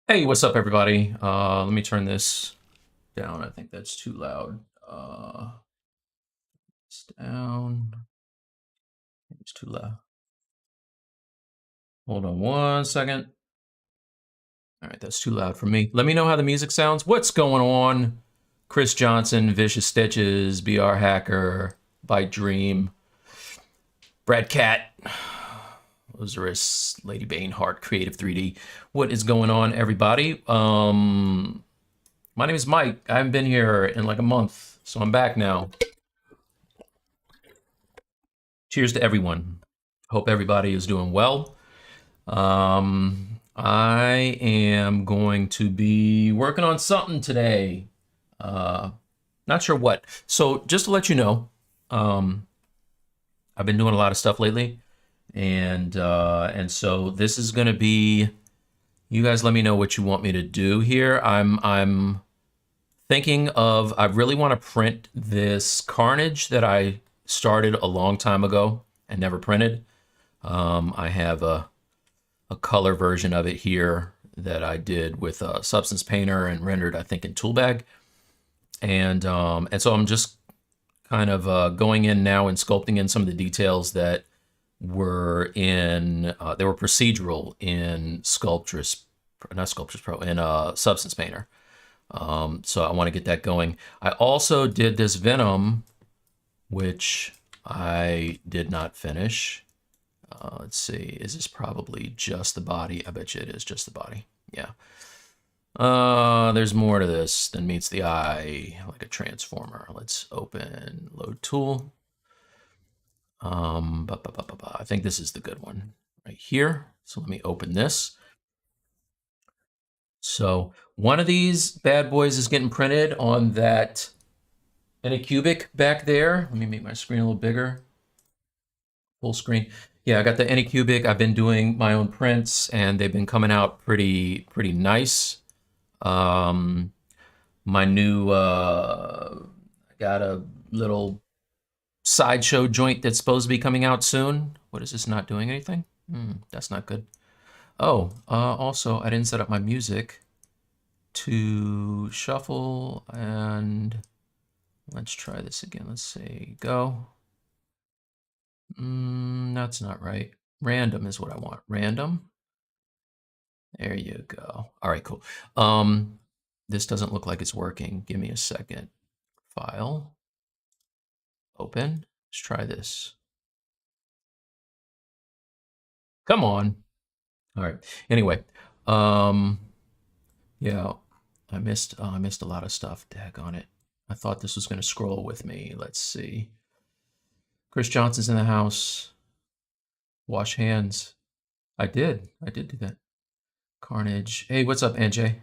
Hey, what's up, everybody? Let me turn this down. I think that's too loud. It's down. It's too loud. Hold on one second. All right, that's too loud for me. Let me know how the music sounds. What's going on? Chris Johnson, Vicious Stitches, BR Hacker, Bite Dream, Brad Cat, Osiris, Lady Bane, Heart, Creative 3D. What is going on, everybody? My name is Mike. I haven't been here in like a month, so I'm back now. Cheers to everyone. Hope everybody is doing well. I am going to be working on something today. Not sure what. So just to let you know, I've been doing a lot of stuff lately, and so this is going to be. You guys, let me know what you want me to do here. I'm thinking of. I really want to print this Carnage that I started a long time ago and never printed. I have a color version of it here that I did with a Substance Painter and rendered, I think, in Toolbag. And so I'm just kind of going in now and sculpting in some of the details that were in, they were procedural in not Sculptress Pro, in Substance Painter. So I want to get that going. I also did this Venom, which I did not finish. Let's see, is this probably just the body? I bet you it is just the body. Yeah. There's more to this than meets the eye, like a transformer. Let's open load tool. I think this is the good one right here. So let me open this. So one of these bad boys is getting printed on that Anycubic back there. Let me make my screen a little bigger. Full screen. Yeah, I got the Anycubic. I've been doing my own prints, and they've been coming out pretty nice. My new, I got a little sideshow joint that's supposed to be coming out soon. What is this, not doing anything? That's not good. Oh, also, I didn't set up my music to shuffle, and let's try this again. Let's say go. That's not right. Random is what I want. Random. There you go. All right, cool. This doesn't look like it's working. Give me a second. File. Open. Let's try this. Come on. All right. Anyway, yeah, I missed a lot of stuff. Daggone it. I thought this was going to scroll with me. Let's see. Chris Johnson's in the house. Wash hands. I did do that. Carnage. Hey, what's up, NJ?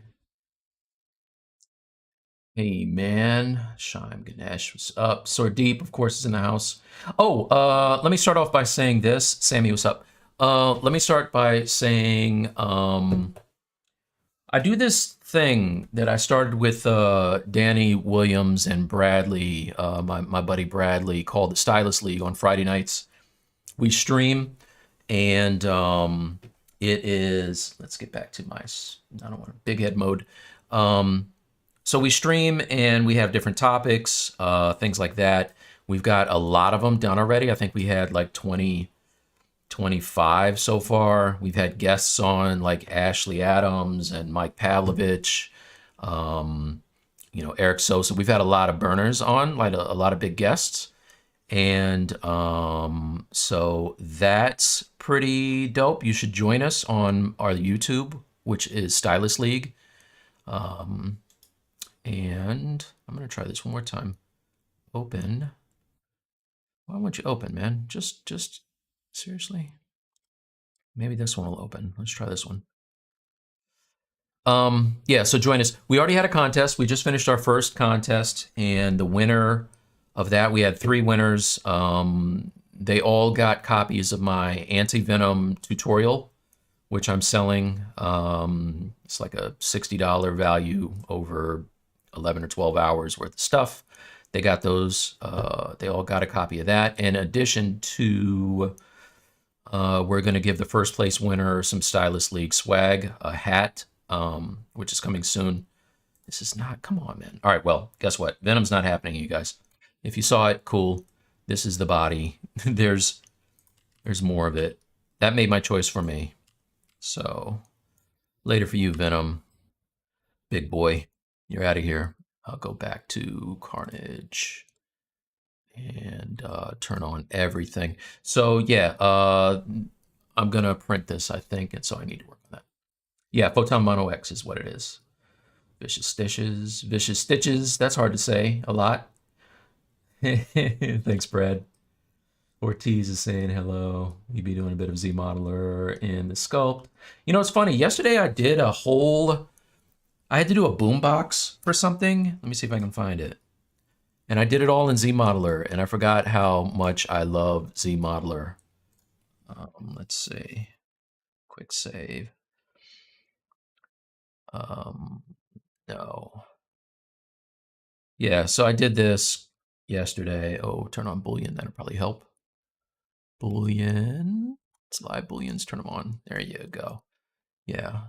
Hey, man. Shime Ganesh, what's up? Sword Deep, of course, is in the house. Oh, let me start off by saying this. Sammy, what's up? Let me start by saying I do this thing that I started with Danny Williams and Bradley, my buddy Bradley, called the Stylist League on Friday nights. We stream, and it is, let's get back to my, I don't want big head mode. So we stream, and we have different topics, things like that. We've got a lot of them done already. I think we had like 25 so far. We've had guests on like Ashley Adams and Mike Pavlovich, Eric Sosa. We've had a lot of burners on, like a lot of big guests. And so that's pretty dope. You should join us on our YouTube, which is Stylist League. And I'm going to try this one more time. Open. Why won't you open, man? Just seriously? Maybe this one will open. Let's try this one. Yeah, so join us. We already had a contest. We just finished our first contest, and the winner of that, we had 3 winners. They all got copies of my anti-venom tutorial, which I'm selling. It's like a $60 value over 11 or 12 hours worth of stuff. They got those. They all got a copy of that. In addition to, we're going to give the first place winner some Stylist League swag, a hat, which is coming soon. This is not, come on, man. All right, well, guess what? Venom's not happening, you guys. If you saw it, cool. This is the body. There's more of it. That made my choice for me. So, later for you, Venom. Big boy, you're out of here. I'll go back to Carnage and turn on everything. So, yeah, I'm going to print this, I think, and so I need to work on that. Yeah, Photon Mono X is what it is. Vicious Stitches. That's hard to say a lot. Thanks, Brad. Ortiz is saying hello. You be doing a bit of Z Modeler in the sculpt. You know, it's funny. Yesterday I did a whole... I had to do a boombox for something. Let me see if I can find it. And I did it all in Z Modeler, and I forgot how much I love Z Modeler. Let's see. Quick save. No. Yeah, so I did this yesterday. Oh, turn on Boolean. That'll probably help. Boolean. It's live Booleans. Turn them on. There you go. Yeah.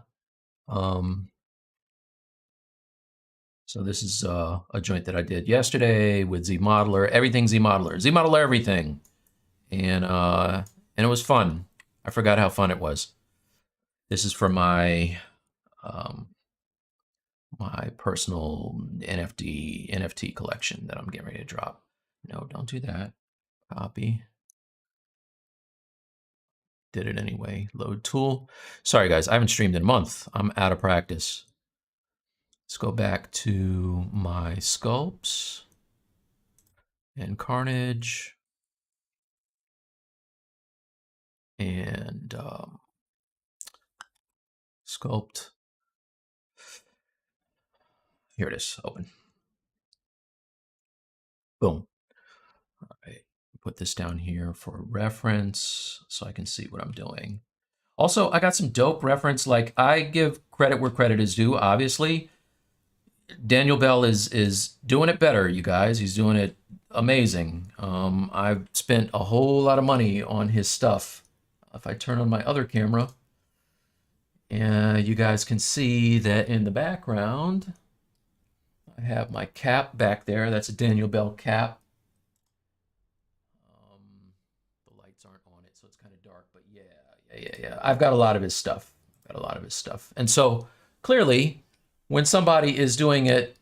So this is a joint that I did yesterday with Z Modeler. Everything Z Modeler. Z Modeler everything. And it was fun. I forgot how fun it was. This is for my my personal NFT collection that I'm getting ready to drop. No, don't do that. Copy. Did it anyway. Load tool. Sorry, guys. I haven't streamed in a month. I'm out of practice. Let's go back to my sculpts and Carnage. And sculpt. Here it is. Open. Boom. All right. Put this down here for reference so I can see what I'm doing. Also, I got some dope reference. Like, I give credit where credit is due, obviously. Daniel Bell is doing it better, you guys. He's doing it amazing. I've spent a whole lot of money on his stuff. If I turn on my other camera, you guys can see that in the background, I have my cap back there. That's a Daniel Bell cap. The lights aren't on it, so it's kind of dark, but yeah. I've got a lot of his stuff. And so, clearly, when somebody is doing it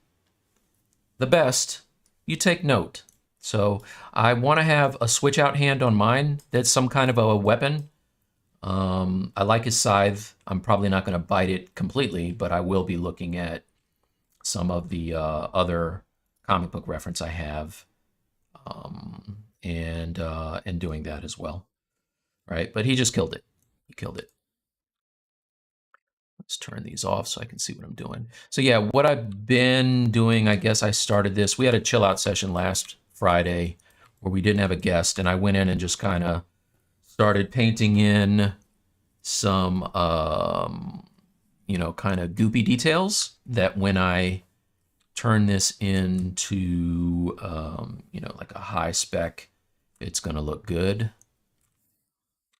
the best, you take note. So I want to have a switch out hand on mine that's some kind of a weapon. I like his scythe. I'm probably not going to bite it completely, but I will be looking at some of the other comic book reference I have and doing that as well. Right? But he just killed it. He killed it. Let's turn these off so I can see what I'm doing. So yeah, what I've been doing, I guess I started this. We had a chill out session last Friday where we didn't have a guest, and I went in and just kind of started painting in some, you know, kind of goopy details that when I turn this into, you know, like a high spec, it's going to look good.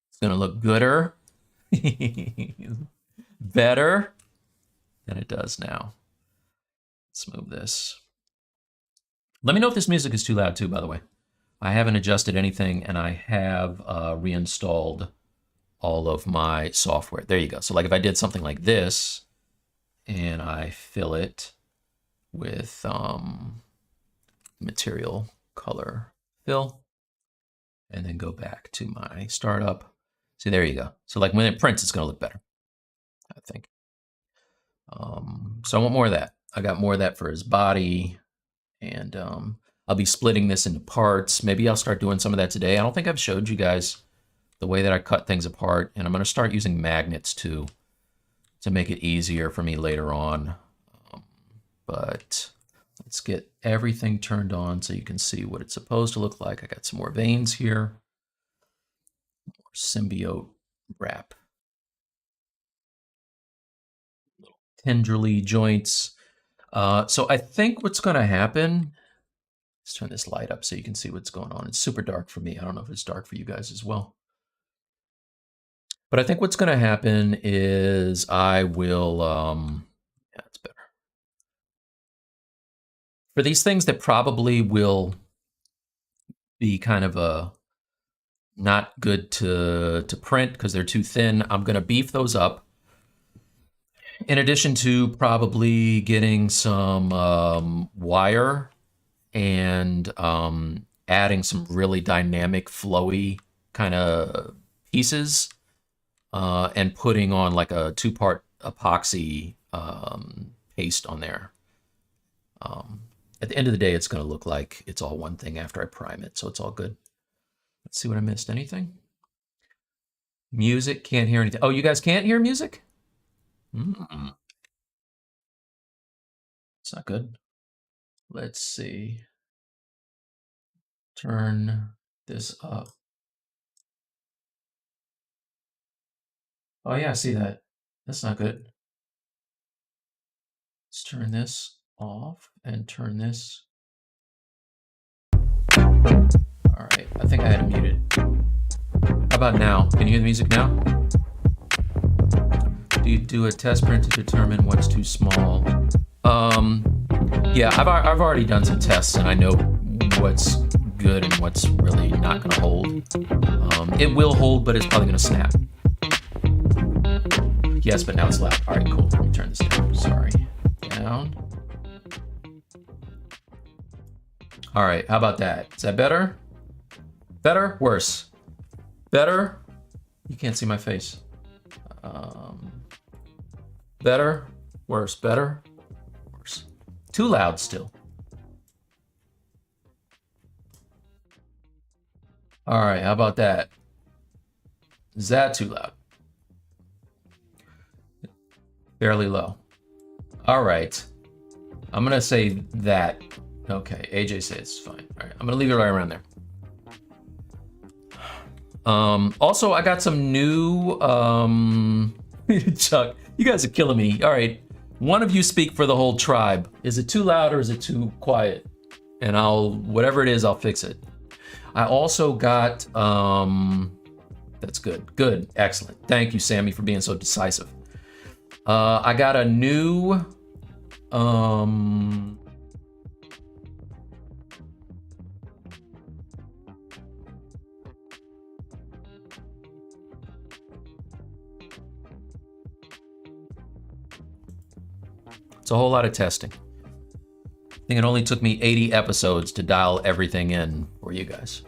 It's going to look gooder. Better than it does now. Let's move this. Let me know if this music is too loud too, by the way. I haven't adjusted anything, and I have reinstalled all of my software. There you go. So like if I did something like this, and I fill it with material color fill, and then go back to my startup. See, there you go. So like when it prints, it's going to look better, I think. So I want more of that. I got more of that for his body, and I'll be splitting this into parts. Maybe I'll start doing some of that today. I don't think I've showed you guys the way that I cut things apart, and I'm going to start using magnets too to make it easier for me later on. But let's get everything turned on so you can see what it's supposed to look like. I got some more veins here. More symbiote wrap. Tendrily joints. So I think what's going to happen, let's turn this light up so you can see what's going on. It's super dark for me. I don't know if it's dark for you guys as well. But I think what's going to happen is I will, yeah, it's better. For these things that probably will be kind of not good to print because they're too thin, I'm going to beef those up. In addition to probably getting some wire and adding some really dynamic, flowy kind of pieces, and putting on like a 2-part epoxy paste on there. At the end of the day, it's going to look like it's all one thing after I prime it, so it's all good. Let's see what I missed. Anything? Music, can't hear anything. Oh, you guys can't hear music? It's not good. Let's see. Turn this up. Oh yeah, I see that. That's not good. Let's turn this off and turn this. All right, I think I had it muted. How about now? Can you hear the music now? Do you do a test print to determine what's too small? Yeah, I've already done some tests and I know what's good and what's really not gonna hold. It will hold, but it's probably gonna snap. Yes, but now it's loud. All right, cool. Let me turn this down. Sorry. Down. All right, how about that? Is that better? Better? Worse? Better? You can't see my face. Better? Worse? Better? Worse. Too loud still. All right, how about that? Is that too loud? Fairly low. All right. I'm gonna say that. Okay, AJ says it's fine. All right, I'm gonna leave it right around there. Also, I got some new, Chuck, you guys are killing me. All right, one of you speak for the whole tribe. Is it too loud or is it too quiet? And whatever it is, I'll fix it. I also got, that's good, good, excellent. Thank you, Sammy, for being so decisive. I got a new, it's a whole lot of testing. I think it only took me 80 episodes to dial everything in for you guys.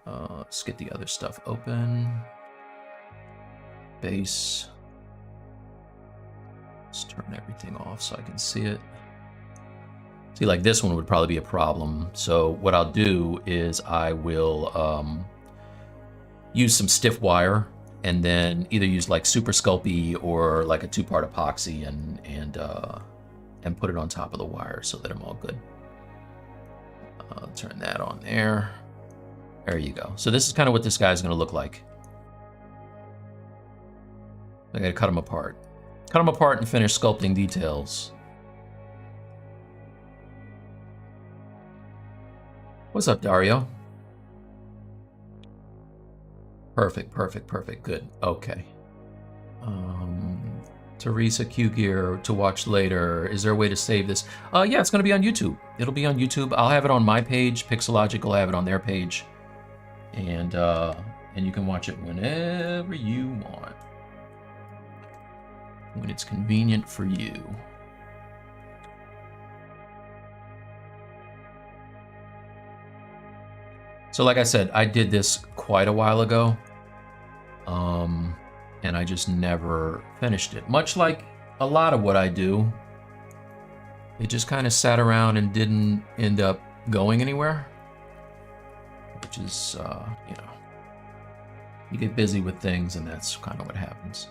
Let's get the other stuff open. Base. Let's turn everything off so I can see it. See, like this one would probably be a problem. So what I'll do is I will use some stiff wire and then either use like super sculpty or like a 2-part epoxy and put it on top of the wire so that I'm all good. I'll turn that on there. There you go. So this is kind of what this guy's gonna look like. I gotta cut them apart. Cut them apart and finish sculpting details. What's up, Dario? Perfect, perfect, perfect, good, okay. Teresa Q Gear to watch later. Is there a way to save this? Yeah, it's gonna be on YouTube. It'll be on YouTube. I'll have it on my page. Pixelogic will have it on their page. And you can watch it whenever you want. When it's convenient for you. So like I said, I did this quite a while ago, and I just never finished it. Much like a lot of what I do, it just kind of sat around and didn't end up going anywhere, which is, you know, you get busy with things and that's kind of what happens.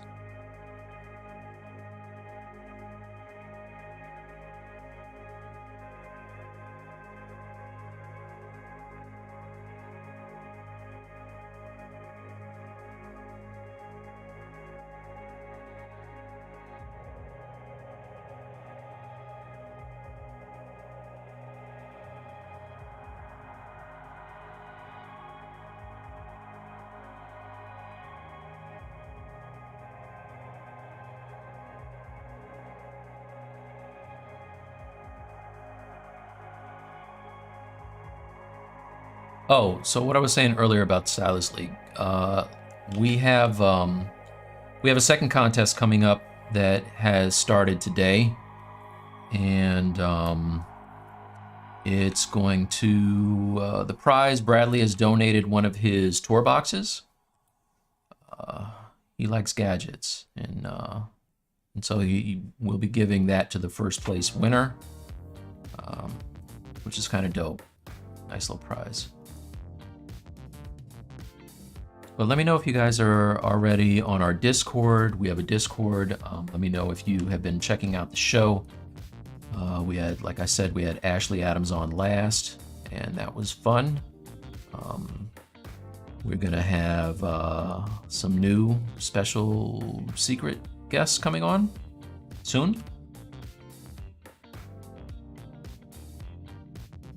Oh, so what I was saying earlier about Stylist League, we have a second contest coming up that has started today, and it's going to the prize. Bradley has donated one of his tour boxes. He likes gadgets, and so he will be giving that to the first place winner, which is kind of dope. Nice little prize. But let me know if you guys are already on our Discord. We have a Discord. Let me know if you have been checking out the show. We had, like I said, we had Ashley Adams on last, and that was fun. We're gonna have some new special secret guests coming on soon.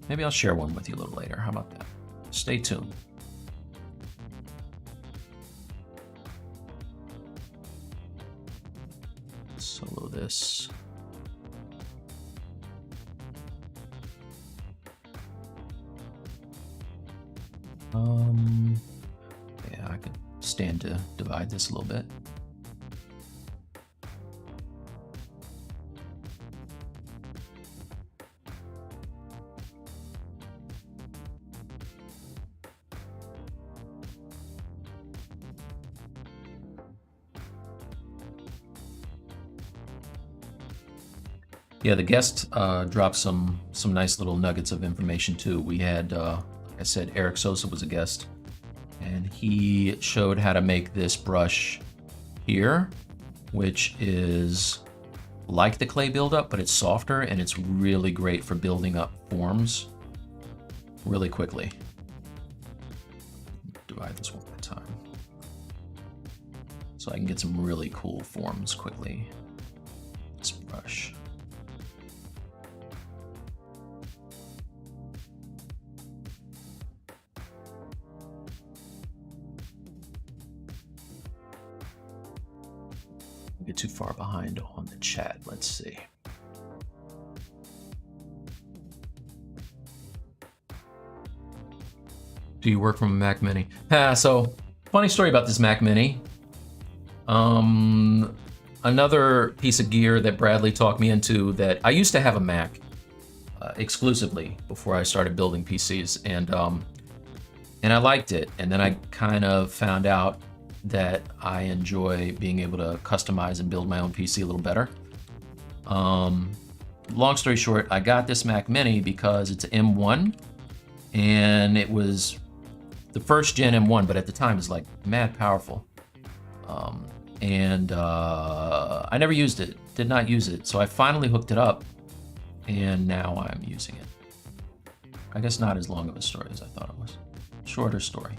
Maybe I'll share one with you a little later. How about that? Stay tuned. Solo this. Yeah, I could stand to divide this a little bit. Yeah, the guest dropped some nice little nuggets of information too. We had, like I said, Eric Sosa was a guest, and he showed how to make this brush here, which is like the clay buildup, but it's softer, and it's really great for building up forms really quickly. Divide this one at a time, so I can get some really cool forms quickly. This brush. Get too far behind on the chat. Let's see. Do you work from a Mac Mini? So funny story about this Mac Mini. Another piece of gear that Bradley talked me into, that I used to have a Mac exclusively before I started building PCs, and I liked it, and then I kind of found out that I enjoy being able to customize and build my own PC a little better. Long story short, I got this Mac Mini because it's an M1, and it was the first gen M1, but at the time it was like mad powerful. I never used it, did not use it. So I finally hooked it up, and now I'm using it. I guess not as long of a story as I thought it was. Shorter story.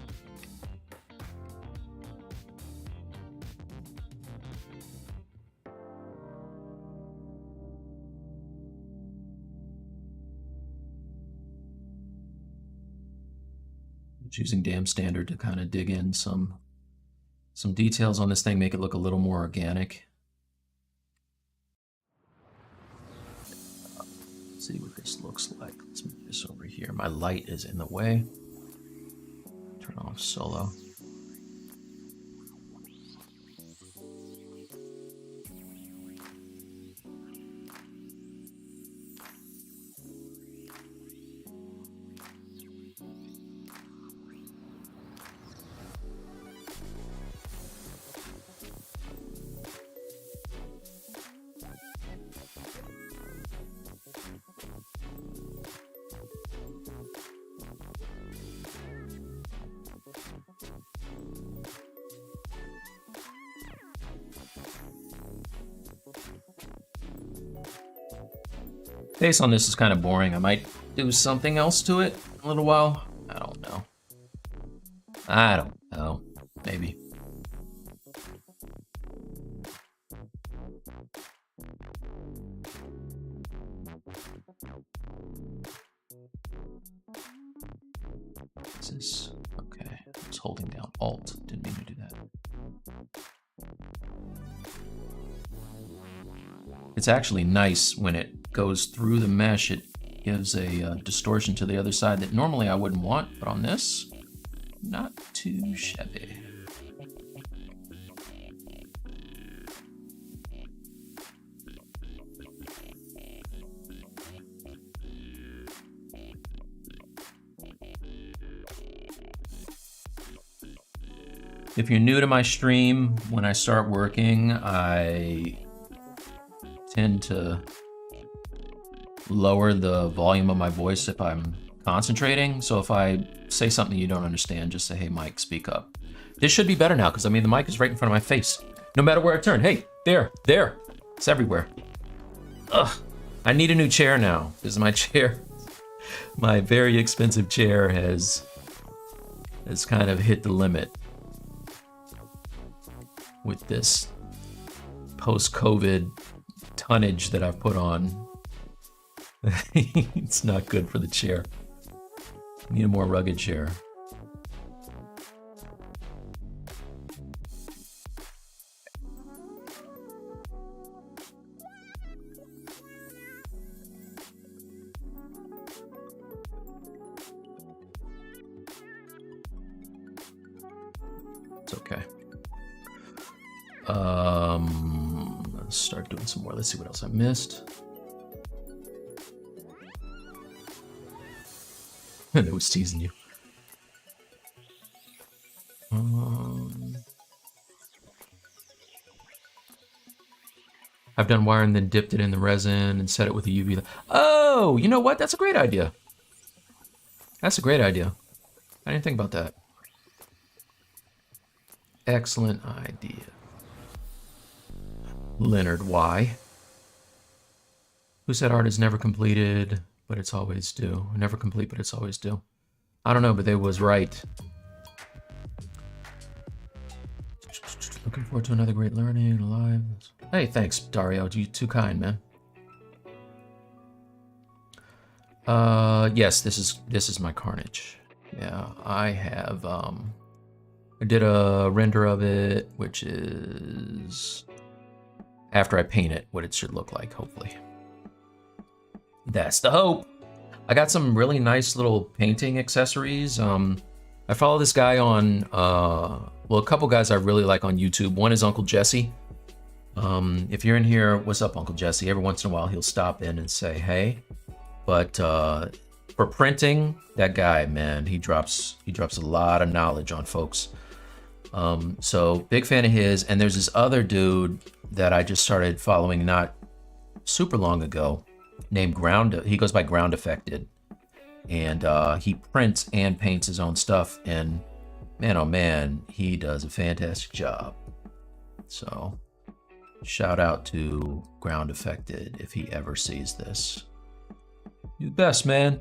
Using Damn Standard to kind of dig in some details on this thing, make it look a little more organic. Let's see what this looks like. Let's move this over here. My light is in the way. Turn off solo. Base on this is kind of boring. I might do something else to it in a little while. I don't know. I don't know. Maybe. What's this? Okay. I was holding down Alt. Didn't mean to do that. It's actually nice when it goes through the mesh. It gives a distortion to the other side that normally I wouldn't want, but on this, not too shabby. If you're new to my stream, when I start working, I tend to lower the volume of my voice if I'm concentrating. So if I say something you don't understand, just say, hey, Mike, speak up. This should be better now, because I mean, the mic is right in front of my face. No matter where I turn. Hey, there. It's everywhere. Ugh, I need a new chair now, because my chair, my very expensive chair has kind of hit the limit with this post-COVID tonnage that I've put on. It's not good for the chair. Need a more rugged chair. It's okay. Let's start doing some more. Let's see what else I missed. I was teasing you. I've done wire and then dipped it in the resin and set it with a UV. Oh, you know what? That's a great idea. That's a great idea. I didn't think about that. Excellent idea. Leonard, why? Who said art is never completed, but it's always due? Never complete, but it's always due. I don't know, but they was right. Looking forward to another great learning live. Hey, thanks, Dario. You too kind, man. Yes, this is my Carnage. Yeah, I have I did a render of it, which is after I paint it, what it should look like, hopefully. That's the hope. I got some really nice little painting accessories. I follow this guy on, well, a couple guys I really like on YouTube. One is Uncle Jesse. If you're in here, what's up, Uncle Jesse? Every once in a while, he'll stop in and say, hey. But for printing, that guy, man, he drops a lot of knowledge on folks. So big fan of his. And there's this other dude that I just started following not super long ago, named he goes by Ground Affected, and he prints and paints his own stuff, and man, oh man, he does a fantastic job. So shout out to Ground Affected if he ever sees this. You the best, man.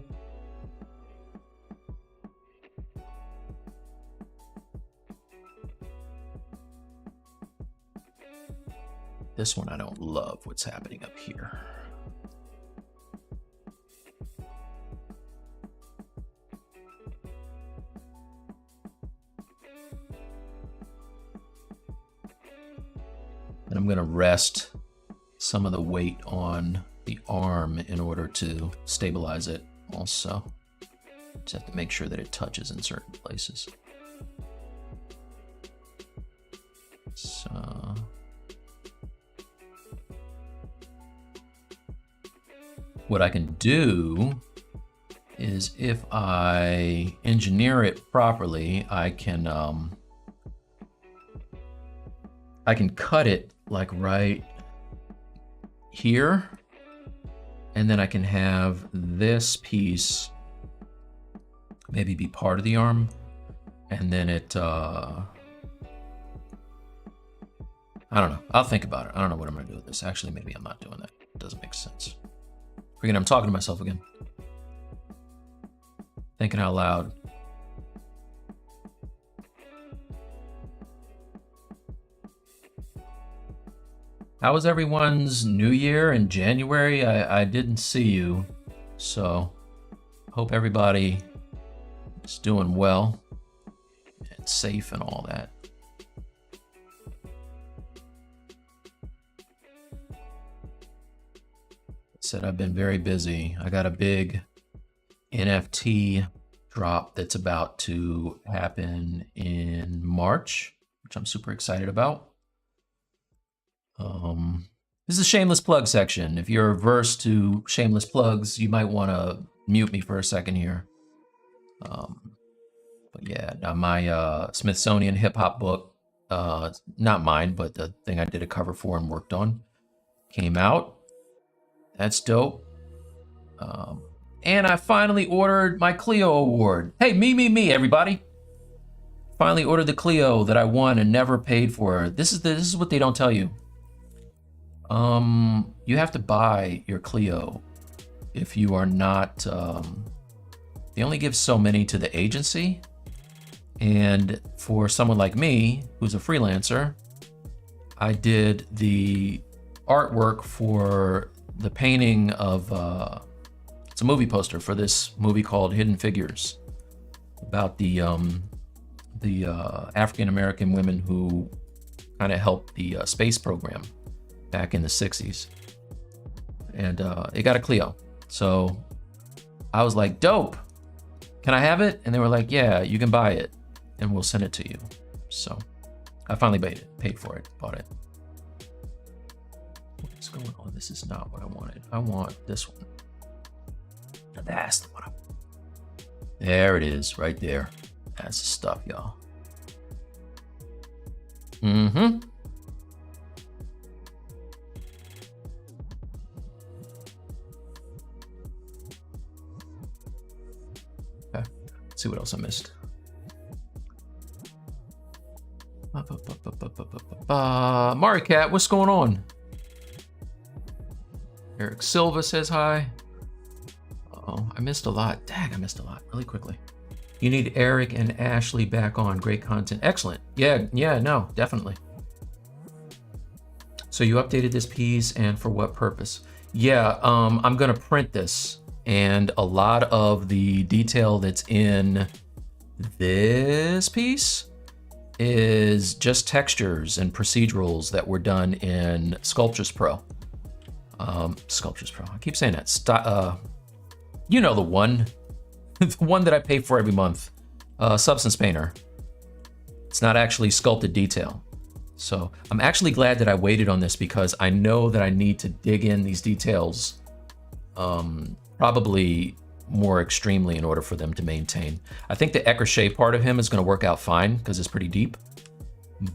This one I don't love what's happening up here. And I'm gonna rest some of the weight on the arm in order to stabilize it also. Just have to make sure that it touches in certain places. So what I can do is, if I engineer it properly, I can cut it like right here, and then I can have this piece maybe be part of the arm, and then it, I don't know. I'll think about it. I don't know what I'm gonna do with this. Actually, maybe I'm not doing that. It doesn't make sense. Freaking, I'm talking to myself again. Thinking out loud. How was everyone's New Year in January? I didn't see you, so hope everybody is doing well and safe and all that. said I've been very busy. I got a big NFT drop that's about to happen in March, which I'm super excited about. This is a shameless plug section. If you're averse to shameless plugs, you might want to mute me for a second here. But yeah, now my Smithsonian hip hop book, not mine, but the thing I did a cover for and worked on, came out. That's dope. And I finally ordered my Clio award. Hey, me, everybody. Finally ordered the Clio that I won and never paid for. This is what they don't tell you. You have to buy your Clio if you are not, they only give so many to the agency. And for someone like me, who's a freelancer, I did the artwork for the painting of, it's a movie poster for this movie called Hidden Figures, about the African-American women who kind of helped the space program back in the 60s. And it got a Clio. So I was like, dope. Can I have it? And they were like, yeah, you can buy it and we'll send it to you. So I finally paid for it, bought it. What's going on? This is not what I wanted. I want this one. That's the one I want. There it is, right there. That's the stuff, y'all. Mm-hmm. Okay, let's see what else I missed. Mario Cat, what's going on? Eric Silva says hi. Uh-oh, I missed a lot. Dang, I missed a lot really quickly. You need Eric and Ashley back on. Great content. Excellent. Yeah, no, definitely. So you updated this piece and for what purpose? Yeah, I'm gonna print this, and a lot of the detail that's in this piece is just textures and procedurals that were done in Sculptures Pro. Sculptures Pro, I keep saying that. You know the one, the one that I pay for every month, Substance Painter. It's not actually sculpted detail. So I'm actually glad that I waited on this because I know that I need to dig in these details probably more extremely in order for them to maintain. I think the Eckershey part of him is gonna work out fine because it's pretty deep,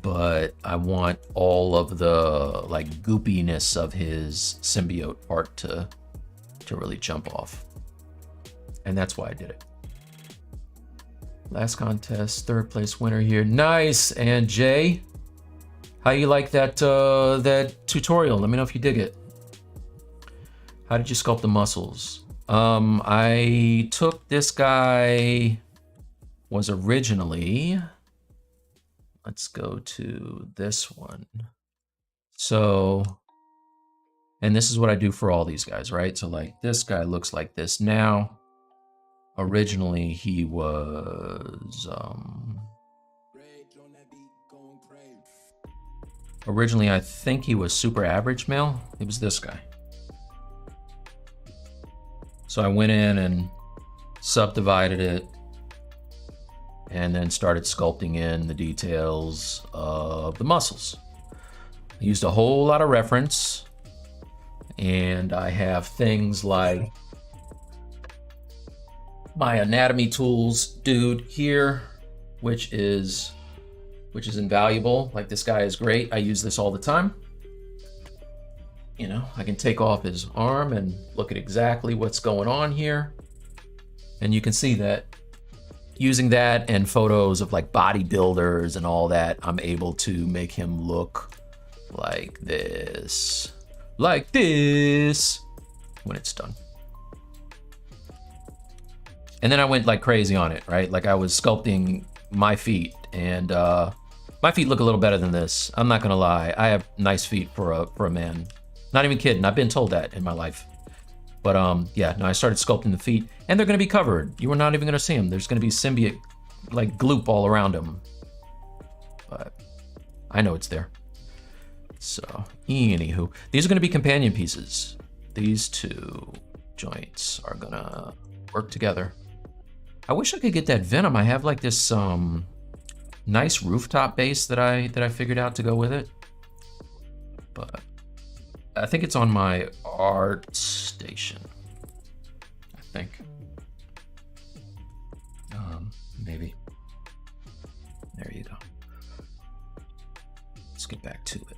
but I want all of the like goopiness of his symbiote part to really jump off. And that's why I did it. Last contest, third place winner here. Nice, and Jay, how you like that that tutorial? Let me know if you dig it. How did you sculpt the muscles? I took this guy, was originally, let's go to this one. So, and this is what I do for all these guys, right? So like this guy looks like this now. Originally he was, originally I think he was super average male. It was this guy. So I went in and subdivided it and then started sculpting in the details of the muscles. I used a whole lot of reference, and I have things like my anatomy tools dude here, which is invaluable. Like this guy is great. I use this all the time. You know, I can take off his arm and look at exactly what's going on here. And you can see that using that and photos of like bodybuilders and all that, I'm able to make him look like this when it's done. And then I went like crazy on it, right? Like I was sculpting my feet, and my feet look a little better than this. I'm not gonna lie. I have nice feet for a man. Not even kidding, I've been told that in my life. But yeah, no, I started sculpting the feet, and they're gonna be covered. You are not even gonna see them. There's gonna be symbiote, like gloop all around them. But I know it's there. So, anywho, these are gonna be companion pieces. these two joints are gonna work together. I wish I could get that Venom. I have like this nice rooftop base that I figured out to go with it, but I think it's on my art station. I think maybe. There you go. Let's get back to it.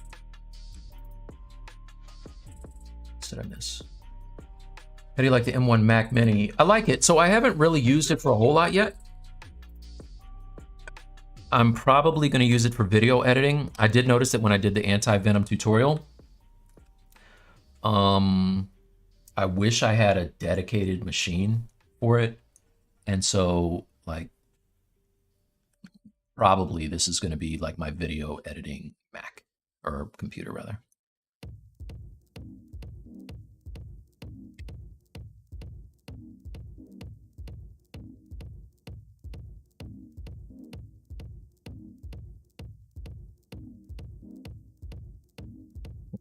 What did I miss? How do you like the M1 Mac Mini? I like it. So I haven't really used it for a whole lot yet. I'm probably going to use it for video editing. I did notice that when I did the anti-venom tutorial, I wish I had a dedicated machine for it. And so like, probably this is going to be like my video editing Mac or computer rather.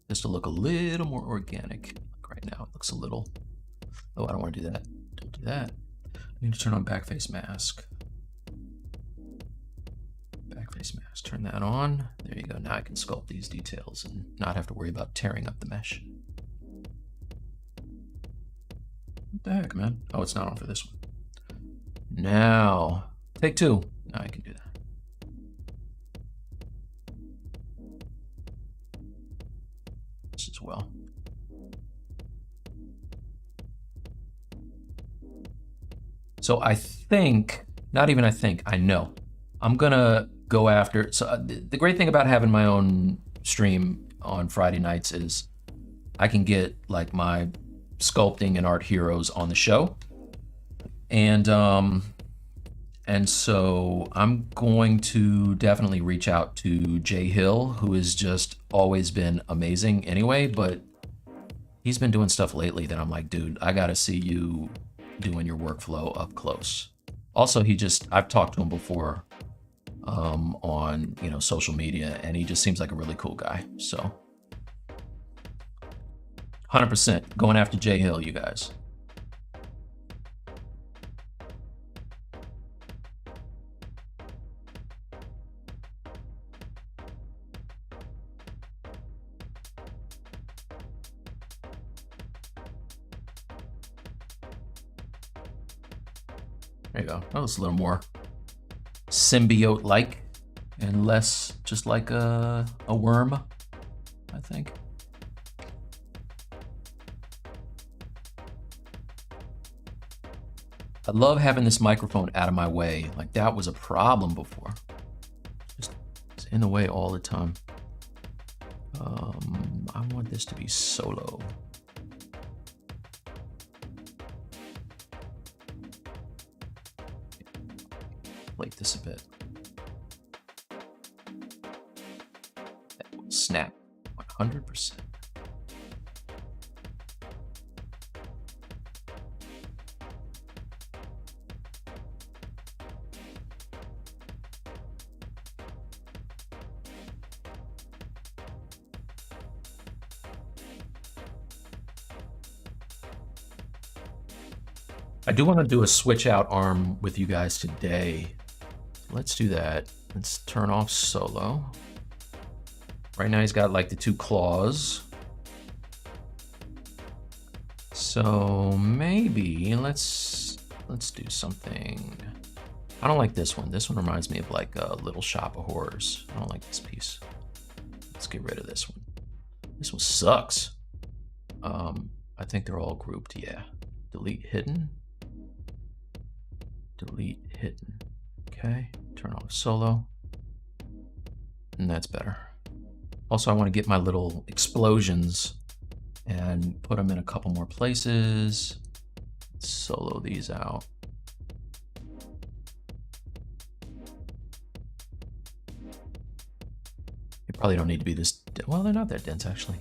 Just to look a little more organic. Right now, it looks a little, oh, I don't want to do that. Don't do that. I need to turn on backface mask. Backface mask, turn that on. There you go. Now I can sculpt these details and not have to worry about tearing up the mesh. What the heck, man? Oh, it's not on for this one. Now, take two. Now I can do that. This as well. So I think, not even I think, I know. I'm gonna go after, so the great thing about having my own stream on Friday nights is I can get like my sculpting and art heroes on the show. And so I'm going to definitely reach out to Jay Hill, who has just always been amazing anyway, but he's been doing stuff lately that I'm like, dude, I gotta see you doing your workflow up close. Also, I've talked to him before on, you know, social media, and he just seems like a really cool guy. So 100% going after Jay Hill, you guys. There you go. That was a little more symbiote-like and less just like a worm, I think. I love having this microphone out of my way. Like that was a problem before. Just it's in the way all the time. I want this to be solo. Plate this a bit. That will snap 100%. I do want to do a switch out arm with you guys today. Let's do that. Let's turn off solo. Right now he's got like the two claws. So maybe let's do something. I don't like this one. This one reminds me of like a Little Shop of Horrors. I don't like this piece. Let's get rid of this one. This one sucks. I think they're all grouped, yeah. Delete hidden. Delete hidden. Okay, turn off solo. And that's better. Also, I want to get my little explosions and put them in a couple more places. Solo these out. They probably don't need to be this, well, they're not that dense actually.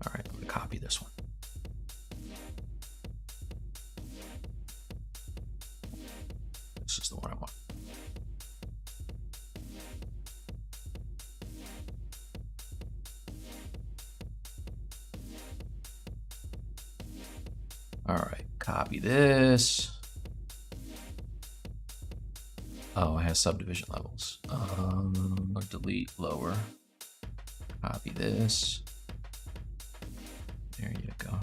All right, I'm gonna copy this one. This is the one I want. All right, copy this. Oh, it has subdivision levels. Delete lower. Copy this. There you go.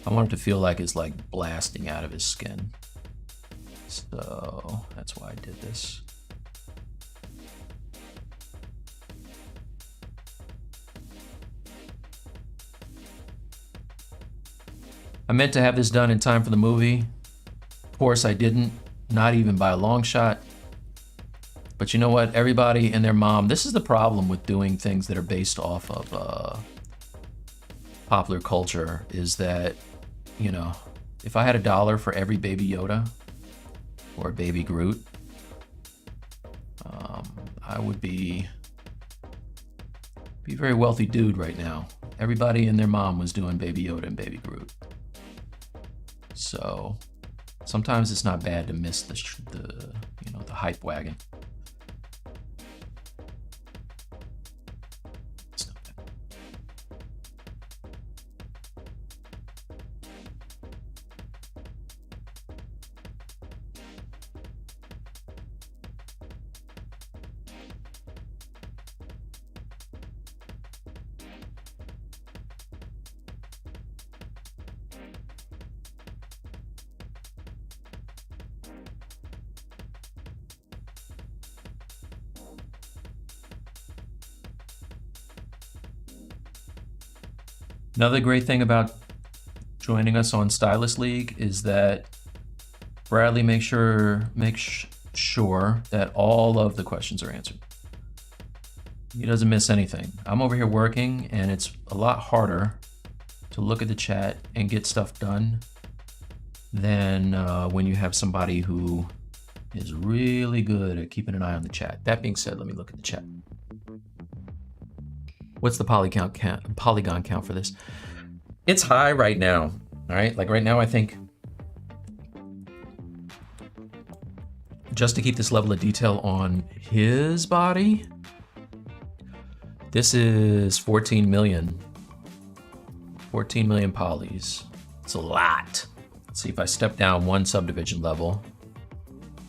I want it to feel like it's like blasting out of his skin. So that's why I did this. I meant to have this done in time for the movie. Of course I didn't, not even by a long shot. But you know what, everybody and their mom, this is the problem with doing things that are based off of popular culture, is that, you know, if I had $1 for every baby Yoda or baby Groot, I would be a very wealthy dude right now. Everybody and their mom was doing baby Yoda and baby Groot. So sometimes it's not bad to miss the hype wagon. It's not bad. Another great thing about joining us on Stylist League is that Bradley makes sure that all of the questions are answered. He doesn't miss anything. I'm over here working, and it's a lot harder to look at the chat and get stuff done than when you have somebody who is really good at keeping an eye on the chat. That being said, let me look at the chat. What's the polygon count for this? It's high right now, all right? Like right now, I think just to keep this level of detail on his body, this is 14 million. 14 million polys. It's a lot. Let's see if I step down one subdivision level.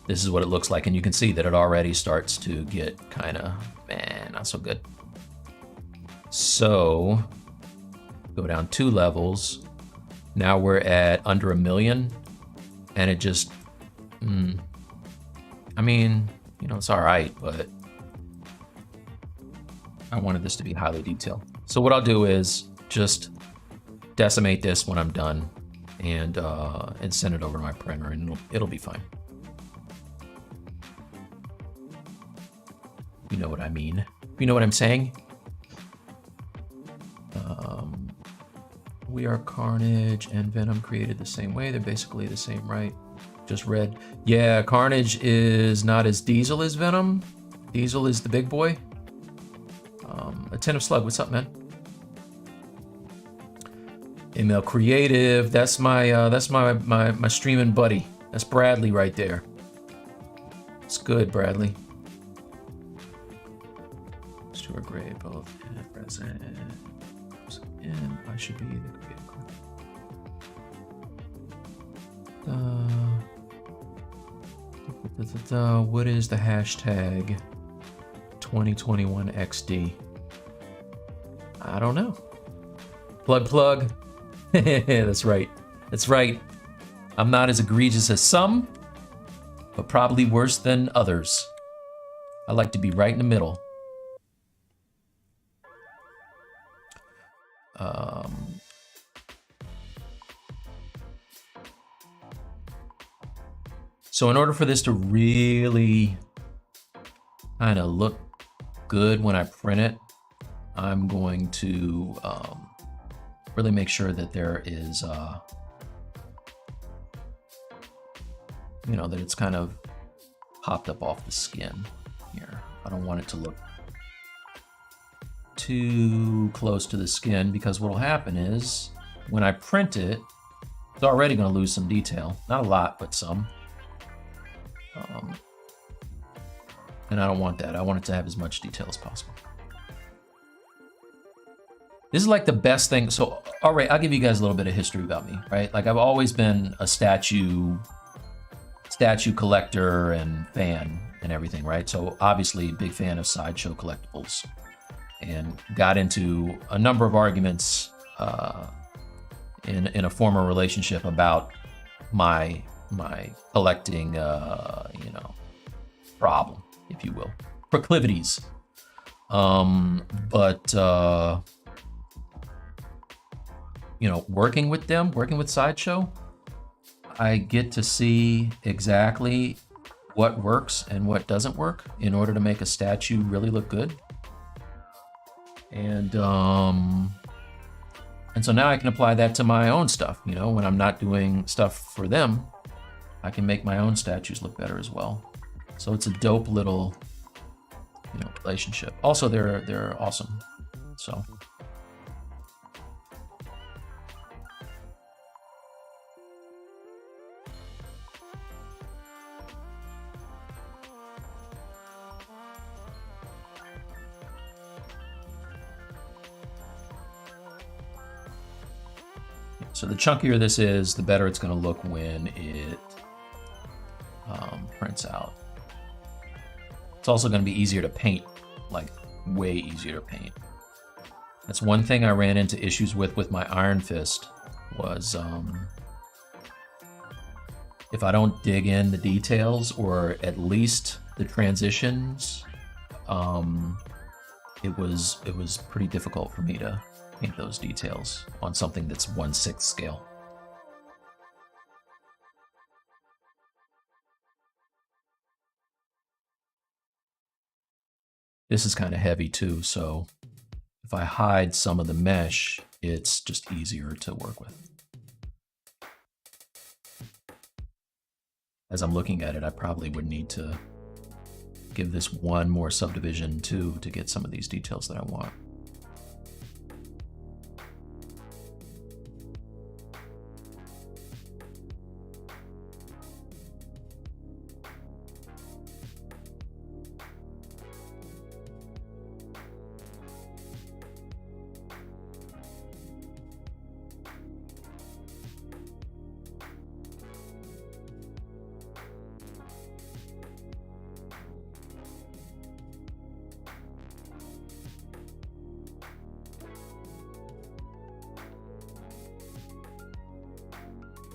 This is what it looks like, and you can see that it already starts to get kind of, not so good. So, go down 2 levels. Now we're at under 1 million, and it just, I mean, you know, it's all right, but I wanted this to be highly detailed. So what I'll do is just decimate this when I'm done, and send it over to my printer, and it'll be fine. You know what I mean? You know what I'm saying? We are Carnage and Venom created the same way. They're basically the same, right? Just red. Yeah, Carnage is not as Diesel as Venom. Diesel is the big boy. A Tin of Slug, what's up, man? Email Creative, that's my streaming buddy. That's Bradley right there. It's good, Bradley. Stuart Gray, both present. And I should be the creative. What is the hashtag 2021XD? I don't know. Plug. That's right. That's right. I'm not as egregious as some, but probably worse than others. I like to be right in the middle. So in order for this to really kind of look good when I print it, I'm going to really make sure that there is, you know, that it's kind of popped up off the skin here. I don't want it to look too close to the skin, because what'll happen is when I print it, it's already going to lose some detail. Not a lot, but some. And I don't want that. I want it to have as much detail as possible. This is like the best thing. So, all right, I'll give you guys a little bit of history about me, right? Like I've always been a statue collector and fan and everything, right? So obviously big fan of sideshow collectibles, and got into a number of arguments in a former relationship about my collecting, problem, if you will, proclivities. Working with sideshow, I get to see exactly what works and what doesn't work in order to make a statue really look good. And so now I can apply that to my own stuff. When I'm not doing stuff for them, I can make my own statues look better as well. So it's a dope little, relationship. Also, they're awesome. So. So the chunkier this is, the better it's going to look when it prints out. It's also going to be easier to paint, like way easier to paint. That's one thing I ran into issues with my Iron Fist was if I don't dig in the details or at least the transitions, it was pretty difficult for me to paint those details on something that's 1/6 scale. This is kind of heavy too, so if I hide some of the mesh, it's just easier to work with. As I'm looking at it, I probably would need to give this one more subdivision too to get some of these details that I want.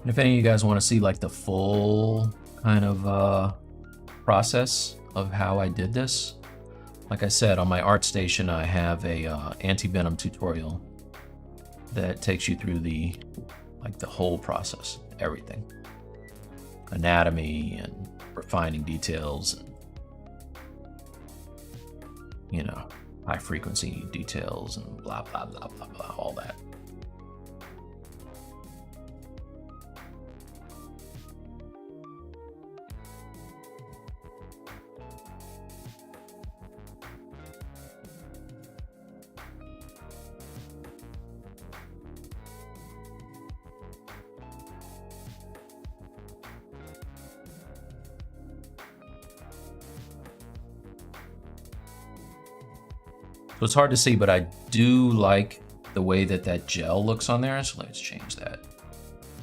And if any of you guys want to see like the full kind of process of how I did this, like I said, on my ArtStation, I have a anti-venom tutorial that takes you through the whole process, everything, anatomy and refining details, and high frequency details and blah blah blah blah blah, all that. So it's hard to see, but I do like the way that gel looks on there. So let's change that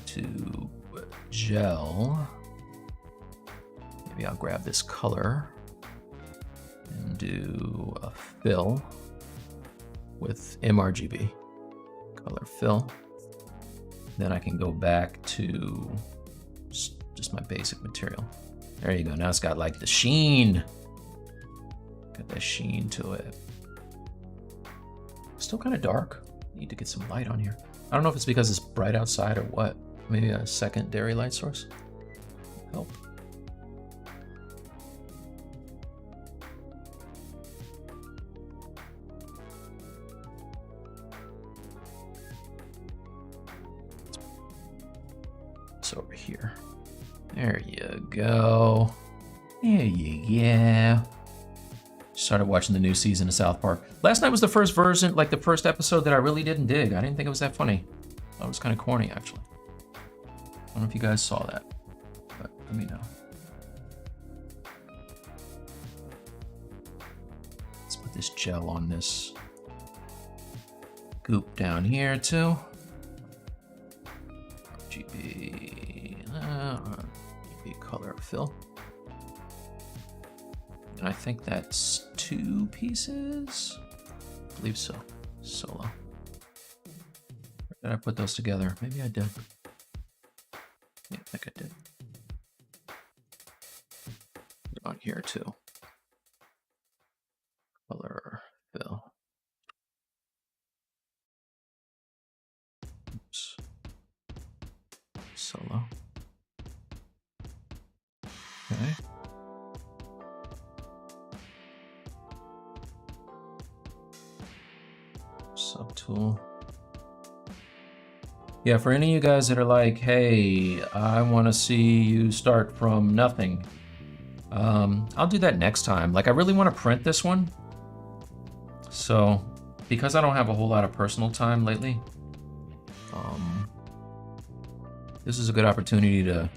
to gel. Maybe I'll grab this color and do a fill with mRGB, color fill. Then I can go back to just my basic material. There you go. Now it's got like the sheen. Got that sheen to it. Still kind of dark. Need to get some light on here. I don't know if it's because it's bright outside or what. Maybe a secondary light source help. It's over here. There you go. There you go. Started watching the new season of South Park. Last night was the first version, like the first episode that I really didn't dig. I didn't think it was that funny. I thought it was kind of corny, actually. I don't know if you guys saw that, but let me know. Let's put this gel on this. goop down here too. GB, color fill. And I think that's 2 pieces. I believe so. Solo. Where did I put those together? Maybe I did. Yeah, I think I did. On here too. Color fill. Oops. Solo. Okay. Subtool. Yeah, for any of you guys that are like, hey, I want to see you start from nothing. I'll do that next time. Like, I really want to print this one. So, because I don't have a whole lot of personal time lately, this is a good opportunity to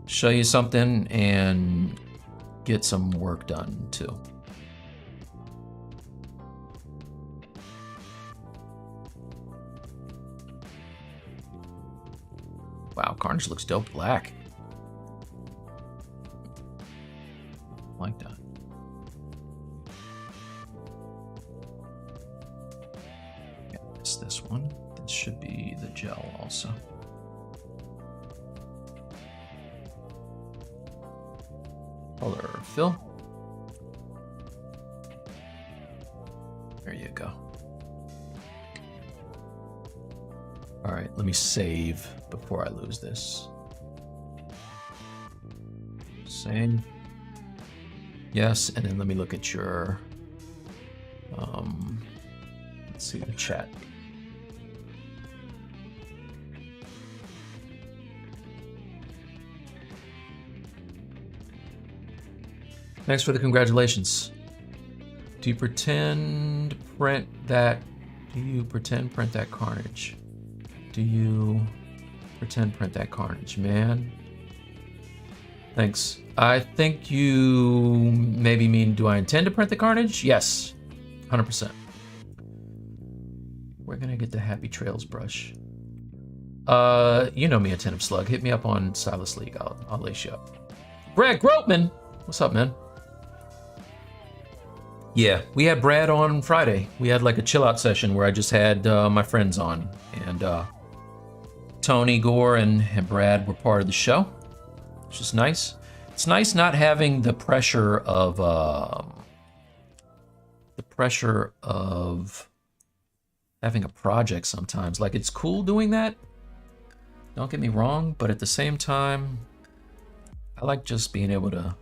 show you something and get some work done too. Wow, Carnage looks dope black. Like that. Yeah, it's this one. This should be the gel also. Color fill. There you go. All right, let me save before I lose this. Save. Yes, and then let me look at your, let's see the chat. Thanks for the congratulations. Do you pretend print that? Do you pretend print that Carnage? Do you pretend print that Carnage, man? Thanks. I think you maybe mean, do I intend to print the Carnage? Yes, 100%. We're gonna get the Happy Trails brush. You know me, Attentive Slug. Hit me up on Stylist League. I'll lace you up. Brad Grotman, what's up, man? Yeah, we had Brad on Friday. We had like a chill out session where I just had my friends on, and Tony, Gore, and Brad were part of the show, which is nice. It's nice not having the pressure of having a project sometimes. Like, it's cool doing that, don't get me wrong, but at the same time, I like just being able to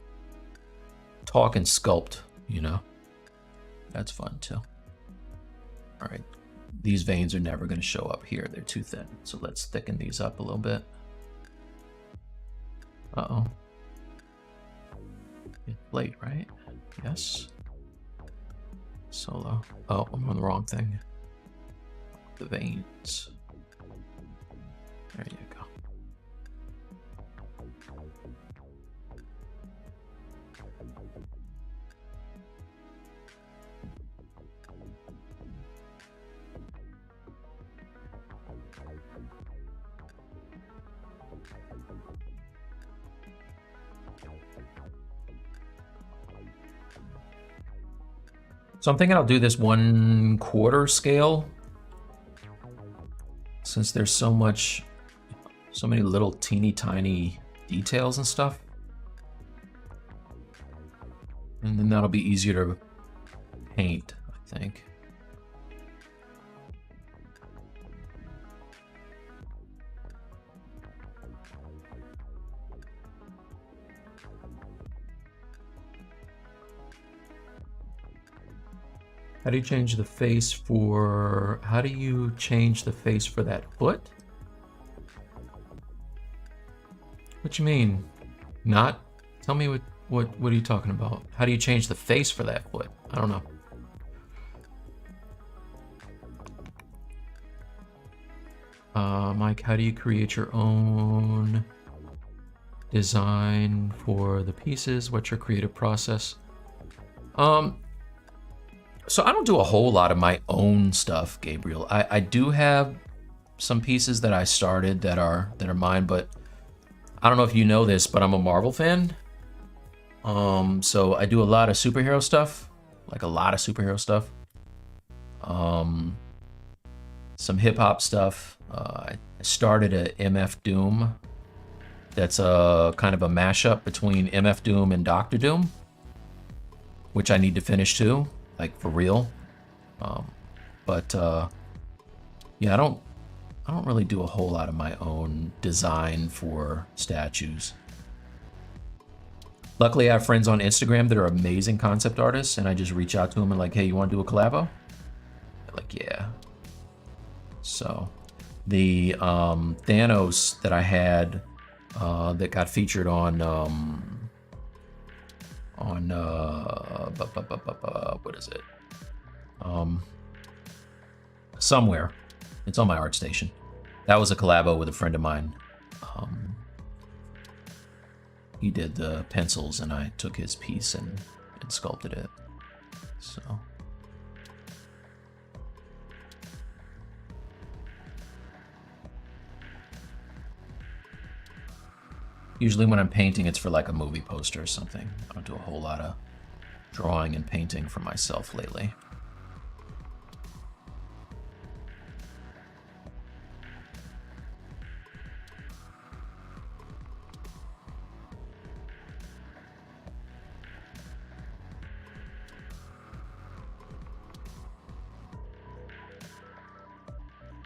talk and sculpt, you know? That's fun too. All right, these veins are never going to show up here. They're too thin. So let's thicken these up a little bit. Uh-oh. Late, right? Yes. Solo. Oh, I'm on the wrong thing. The veins. There you go. So I'm thinking I'll do this 1/4 scale, since there's so many little teeny tiny details and stuff. And then that'll be easier to paint, I think. How do you change the face for that foot? What you mean? Not? Tell me what are you talking about? How do you change the face for that foot? I don't know. Mike, how do you create your own design for the pieces? What's your creative process? So I don't do a whole lot of my own stuff, Gabriel. I do have some pieces that I started that are mine, but I don't know if you know this, but I'm a Marvel fan. So I do a lot of superhero stuff, like a lot of superhero stuff. Some hip hop stuff. I started a MF Doom. That's a kind of a mashup between MF Doom and Doctor Doom, which I need to finish too, like for real. Yeah, I don't really do a whole lot of my own design for statues. Luckily, I have friends on Instagram that are amazing concept artists, and I just reach out to them and like, hey, you want to do a collabo? They're like, yeah. So the Thanos that I had that got featured on what is it? Somewhere. It's on my ArtStation. That was a collabo with a friend of mine. He did the pencils and I took his piece and sculpted it. So. Usually when I'm painting, it's for like a movie poster or something. I don't do a whole lot of drawing and painting for myself lately.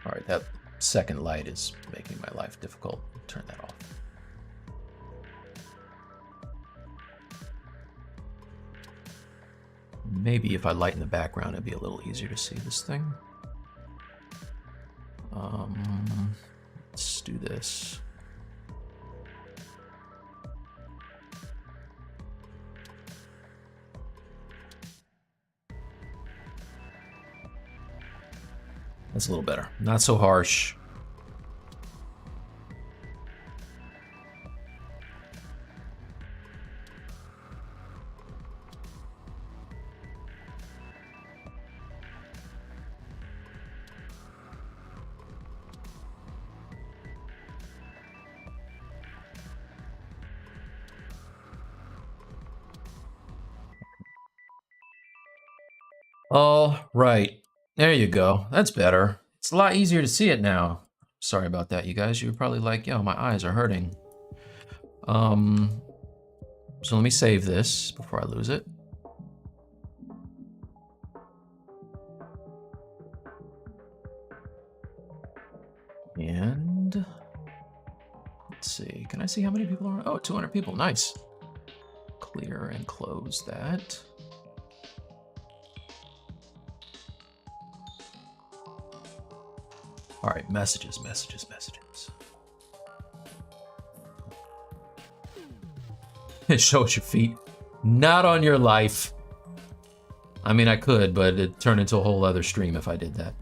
All right, that second light is making my life difficult. Turn that off. Maybe if I lighten the background, it'd be a little easier to see this thing. Let's do this. That's a little better. Not so harsh. All right. There you go. That's better. It's a lot easier to see it now. Sorry about that, you guys. You're probably like, yo, my eyes are hurting. So let me save this before I lose it. And let's see. Can I see how many people are? Oh, 200 people. Nice. Clear and close that. All right, messages. Show us your feet. Not on your life. I mean, I could, but it'd turn into a whole other stream if I did that.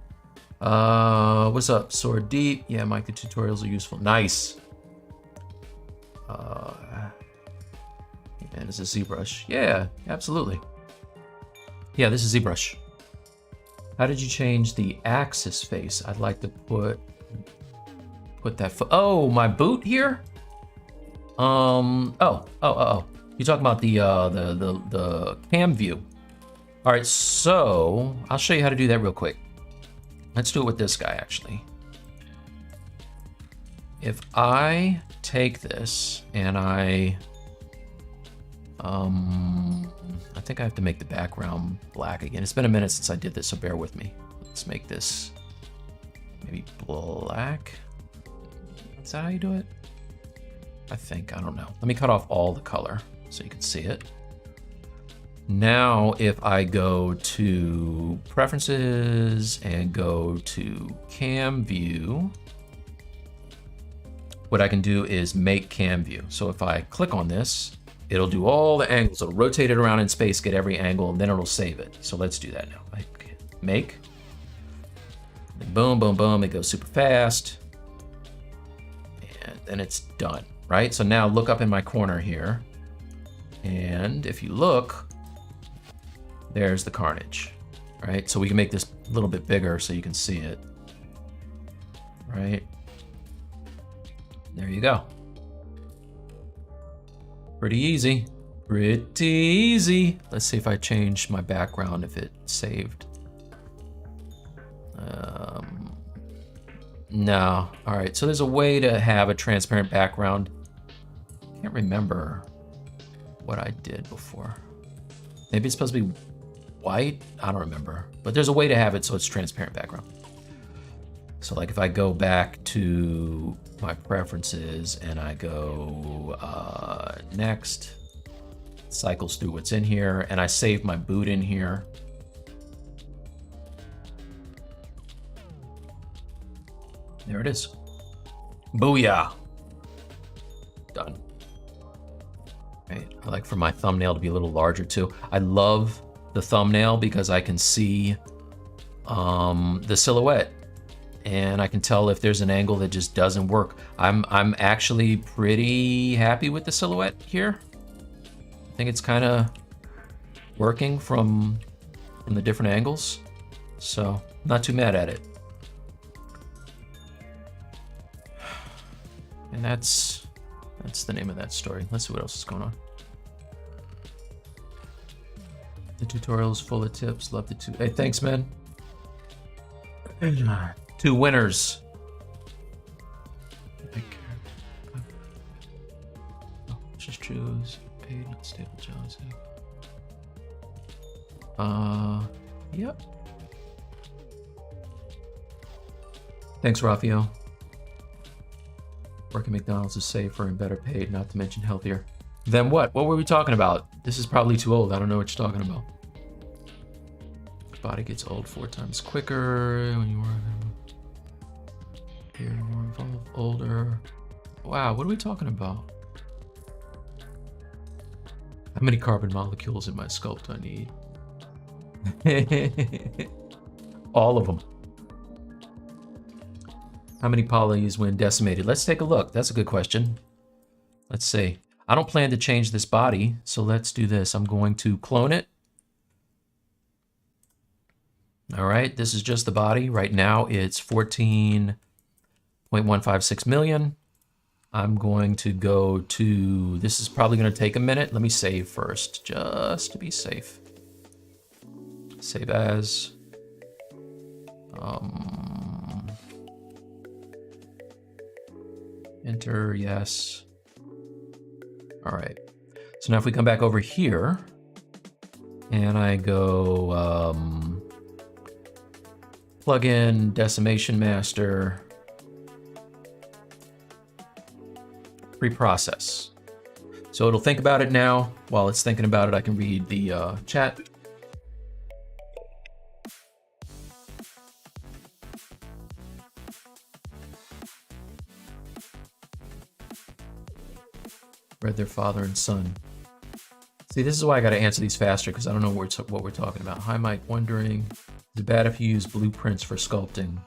What's up? Sword Deep. Yeah, Mike, the tutorials are useful. Nice. And this is ZBrush. Yeah, absolutely. Yeah, this is ZBrush. How did you change the axis face? I'd like to put that. Oh, my boot here. Oh. You talking about the cam view? All right, so I'll show you how to do that real quick. Let's do it with this guy actually. If I take this and I think I have to make the background black again. It's been a minute since I did this, so bear with me. Let's make this maybe black. Is that how you do it? I think, I don't know. Let me cut off all the color so you can see it. Now, if I go to preferences and go to cam view, what I can do is make cam view. So if I click on this, it'll do all the angles. It'll rotate it around in space, get every angle, and then it'll save it. So let's do that now. Make. Boom, boom, boom. It goes super fast. And then it's done, right? So now look up in my corner here. And if you look, there's the Carnage. right? So we can make this a little bit bigger so you can see it, right? There you go. Pretty easy. Pretty easy. Let's see if I change my background, if it saved. No. All right, so there's a way to have a transparent background. Can't remember what I did before. Maybe it's supposed to be white? I don't remember. But there's a way to have it so it's transparent background. So like if I go back to my preferences and I go next, it cycles through what's in here, and I save my boot in here. There it is. Booyah. Done. Right. I like for my thumbnail to be a little larger too. I love the thumbnail because I can see the silhouette, and I can tell if there's an angle that just doesn't work. I'm actually pretty happy with the silhouette here. I think it's kind of working from the different angles, so not too mad at it. And that's the name of that story. Let's see what else is going on. The tutorial is full of tips. Love the two. Hey, thanks, man. 2 winners. Just choose paid unstable jealousy. Yep. Thanks, Raphael. Working McDonald's is safer and better paid, not to mention healthier. Then what? What were we talking about? This is probably too old. I don't know what you're talking about. Body gets old 4 times quicker when you are here, more involved, older. Wow, what are we talking about? How many carbon molecules in my sculpt do I need? All of them. How many polys when decimated? Let's take a look. That's a good question. Let's see. I don't plan to change this body, so let's do this. I'm going to clone it. All right, this is just the body. Right now it's 14.156 million. I'm going to go to, this is probably going to take a minute. Let me save first, just to be safe. Save as. Enter, yes. All right. So now if we come back over here and I go plug in Decimation Master, preprocess. So it'll think about it now. While it's thinking about it, I can read the chat. Read their father and son. See, this is why I got to answer these faster, because I don't know what we're talking about. Hi, Mike. Wondering, is it bad if you use blueprints for sculpting?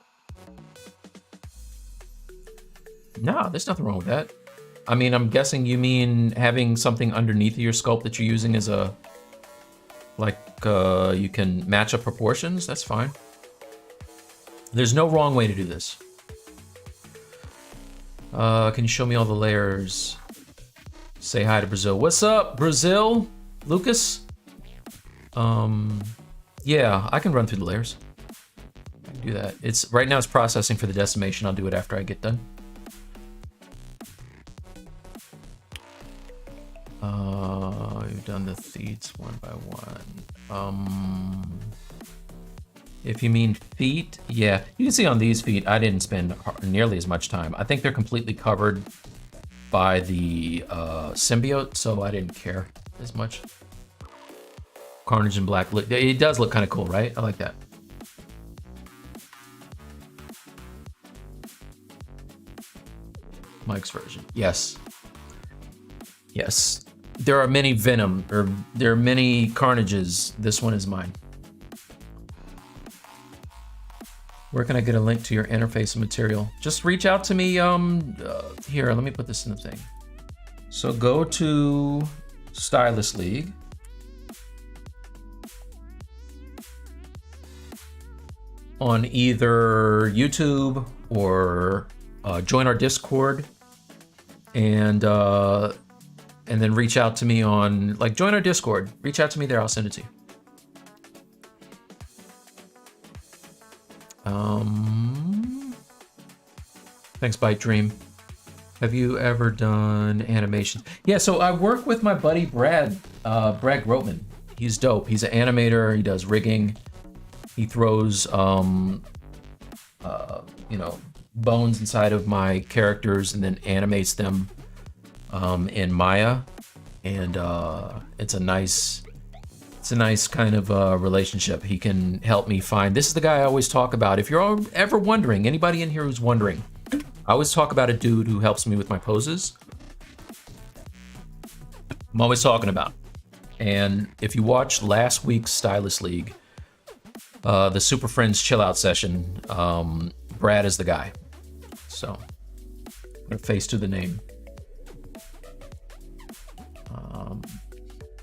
No, there's nothing wrong with that. I mean, I'm guessing you mean having something underneath of your sculpt that you're using as a, like, you can match up proportions. That's fine. There's no wrong way to do this. Can you show me all the layers? Say hi to Brazil. What's up, Brazil? Lucas? Yeah, I can run through the layers. I can do that. Right now it's processing for the decimation. I'll do it after I get done. We've done the feeds one by one. If you mean feet, yeah. You can see on these feet, I didn't spend nearly as much time. I think they're completely covered by the symbiote, so I didn't care as much. Carnage and black, it does look kind of cool, right? I like that. Mike's version, yes. Yes, there are many Venom, or there are many Carnages. This one is mine. Where can I get a link to your interface material? Just reach out to me. Here, let me put this in the thing. So go to Stylist League. on either YouTube or join our Discord, and then reach out to me on, like, join our Discord. Reach out to me there. I'll send it to you. Thanks, Bite Dream. Have you ever done animations? Yeah, so I work with my buddy Brad Grotman. He's dope. He's an animator. He does rigging. He throws, you know, bones inside of my characters and then animates them in Maya. And it's a nice kind of relationship. He can help me find. This is the guy I always talk about. If you're ever wondering, anybody in here who's wondering, I always talk about a dude who helps me with my poses. I'm always talking about. And if you watched last week's Stylist League, the Super Friends Chill Out session, Brad is the guy. So, I'm gonna face to the name.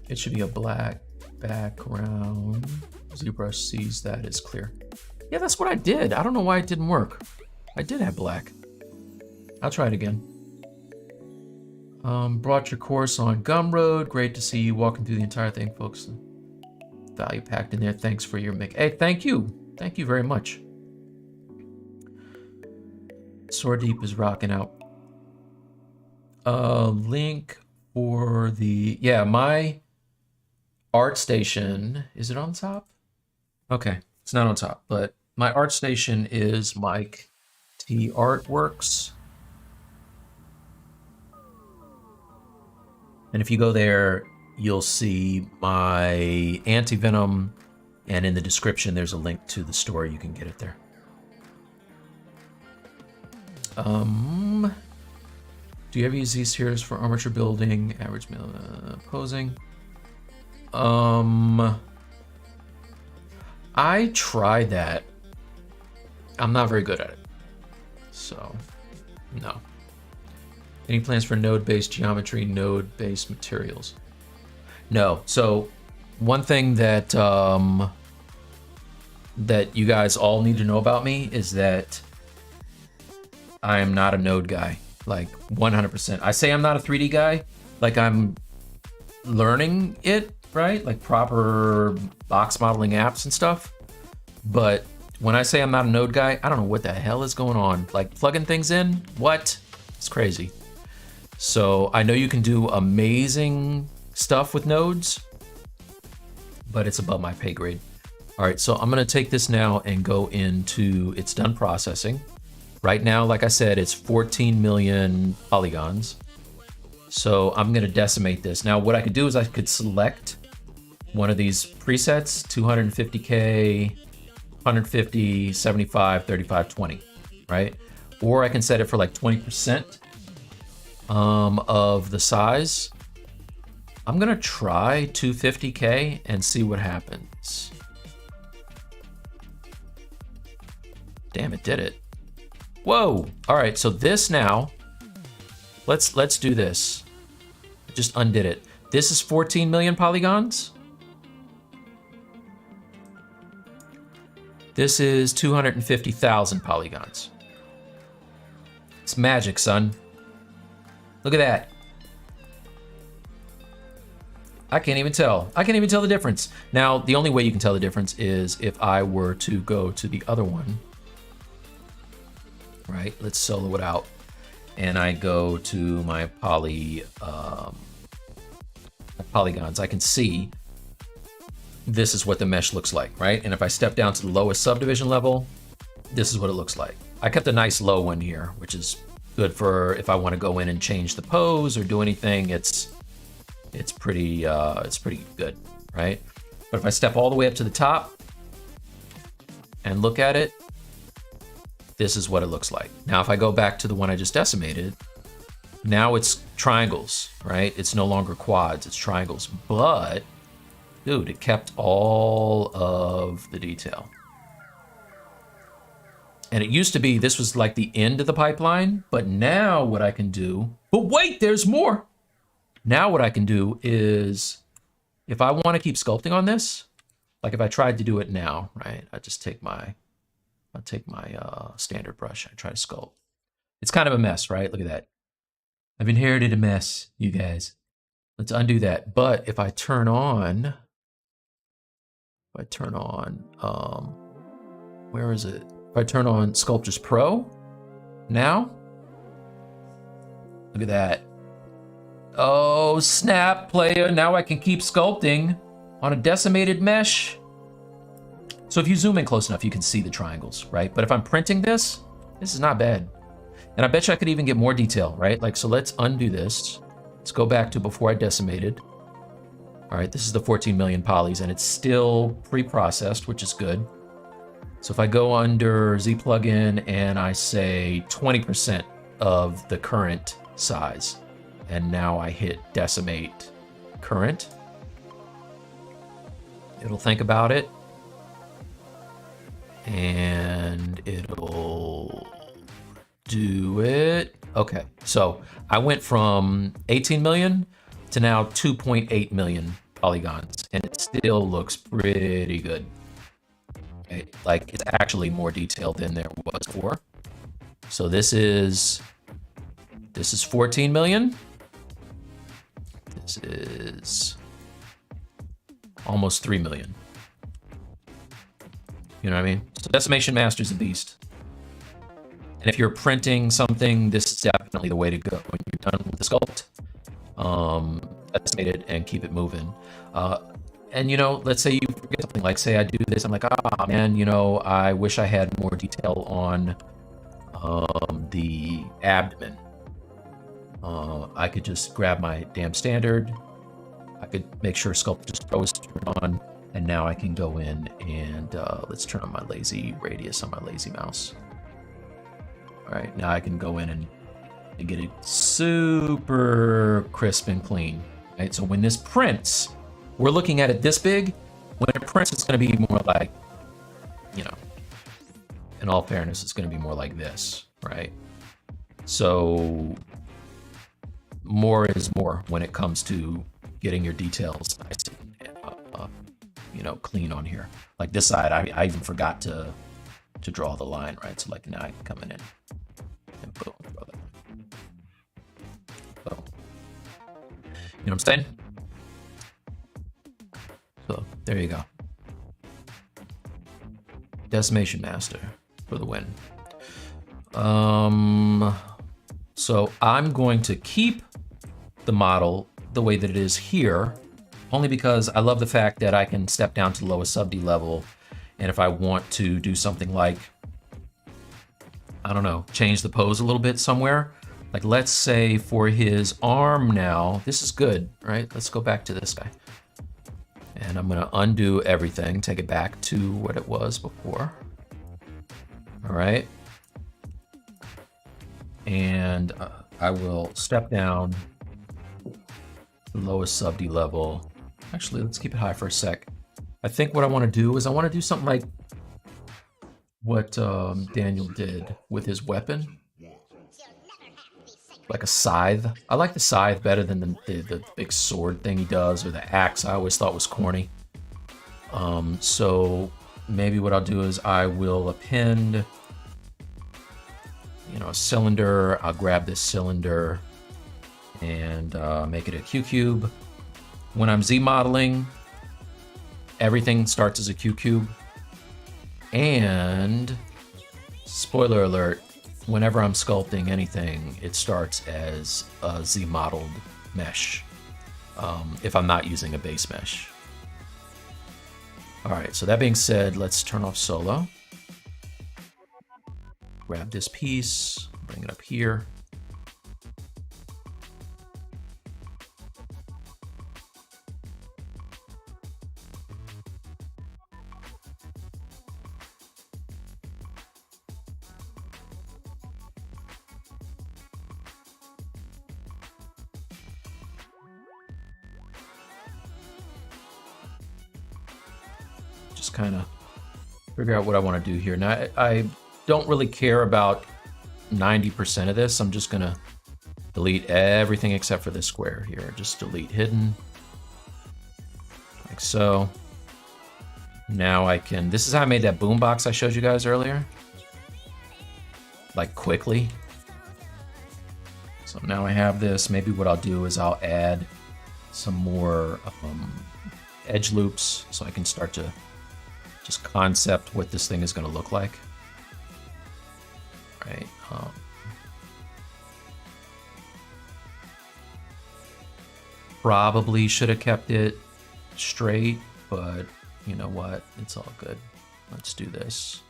It should be a black background. ZBrush sees that it's clear. Yeah, that's what I did. I don't know why it didn't work. I did have black. I'll try it again. Brought your course on Gumroad. Great to see you walking through the entire thing, folks. Value packed in there. Thanks for your make. Hey, thank you. Thank you very much. Sword Deep is rocking out. Link for the, yeah, my ArtStation. Is it on top? Okay, it's not on top, but my ArtStation is Mike T Artworks. And if you go there, you'll see my Anti-Venom, and in the description, there's a link to the store. You can get it there. Do you ever use these spheres for armature building, average posing? I tried that. I'm not very good at it. So, no. Any plans for node-based geometry, node-based materials? No. So, one thing that that you guys all need to know about me is that I am not a node guy. Like 100%. I say I'm not a 3D guy. Like I'm learning it, right? Like proper box modeling apps and stuff. But when I say I'm not a node guy, I don't know what the hell is going on. Like plugging things in, what? It's crazy. So I know you can do amazing stuff with nodes, but it's above my pay grade. All right, so I'm gonna take this now and go into, it's done processing. Right now, like I said, it's 14 million polygons. So I'm gonna decimate this. Now what I could do is I could select one of these presets, 250K, 150, 75, 35, 20, right? Or I can set it for like 20% of the size. I'm gonna try 250K and see what happens. Damn, it did it. Whoa! All right, so this now, let's do this. I just undid it. This is 14 million polygons. This is 250,000 polygons. It's magic, son. Look at that. I can't even tell. I can't even tell the difference. Now, the only way you can tell the difference is if I were to go to the other one. Right, let's solo it out. And I go to my polygons. I can see this is what the mesh looks like, right? And if I step down to the lowest subdivision level, this is what it looks like. I kept a nice low one here, which is good for if I want to go in and change the pose or do anything. It's pretty good, right? But if I step all the way up to the top and look at it, this is what it looks like. Now, if I go back to the one I just decimated, now it's triangles, right? It's no longer quads, it's triangles. But, dude, it kept all of the detail. And it used to be, this was like the end of the pipeline, but now what I can do, but wait, there's more. Now what I can do is, if I want to keep sculpting on this, like if I tried to do it now, right? I just take my I'll take my standard brush. I try to sculpt. It's kind of a mess, right? Look at that. I've inherited a mess, you guys. Let's undo that. But if I turn on, where is it? If I turn on Sculptris Pro now, look at that. Oh, snap, player. Now I can keep sculpting on a decimated mesh. So if you zoom in close enough, you can see the triangles, right? But if I'm printing this, this is not bad. And I bet you I could even get more detail, right? Like, so let's undo this. Let's go back to before I decimated. All right, this is the 14 million polys, and it's still pre-processed, which is good. So if I go under Z plugin and I say 20% of the current size, and now I hit decimate current, it'll think about it, and it'll do it. Okay, so I went from 18 million to now 2.8 million polygons, and it still looks pretty good. Okay, like it's actually more detailed than there was before. So this is 14 million. This is almost 3 million. You know what I mean? So Decimation Master's a beast. And if you're printing something, this is definitely the way to go when you're done with the sculpt. Decimate it and keep it moving. And you know, let's say you forget something, like say I do this, I'm like, ah, man, you know, I wish I had more detail on the abdomen. I could just grab my damn standard. I could make sure Sculptris Pro is turned on, and now I can go in and let's turn on my lazy radius on my lazy mouse. All right, now I can go in and get it super crisp and clean. Right, so when this prints, we're looking at it this big. When it prints, it's going to be more like, you know, in all fairness, it's going to be more like this, right? So more is more when it comes to getting your details nice and, you know, clean on here. Like this side, I even forgot to draw the line, right? So like now I can come in and boom, throw that. Boom. You know what I'm saying? So there you go. Decimation Master for the win. So I'm going to keep the model the way that it is here, only because I love the fact that I can step down to the lowest sub D level, and if I want to do something like, I don't know, change the pose a little bit somewhere, like let's say for his arm now, this is good, right? Let's go back to this guy. And I'm gonna undo everything, take it back to what it was before. All right. And I will step down the lowest sub D level. Actually, let's keep it high for a sec. I think what I wanna do is I wanna do something like what Daniel did with his weapon. Like a scythe. I like the scythe better than the big sword thing he does, or the axe I always thought was corny. So maybe what I'll do is I will append, you know, a cylinder. I'll grab this cylinder and make it a Q cube. When I'm Z modeling, everything starts as a Q cube. And spoiler alert, whenever I'm sculpting anything, it starts as a Z modeled mesh, if I'm not using a base mesh. All right, so that being said, let's turn off solo. Grab this piece, bring it up here. Just kind of figure out what I want to do here. Now, I don't really care about 90% of this. I'm just gonna delete everything except for this square here. Just delete hidden, like so. Now I can, this is how I made that boombox I showed you guys earlier. like quickly. So now I have this. Maybe what I'll do is I'll add some more edge loops so I can start to just concept what this thing is going to look like. Right. Probably should have kept it straight, but you know what? It's all good. Let's do this.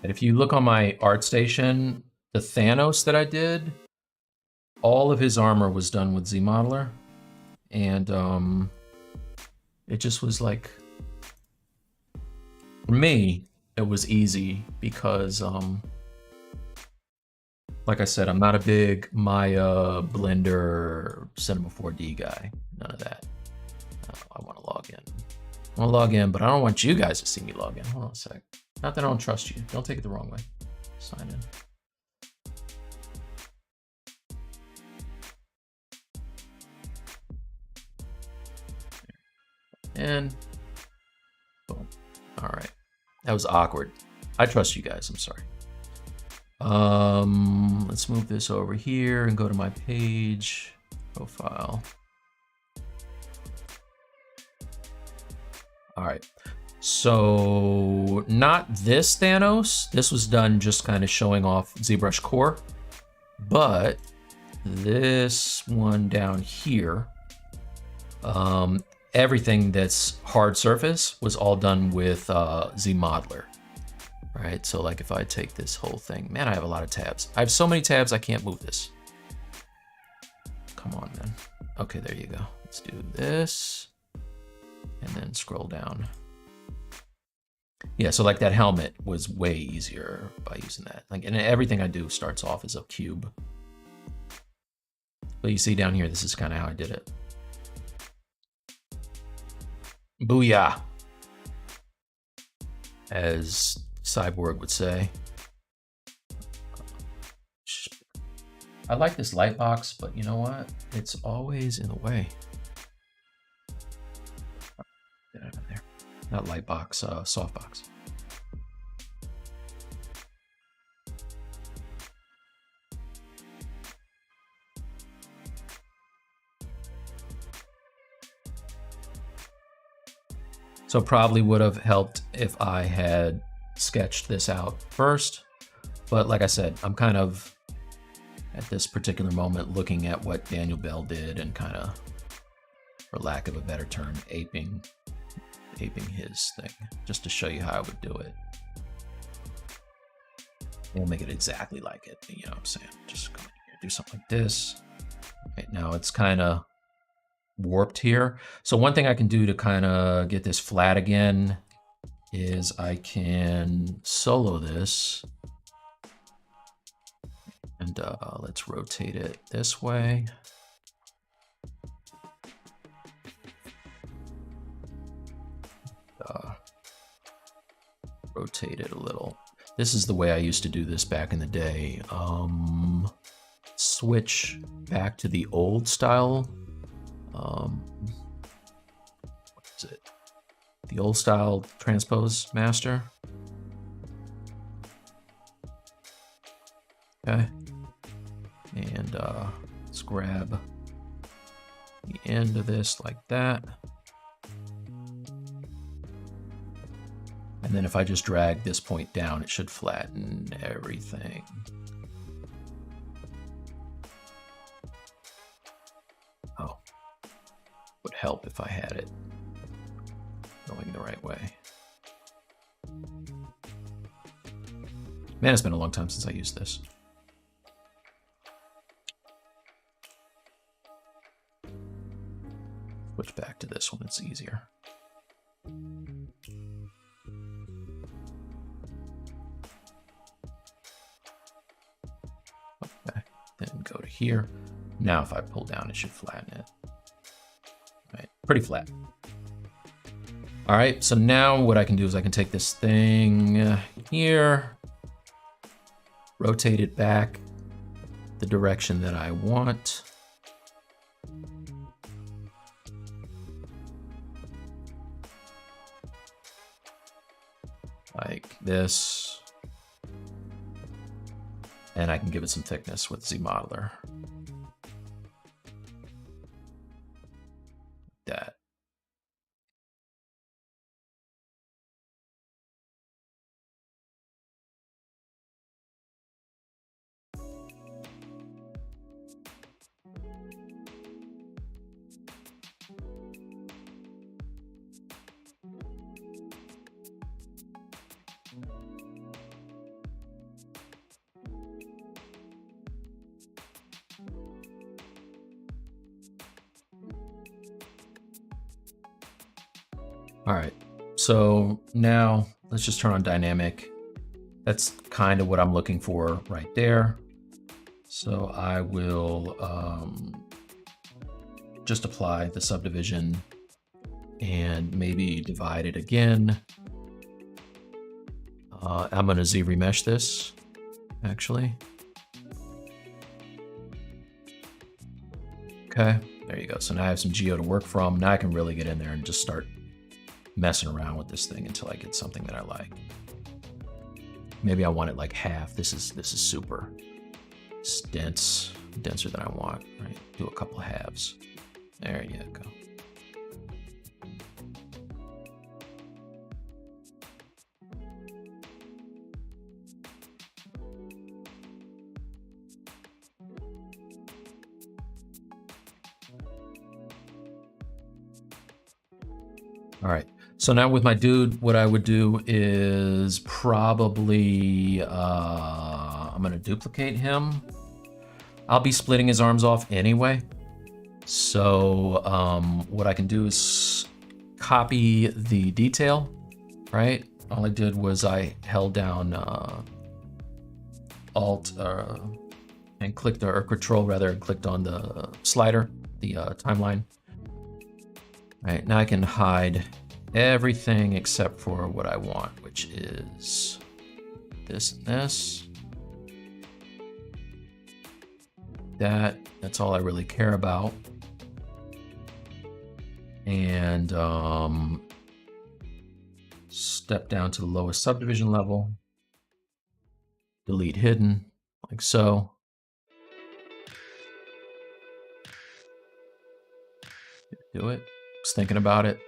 And if you look on my ArtStation, the Thanos that I did, all of his armor was done with ZModeler. And it just was like, for me, it was easy because, like I said, I'm not a big Maya, Blender, Cinema 4D guy. None of that. I want to log in. I want to log in, but I don't want you guys to see me log in. Hold on a sec. Not that I don't trust you. Don't take it the wrong way. Sign in. And boom. All right. That was awkward. I trust you guys. I'm sorry. Let's move this over here and go to my page profile. All right. So not this Thanos. This was done just kind of showing off ZBrush core, but this one down here, everything that's hard surface was all done with ZModeler, right? So like if I take this whole thing, man, I have a lot of tabs. I have so many tabs, I can't move this. Come on, man. Okay, there you go. Let's do this and then scroll down. Yeah, so like that helmet was way easier by using that. Like, and everything I do starts off as a cube. But you see down here, this is kind of how I did it. Booyah, as Cyborg would say. I like this light box, but you know what? It's always in the way. Get out of there. Not light box, softbox. So probably would have helped if I had sketched this out first. But like I said, I'm kind of, at this particular moment, looking at what Daniel Bell did and kind of, for lack of a better term, aping his thing, just to show you how I would do it. We'll make it exactly like it, you know what I'm saying? Just go in here, do something like this. Right now it's kind of warped here. So one thing I can do to kind of get this flat again is I can solo this. And let's rotate it this way. Rotate it a little. This is the way I used to do this back in the day. Switch back to the old style. What is it? The old style transpose master. Okay. And let's grab the end of this like that. And then if I just drag this point down, it should flatten everything. Oh, would help if I had it going the right way. Man, it's been a long time since I used this. Switch back to this one, it's easier. Okay, then go to here. Now if I pull down, it should flatten it. All right, pretty flat. All right, so now what I can do is I can take this thing here, rotate it back the direction that I want. Like this. And I can give it some thickness with ZModeler. That. All right, so now let's just turn on dynamic. That's kind of what I'm looking for right there. So I will just apply the subdivision and maybe divide it again. I'm gonna ZRemesh this, actually. Okay, there you go. So now I have some geo to work from. Now I can really get in there and just start messing around with this thing until I get something that I like. Maybe I want it like half. This is super. It's dense, denser than I want, right? Do a couple halves. There you go. All right, so now with my dude, what I would do is probably, I'm gonna duplicate him. I'll be splitting his arms off anyway. So what I can do is copy the detail, right? All I did was I held down Alt and clicked, or Control rather, and clicked on the slider, the timeline. All right, now I can hide everything except for what I want, which is this and this. That's all I really care about. And step down to the lowest subdivision level. Delete hidden, like so. Do it. Just thinking about it.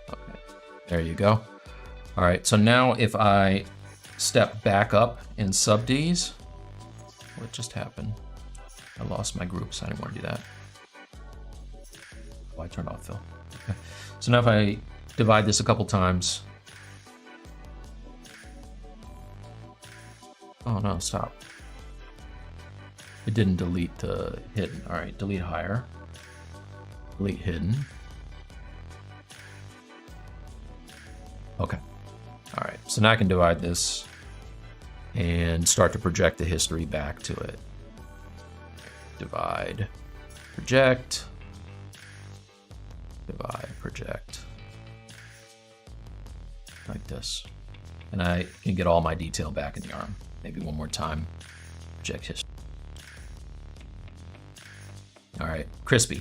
Okay, there you go. All right, so now if I step back up in sub-Ds, what just happened? I lost my groups. I didn't want to do that. Oh, I turned off fill. Okay. So now if I divide this a couple times. Oh no, stop. It didn't delete the hidden. All right, delete higher. Delete hidden. Okay. All right, so now I can divide this and start to project the history back to it. Divide, project, divide, project. Like this. And I can get all my detail back in the arm. Maybe one more time. Project history. All right, crispy.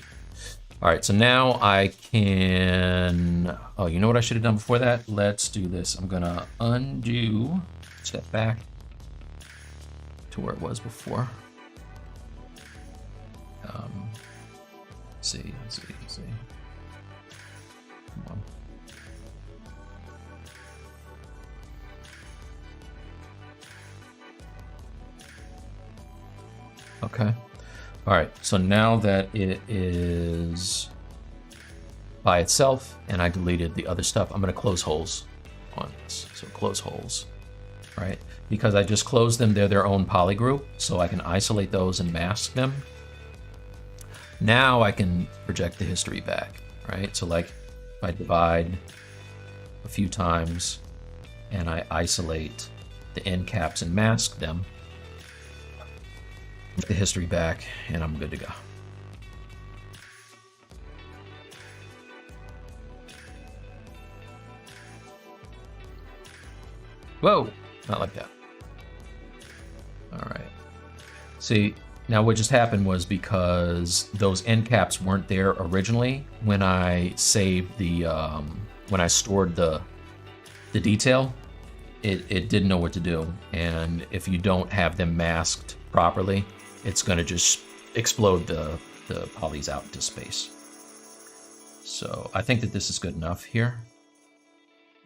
All right, so now I can, oh, you know what I should have done before that? Let's do this. I'm gonna undo, step back to where it was before. See. Come on. Okay. All right, so now that it is by itself and I deleted the other stuff, I'm gonna close holes on this. So close holes, right? Because I just closed them, they're their own poly group, so I can isolate those and mask them. Now I can project the history back, right? So like if I divide a few times and I isolate the end caps and mask them, the history back, and I'm good to go. Whoa, Not like that. All right. See, now what just happened was because those end caps weren't there originally when I saved the, when I stored the detail, it didn't know what to do. And if you don't have them masked properly, it's gonna just explode the polys out into space. So I think that this is good enough here.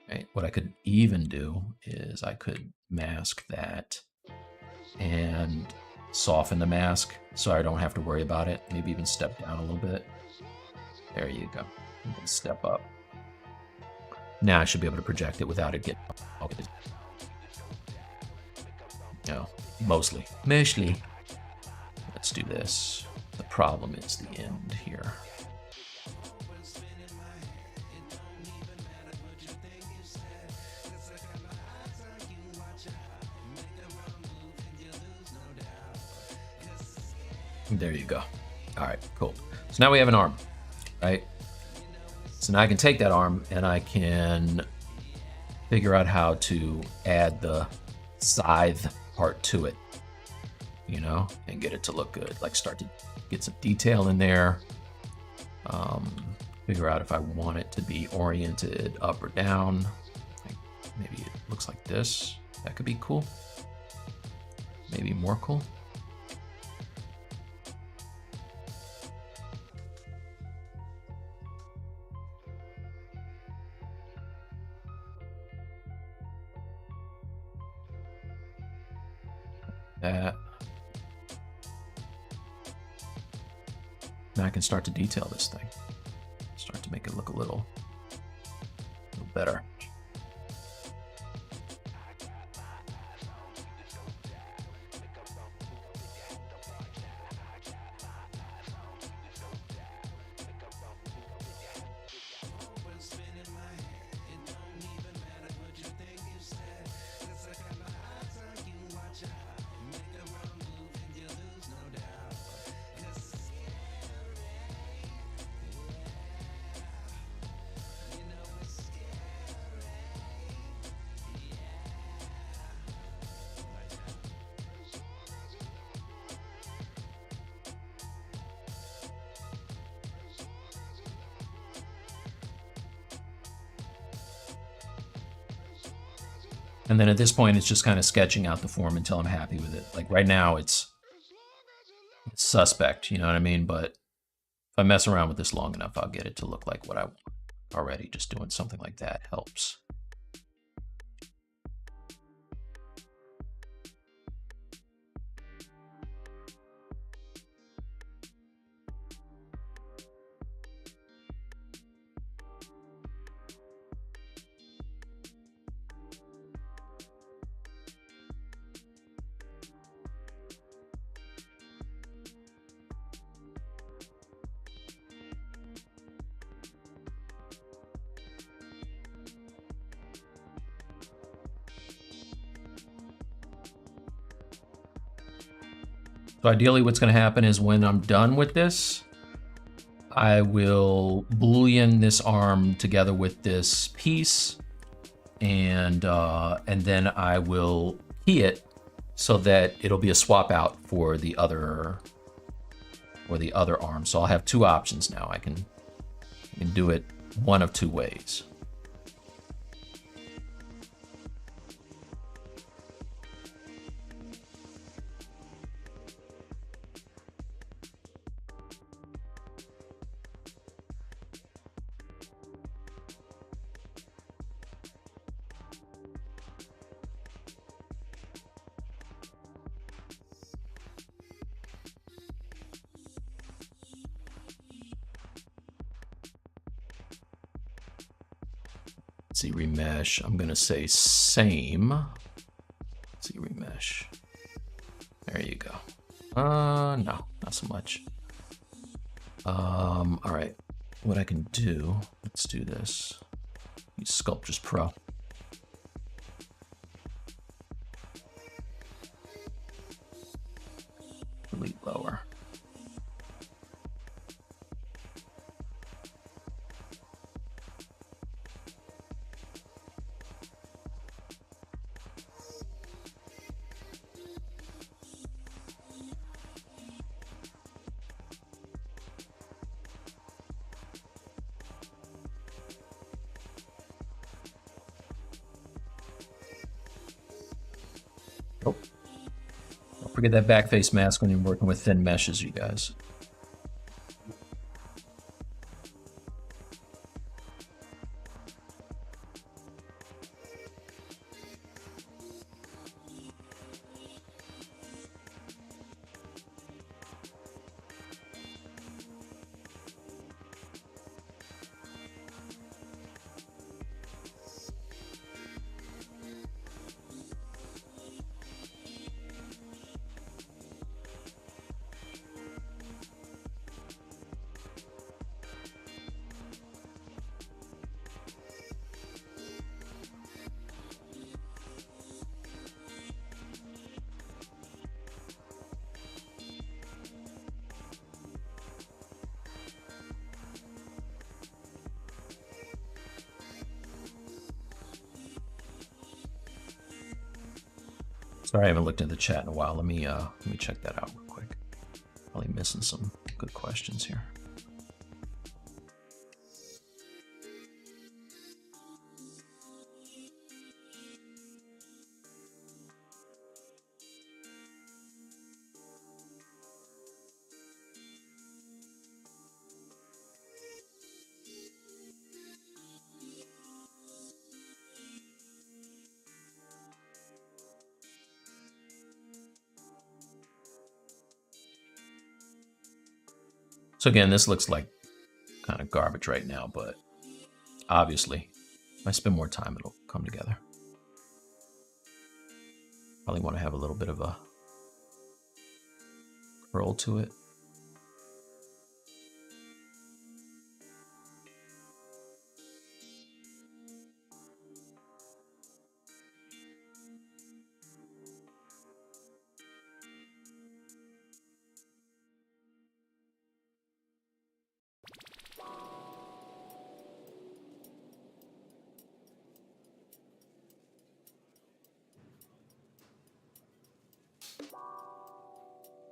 Right. What I could even do is I could mask that and soften the mask so I don't have to worry about it. Maybe even step down a little bit. There you go. You can step up. Now I should be able to project it without it getting... No, mostly. Let's do this. The problem is the end here. There you go. All right, cool. So now we have an arm, right? So now I can take that arm and I can figure out how to add the scythe part to it, you know, and get it to look good. Like start to get some detail in there. Figure out if I want it to be oriented up or down. Like maybe it looks like this. That could be cool. Maybe more cool. That. Now I can start to detail this thing. Start to make it look a little better. And then at this point, it's just kind of sketching out the form until I'm happy with it. Like right now, it's suspect, you know what I mean? But if I mess around with this long enough, I'll get it to look like what I want already. Just doing something like that helps. So ideally what's going to happen is when I'm done with this, I will Boolean this arm together with this piece, and then I will key it so that it'll be a swap out for the other arm. So I'll have two options now. I can do it one of two ways. Z remesh, I'm gonna say same. Z remesh. There you go. No, not so much. All right, what I can do, let's do this. Use Sculptors Pro. Delete lower. Oh, don't forget that back face mask when you're working with thin meshes, you guys. Sorry, I haven't looked at the chat in a while. Let me check that out real quick. Probably missing some good questions here. So again, this looks like kind of garbage right now, but obviously, if I spend more time, it'll come together. Probably want to have a little bit of a curl to it.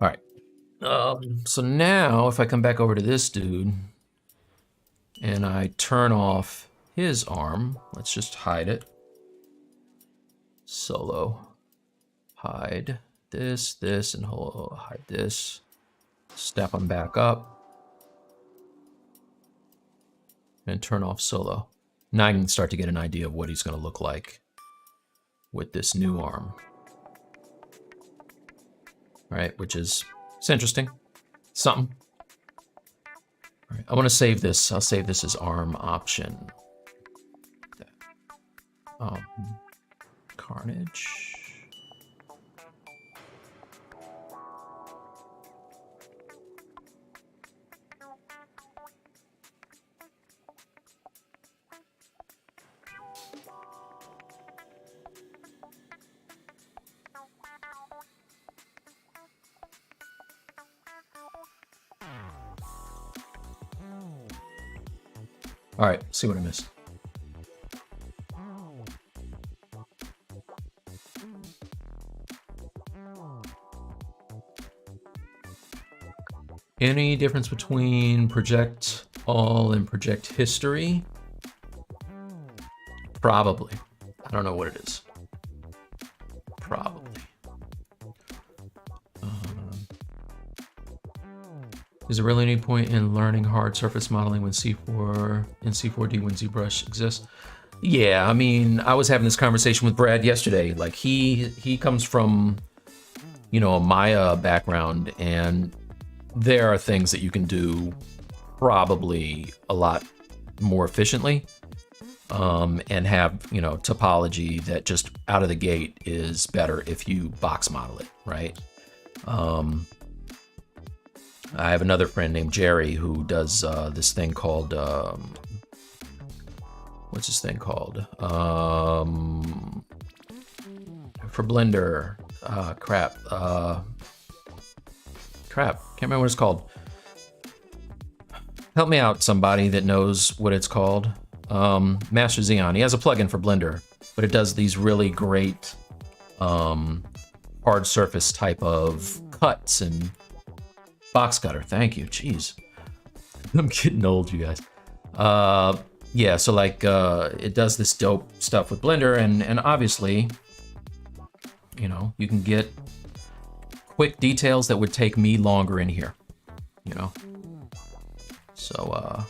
All right. So now if I come back over to this dude and I turn off his arm, let's just hide it. Solo. Hide this, and hide this. Step him back up. And turn off solo. Now I can start to get an idea of what he's going to look like with this new arm. Right, which is, it's interesting. Something. All right, I want to save this. I'll save this as arm option. Carnage. All right, see what I missed. Any difference between project all and project history? Probably. I don't know what it is. Probably. Is there really any point in learning hard surface modeling when C4D when ZBrush exists? Yeah, I mean, I was having this conversation with Brad yesterday. Like he comes from, you know, a Maya background, and there are things that you can do probably a lot more efficiently, and have, you know, topology that just out of the gate is better if you box model it, right? I have another friend named Jerry who does this thing called, what's this thing called? For Blender, crap, can't remember what it's called. Help me out, somebody that knows what it's called. Master Xeon, he has a plugin for Blender, but it does these really great hard surface type of cuts and box cutter. Thank you. Jeez, I'm getting old, you guys. Yeah, so like it does this dope stuff with Blender, and obviously you know, you can get quick details that would take me longer in here, you know. So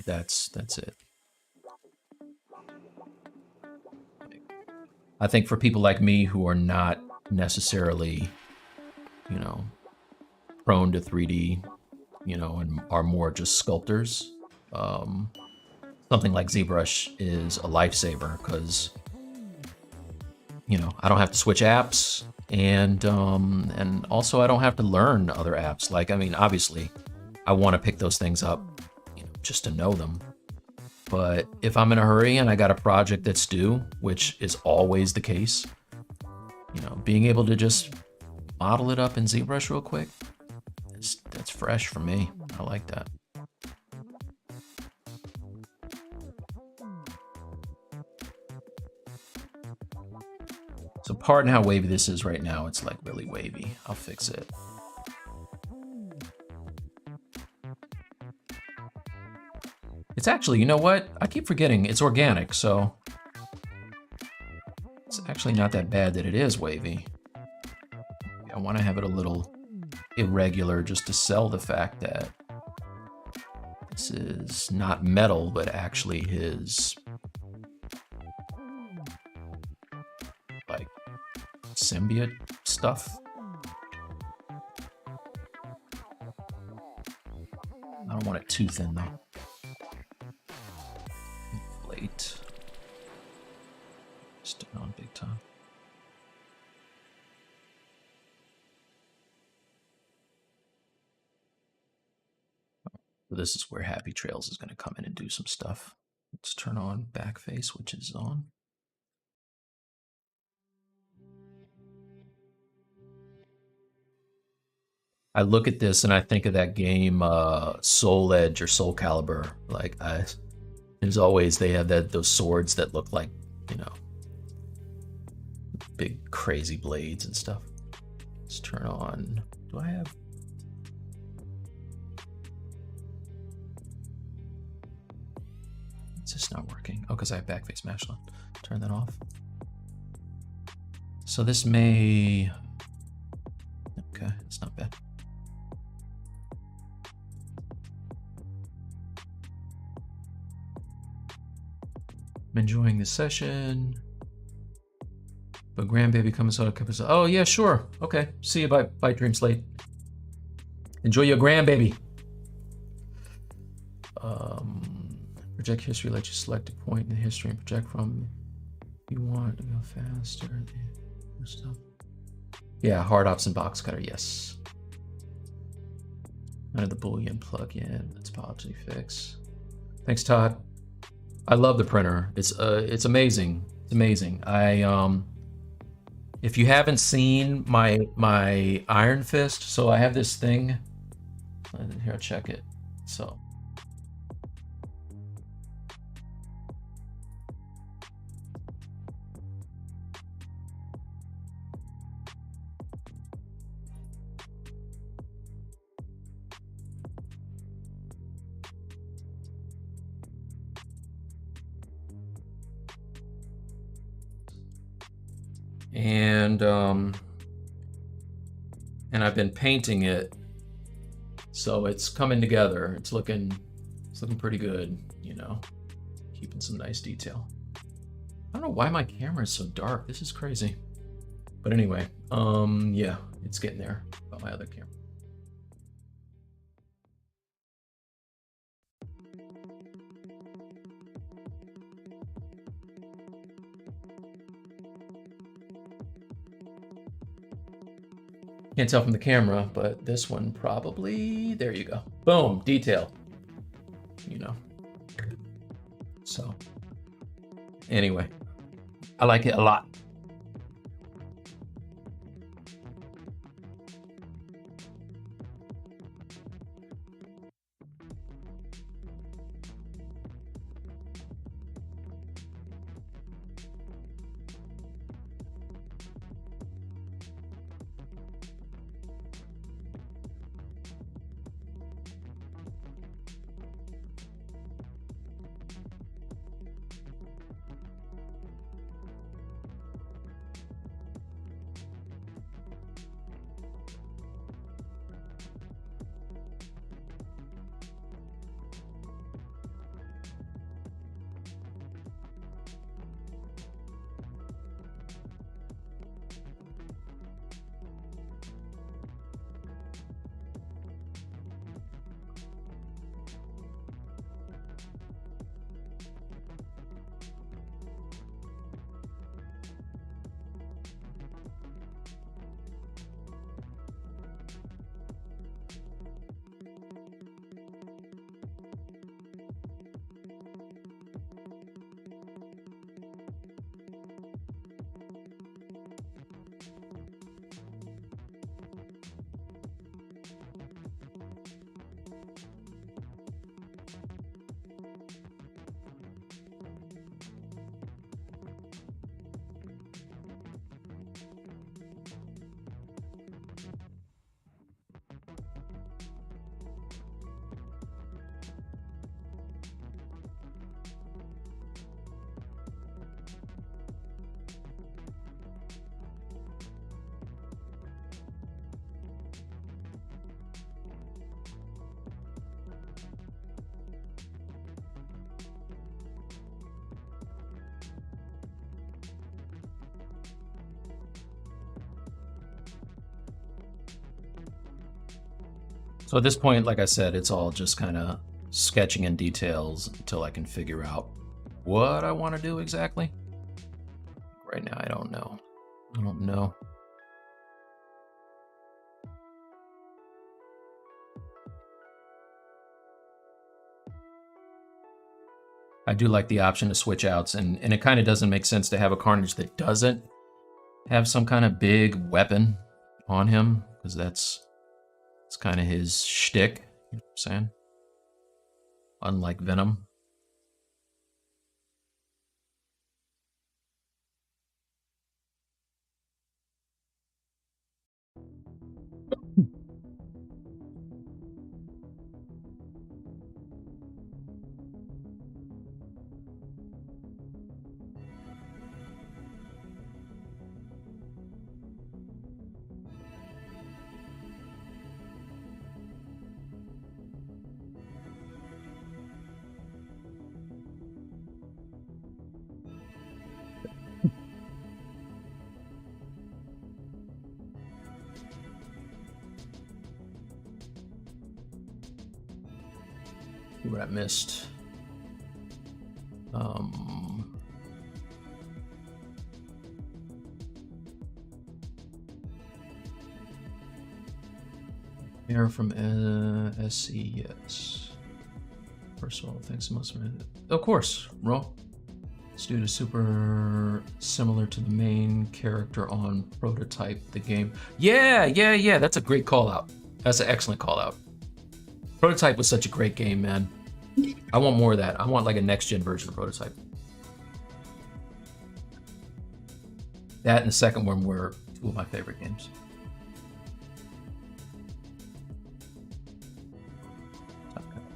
that's it. I think for people like me who are not necessarily, you know, prone to 3D, you know, and are more just sculptors, something like ZBrush is a lifesaver because, you know, I don't have to switch apps, and also I don't have to learn other apps. Like, I mean, obviously, I want to pick those things up, you know, just to know them. But if I'm in a hurry and I got a project that's due, which is always the case, you know, being able to just model it up in ZBrush real quick, that's fresh for me. I like that. So pardon how wavy this is right now. It's like really wavy. I'll fix it. It's actually, you know what? I keep forgetting it's organic, so it's actually not that bad that it is wavy. I want to have it a little irregular just to sell the fact that this is not metal, but actually his like symbiote stuff. I don't want it too thin though. Inflate. Stick on big time. So this is where Happy Trails is going to come in and do some stuff. Let's turn on backface, which is on. I look at this and I think of that game Soul Edge or Soul Calibur. Like, there's always, they have those swords that look like, you know, big crazy blades and stuff. Let's turn on, do I have? It's just not working. Oh, because I have backface match on. Turn that off. So this may, okay, it's not bad. I'm enjoying the session. But grandbaby comes out. Oh yeah, sure. Okay. See you. Bye, Dream Slate. Enjoy your grandbaby. Project history lets you select a point in the history and project from. If you want to go faster. Stuff. Yeah, hard ops and box cutter. Yes. None of the Boolean plugin. Let's policy fix. Thanks, Todd. I love the printer. It's amazing. It's amazing. If you haven't seen my Iron Fist, so I have this thing. Here, check it. So. And I've been painting it, so it's coming together. It's looking pretty good, you know, keeping some nice detail. I don't know why my camera is so dark. This is crazy. But anyway, yeah, it's getting there. About my other camera. Can't tell from the camera, but this one probably, there you go. Boom, detail, you know. So anyway, I like it a lot. So at this point, like I said, it's all just kind of sketching in details until I can figure out what I want to do exactly. Right now, I don't know. I do like the option to switch outs, and it kind of doesn't make sense to have a Carnage that doesn't have some kind of big weapon on him, because that's kind of his shtick, you know what I'm saying? Unlike Venom. See what I missed. Air from SC, yes. First of all, thanks so much. Of course, Ro. This dude is super similar to the main character on Prototype, the game. Yeah, that's a great call out. That's an excellent call out. Prototype was such a great game, man. I want more of that. I want like a next-gen version of Prototype. That and the second one were two of my favorite games.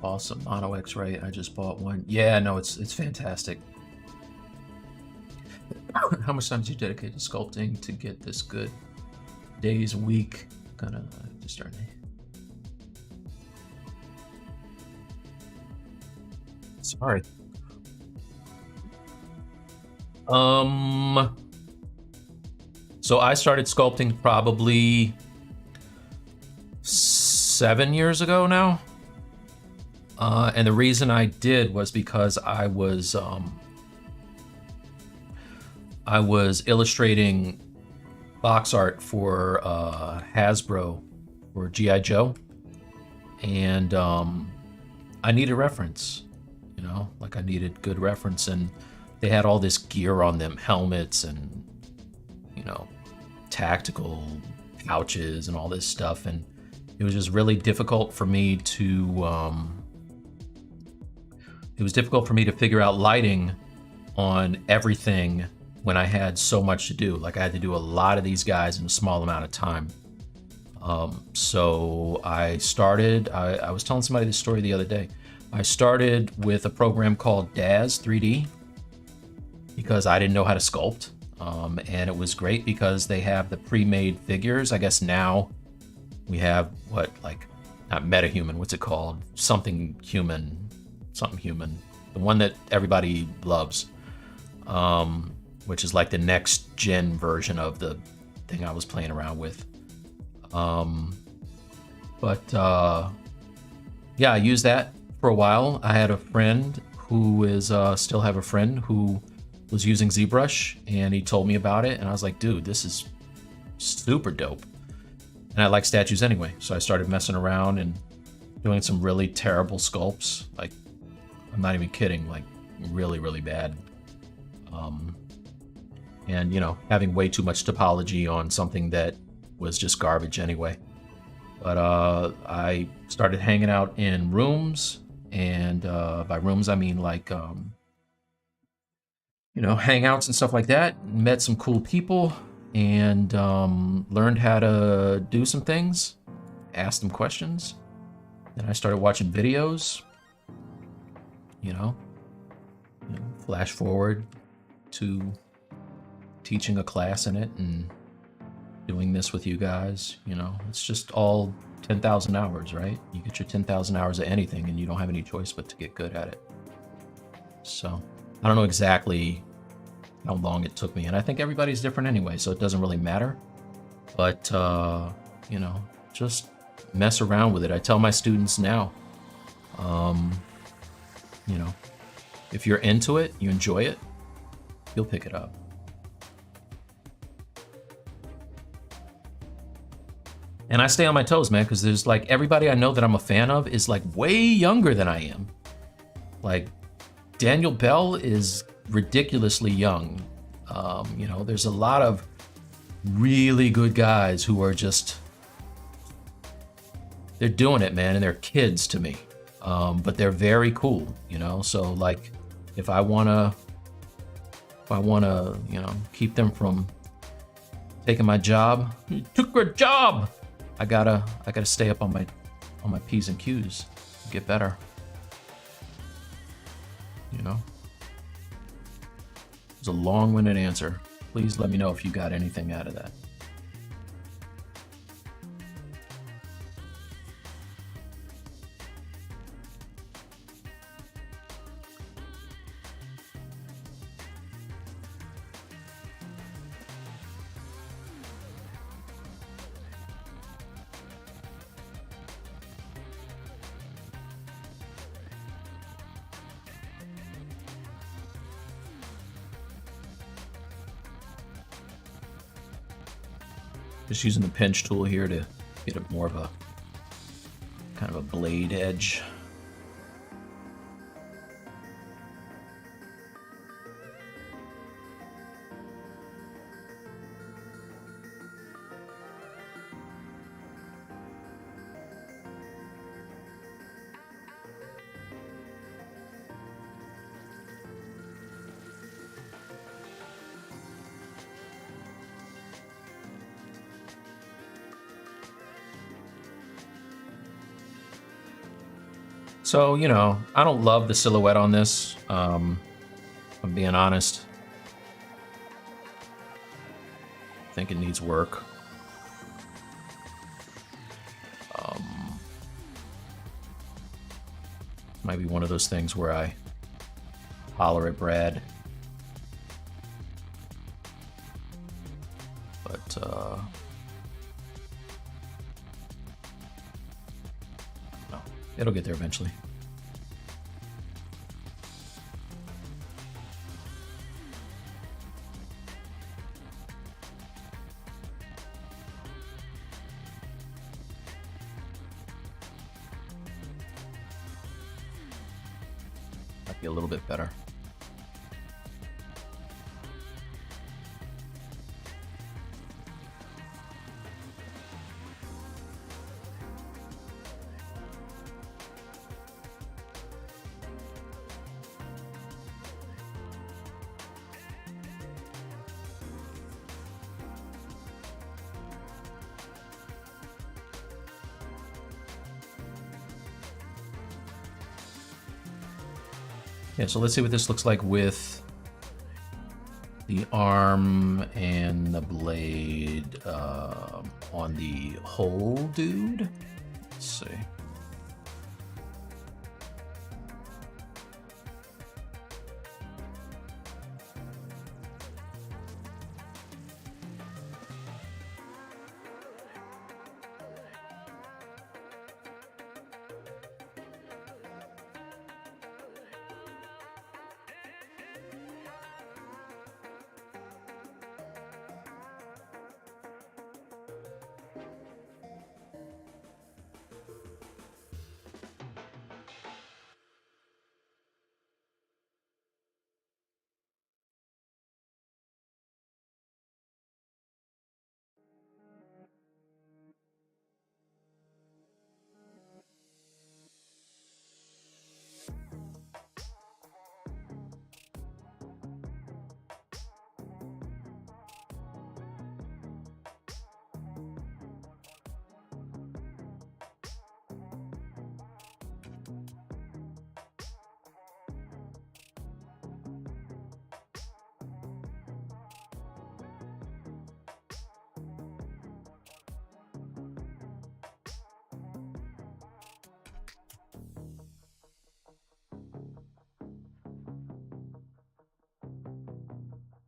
Awesome. Mono X-Ray, I just bought one. Yeah, no, it's fantastic. How much time did you dedicate to sculpting to get this good? Days, week, kind of just starting. Sorry. So I started sculpting probably 7 years ago now. And the reason I did was because I was illustrating box art for Hasbro for G.I. Joe, and I needed reference, you know, like I needed good reference, and they had all this gear on them, helmets and, you know, tactical pouches and all this stuff, and it was just really difficult for me to figure out lighting on everything when I had so much to do. Like I had to do a lot of these guys in a small amount of time. So I started, I was telling somebody this story the other day. I started with a program called Daz 3D because I didn't know how to sculpt. And it was great because they have the pre-made figures. I guess now we have what, like, not metahuman, what's it called? Something human, the one that everybody loves, which is like the next gen version of the thing I was playing around with. Yeah, I used that for a while. I had a friend who is still have a friend who was using ZBrush, and he told me about it, and I was like, dude, this is super dope. And I like statues anyway, so I started messing around and doing some really terrible sculpts. Like, I'm not even kidding, like really, really bad. And, you know, having way too much topology on something that was just garbage anyway. But I started hanging out in rooms, and by rooms I mean like, you know, hangouts and stuff like that. Met some cool people, and learned how to do some things, asked them questions. Then I started watching videos, you know, flash forward to teaching a class in it and doing this with you guys. You know, it's just all 10,000 hours, right? You get your 10,000 hours of anything and you don't have any choice but to get good at it. So I don't know exactly how long it took me, and I think everybody's different anyway, so it doesn't really matter. But you know, just mess around with it. I tell my students now, you know, if you're into it, you enjoy it, you'll pick it up. And I stay on my toes, man, because there's like everybody I know that I'm a fan of is like way younger than I am. Like Daniel Bell is ridiculously young. You know, there's a lot of really good guys who are just, they're doing it, man, and they're kids to me. But they're very cool, you know? So like if I wanna, you know, keep them from taking my job, you took your job. I gotta stay up on my P's and Q's, get better. You know? It's a long-winded answer. Please let me know if you got anything out of that. Just using the pinch tool here to get a more of a kind of a blade edge. So, you know, I don't love the silhouette on this, if I'm being honest. I think it needs work. Might be one of those things where I holler at Brad. But, no, it'll get there eventually. Might be a little bit better. Yeah, so let's see what this looks like with the arm and the blade on the whole dude. Let's see.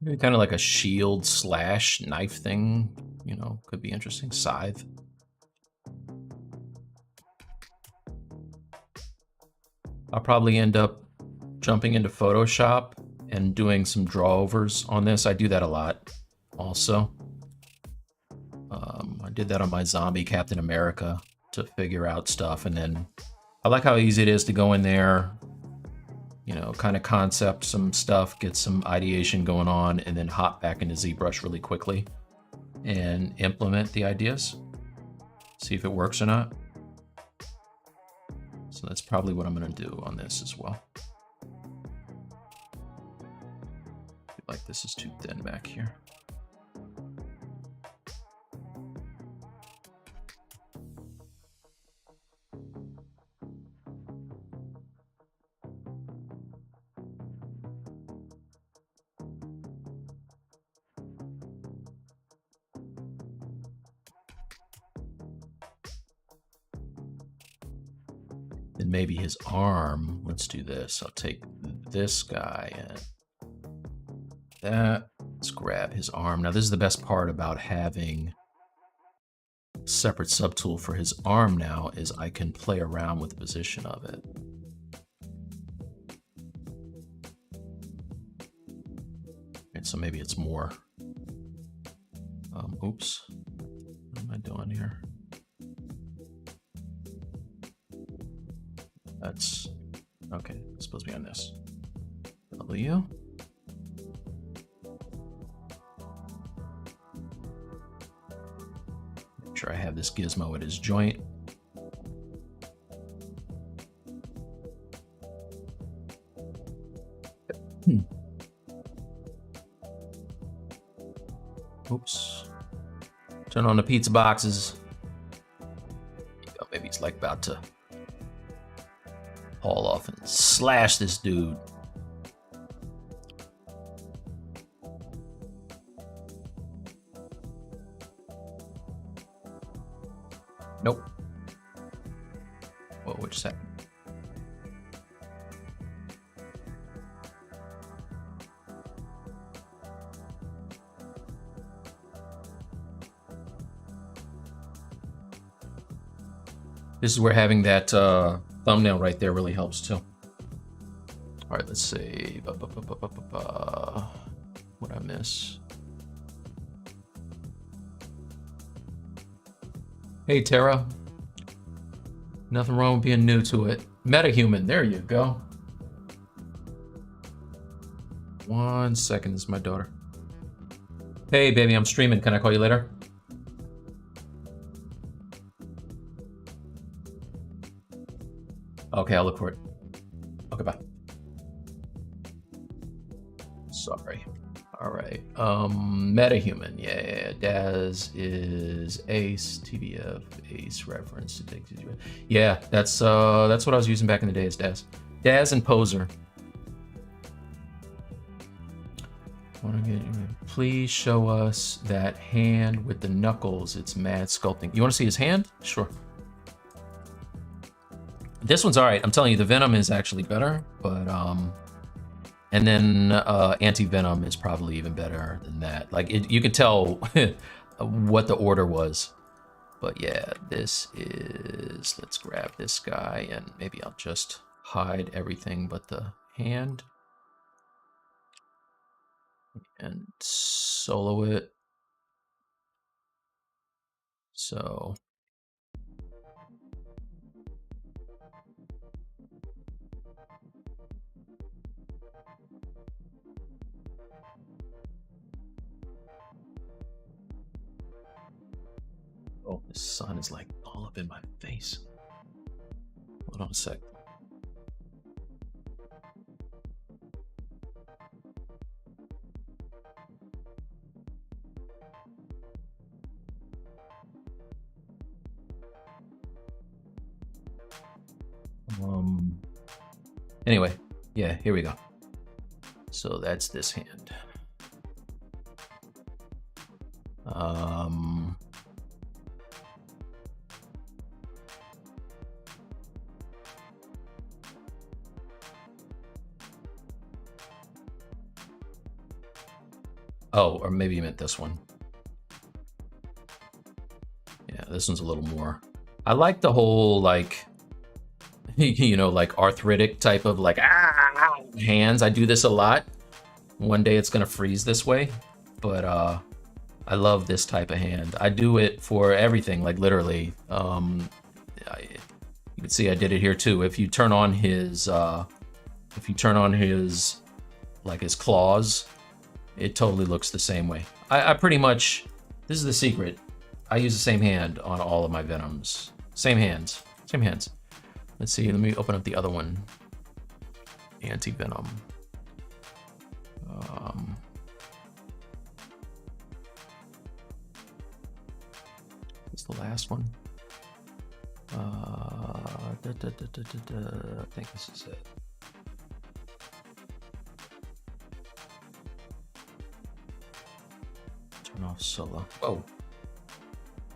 Maybe kind of like a shield slash knife thing, you know, could be interesting. Scythe. I'll probably end up jumping into Photoshop and doing some drawovers on this. I do that a lot also. I did that on my zombie Captain America to figure out stuff, and then I like how easy it is to go in there, you know, kind of concept some stuff, get some ideation going on, and then hop back into ZBrush really quickly and implement the ideas. See if it works or not. So that's probably what I'm going to do on this as well. I feel like this is too thin back here. And maybe his arm. Let's do this. I'll take this guy and that. Let's grab his arm. Now this is the best part about having a separate subtool for his arm now, is I can play around with the position of it. And so maybe it's more. Oops. What am I doing here? That's okay. It's supposed to be on this. W. Make sure I have this gizmo at his joint. Oops. Turn on the pizza boxes. Oh, maybe he's like about to haul off and slash this dude. Nope. Whoa, what just happened? This is where having that thumbnail right there really helps too. All right, let's see. What I miss? Hey, Tara. Nothing wrong with being new to it. Metahuman, there you go. 1 second, this is my daughter. Hey, baby, I'm streaming. Can I call you later? Okay, I'll look for it. Okay, bye. Sorry. All right. Metahuman. Yeah. Daz is Ace. TBF. Ace reference. Yeah, that's what I was using back in the day. Is Daz. Daz and Poser. Please show us that hand with the knuckles. It's mad sculpting. You want to see his hand? Sure. This one's all right. I'm telling you, the Venom is actually better, but and then Anti-Venom is probably even better than that. Like you can tell what the order was. But yeah, this is, let's grab this guy and maybe I'll just hide everything but the hand and solo it. So oh, the sun is like all up in my face. Hold on a sec. Anyway, yeah, here we go. So that's this hand. Oh, or maybe you meant this one. Yeah, this one's a little more. I like the whole, like, you know, like arthritic type of like hands. I do this a lot. One day it's gonna freeze this way, but I love this type of hand. I do it for everything, like literally. You can see I did it here too. If you turn on his, like his claws, it totally looks the same way. I pretty much, this is the secret. I use the same hand on all of my Venoms. Same hands, same hands. Let's see, let me open up the other one. Anti-Venom. What's the last one? I think this is it. Turn off solo. Whoa.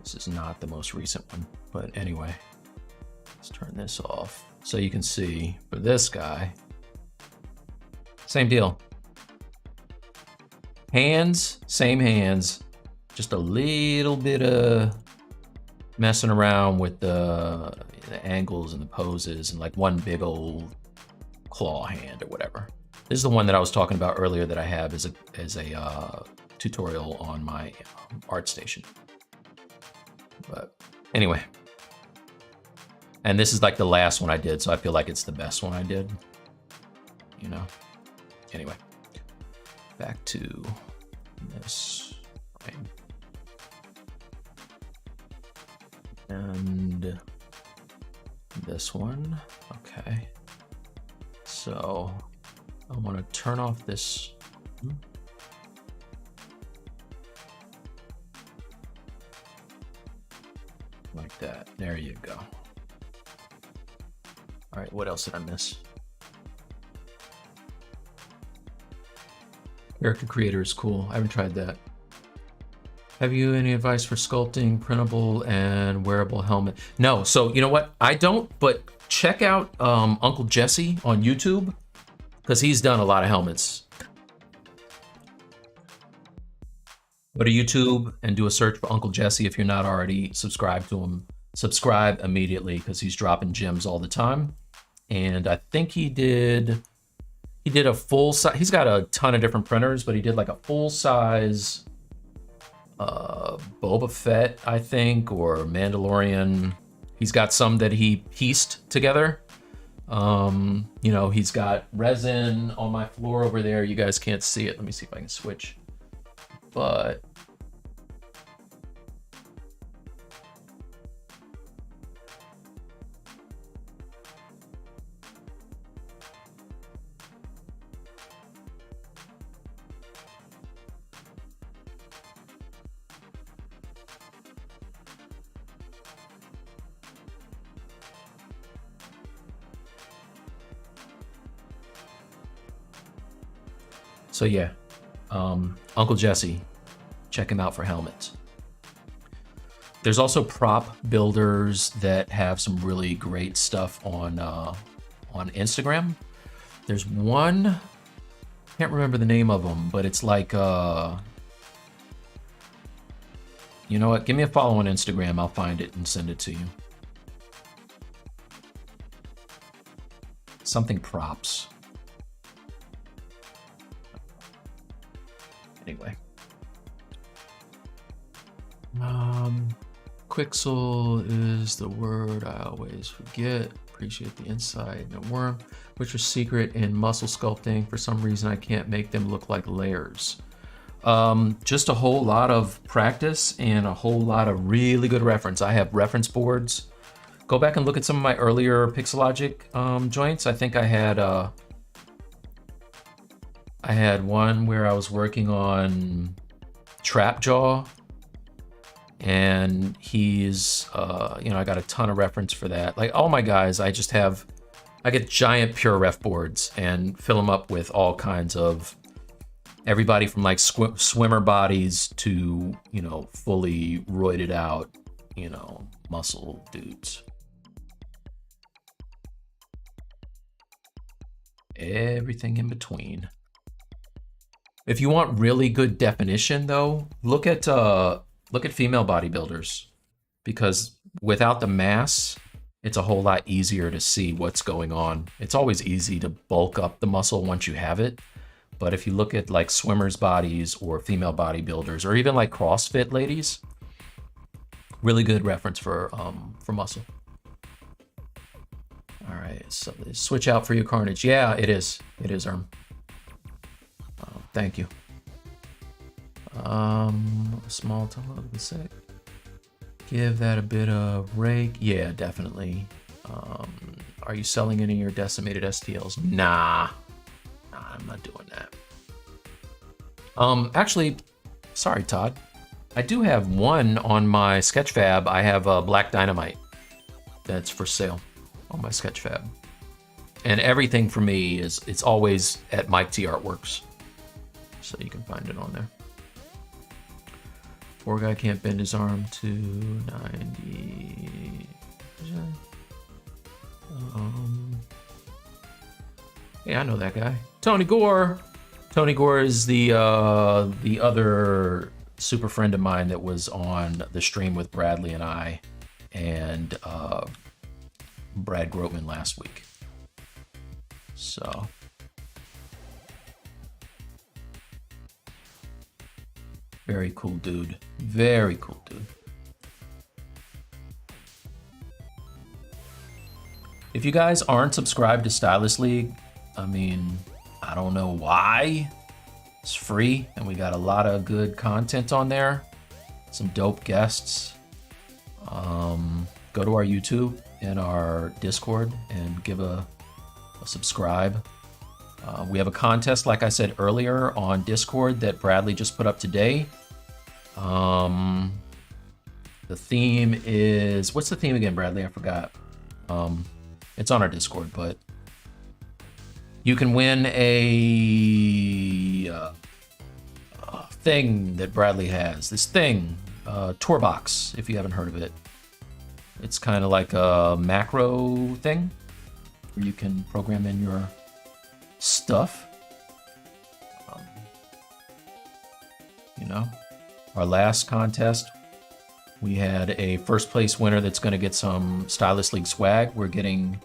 This is not the most recent one, but anyway, let's turn this off. So you can see for this guy, same deal. Hands, same hands, just a little bit of messing around with the angles and the poses and like one big old claw hand or whatever. This is the one that I was talking about earlier that I have as a tutorial on my ArtStation. But anyway, and this is like the last one I did, so I feel like it's the best one I did, you know. Anyway, back to this, right? And this one, okay. So I want to turn off this. Like that, there you go. All right, what else did I miss? Character creator is cool. I haven't tried that. Have you any advice for sculpting, printable, and wearable helmet? No, so you know what? I don't, but check out Uncle Jesse on YouTube, because he's done a lot of helmets. Go to YouTube and do a search for Uncle Jesse if you're not already subscribed to him. Subscribe immediately, because he's dropping gems all the time. And I think he did a full size, he's got a ton of different printers, but he did like a full size Boba Fett, I think, or Mandalorian. He's got some that he pieced together. You know, he's got resin on my floor over there. You guys can't see it. Let me see if I can switch. But so yeah, Uncle Jesse, check him out for helmets. There's also prop builders that have some really great stuff on Instagram. There's one, can't remember the name of them, but it's like, you know what? Give me a follow on Instagram. I'll find it and send it to you. Something props. Anyway. Quixel is the word I always forget. Appreciate the insight. No worm. What's your secret in muscle sculpting? For some reason, I can't make them look like layers. Just a whole lot of practice and a whole lot of really good reference. I have reference boards. Go back and look at some of my earlier Pixelogic joints. I think I had one where I was working on Trap Jaw, and he's, you know, I got a ton of reference for that. Like all my guys, I get giant pure ref boards and fill them up with all kinds of, everybody from like swimmer bodies to, you know, fully roided out, you know, muscle dudes. Everything in between. If you want really good definition though, look at female bodybuilders, because without the mass, it's a whole lot easier to see what's going on. It's always easy to bulk up the muscle once you have it. But if you look at like swimmers' bodies or female bodybuilders, or even like CrossFit ladies, really good reference for muscle. All right, so switch out for your Carnage. Yeah, it is. It is, thank you. Small tunnel of the sick. Give that a bit of rake. Yeah, definitely. Are you selling any of your decimated STLs? Nah, I'm not doing that. Actually, sorry, Todd. I do have one on my Sketchfab. I have a black dynamite that's for sale on my Sketchfab. And everything for me it's always at Mike T Artworks. So you can find it on there. Poor guy can't bend his arm to 90. Yeah, I know that guy. Tony Gore. Tony Gore is the other super friend of mine that was on the stream with Bradley and I and Brad Grotman last week. So very cool dude. Very cool dude. If you guys aren't subscribed to Stylist League, I mean, I don't know why. It's free, and we got a lot of good content on there. Some dope guests. Go to our YouTube and our Discord and give a subscribe. We have a contest, like I said earlier, on Discord that Bradley just put up today. The theme is... What's the theme again, Bradley? I forgot. It's on our Discord, but you can win a thing that Bradley has. This thing, tour box, if you haven't heard of it. It's kind of like a macro thing where you can program in your stuff. You know, our last contest, we had a first place winner that's going to get some Stylist League swag. We're getting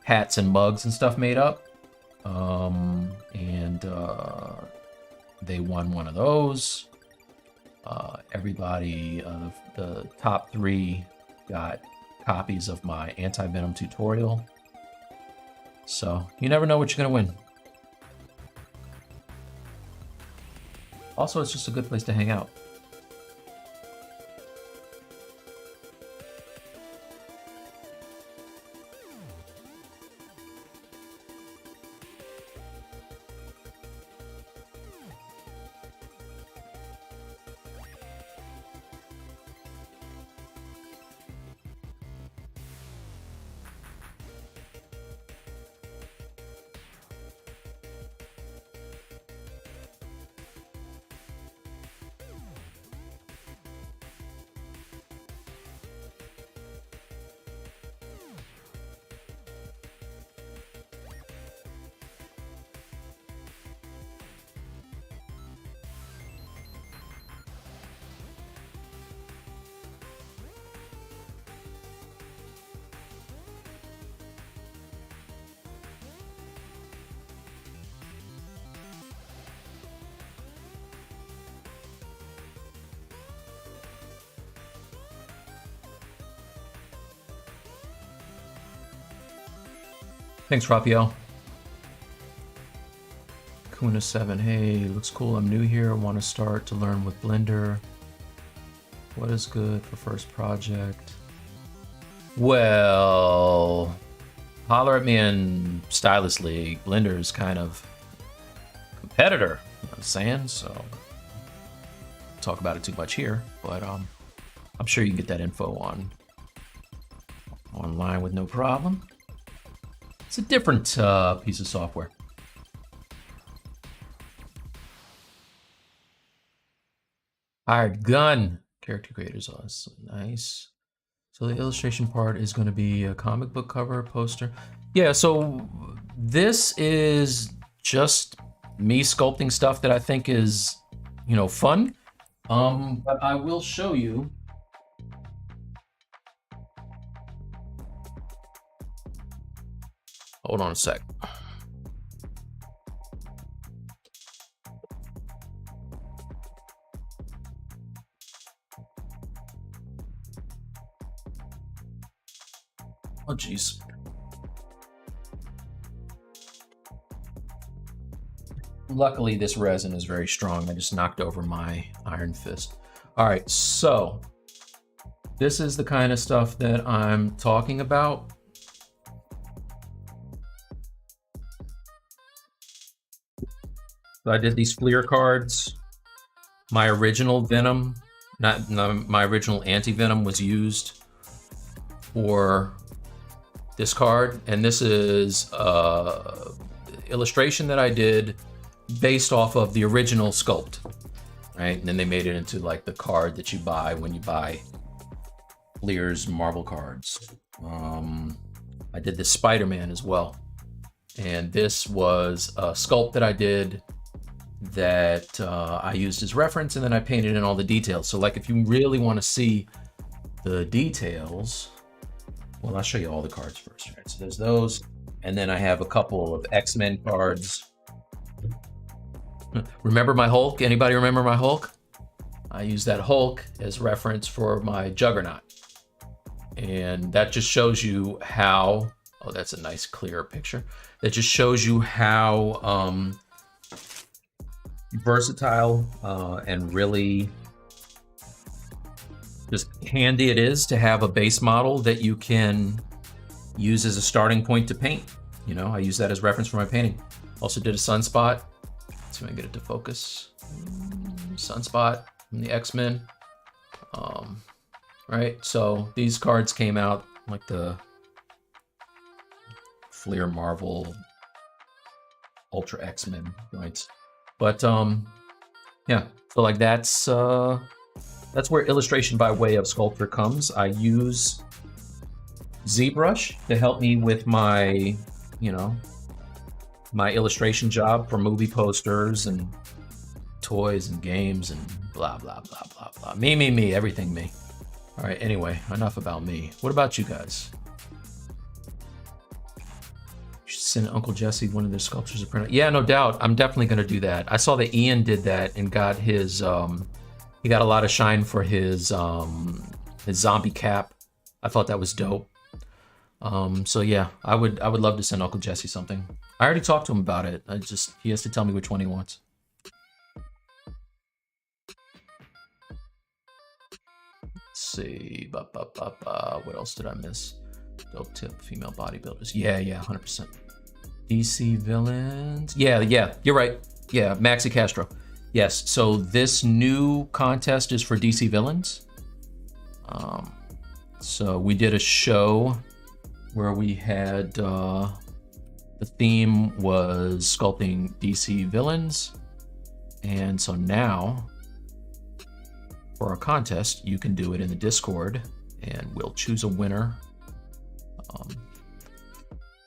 hats and mugs and stuff made up. They won one of those. Everybody, the top 3 got copies of my anti-venom tutorial. So you never know what you're going to win. Also, it's just a good place to hang out. Thanks, Raphael. Kuna7, hey, looks cool. I'm new here. I want to start to learn with Blender. What is good for first project? Well, holler at me in Stylist League. Blender is kind of competitor, you know what I'm saying? So, talk about it too much here, but I'm sure you can get that info online with no problem. It's a different piece of software. Hired gun. Character creators, awesome. Nice. So the illustration part is going to be a comic book cover, poster. Yeah, so this is just me sculpting stuff that I think is, you know, fun. But I will show you Hold on a sec. Oh, geez. Luckily, this resin is very strong. I just knocked over my iron fist. All right, so this is the kind of stuff that I'm talking about. So I did these Fleer cards. My original Venom, not my original anti-Venom was used for this card. And this is illustration that I did based off of the original sculpt, right? And then they made it into like the card that you buy when you buy Fleer's Marvel cards. I did this Spider-Man as well. And this was a sculpt that I did that I used as reference, and then I painted in all the details. So like if you really want to see the details, well, I'll show you all the cards first, right? So there's those, and then I have a couple of X-Men cards. Remember my Hulk? Anybody remember my Hulk? I used that Hulk as reference for my Juggernaut. And that just shows you how, oh, that's a nice clear picture. That just shows you how versatile and really just handy it is to have a base model that you can use as a starting point to paint. You know, I use that as reference for my painting. Also did a sunspot. Let's see if I can get it to focus. Sunspot from the X-Men. Right, so these cards came out like the Fleer Marvel Ultra X-Men joints. But yeah, so like that's where illustration by way of sculpture comes. I use ZBrush to help me with my, you know, my illustration job for movie posters and toys and games and blah, blah, blah, blah, blah. Me, everything me. All right, anyway, enough about me. What about you guys? You should send Uncle Jesse one of their sculptures to print. Yeah, no doubt. I'm definitely gonna do that. I saw that Ian did that and got his, he got a lot of shine for his zombie cap. I thought that was dope. So yeah, I would love to send Uncle Jesse something. I already talked to him about it. He has to tell me which one he wants. Let's see, what else did I miss? Dope tip, female bodybuilders. Yeah, 100%. DC villains. Yeah, you're right. Yeah, Maxi Castro. Yes, so this new contest is for DC villains. So we did a show where we had, the theme was sculpting DC villains. And so now, for our contest, you can do it in the Discord, and we'll choose a winner. And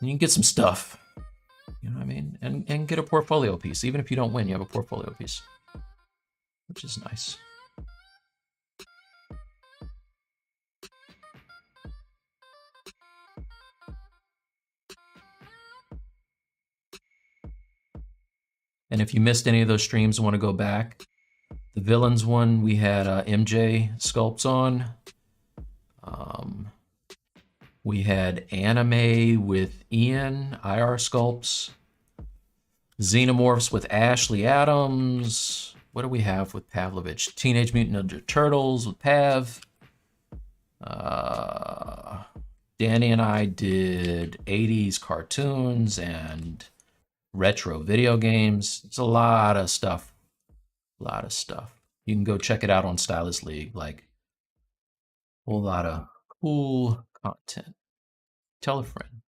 you can get some stuff, you know what I mean? And get a portfolio piece. Even if you don't win, you have a portfolio piece, which is nice. And if you missed any of those streams and want to go back, the villains one, we had MJ sculpts on. We had anime with Ian, IR sculpts. Xenomorphs with Ashley Adams. What do we have with Pavlovich? Teenage Mutant Ninja Turtles with Pav. Danny and I did 80s cartoons and retro video games. It's a lot of stuff. You can go check it out on Stylist League. Like, a whole lot of cool content. Tell a friend.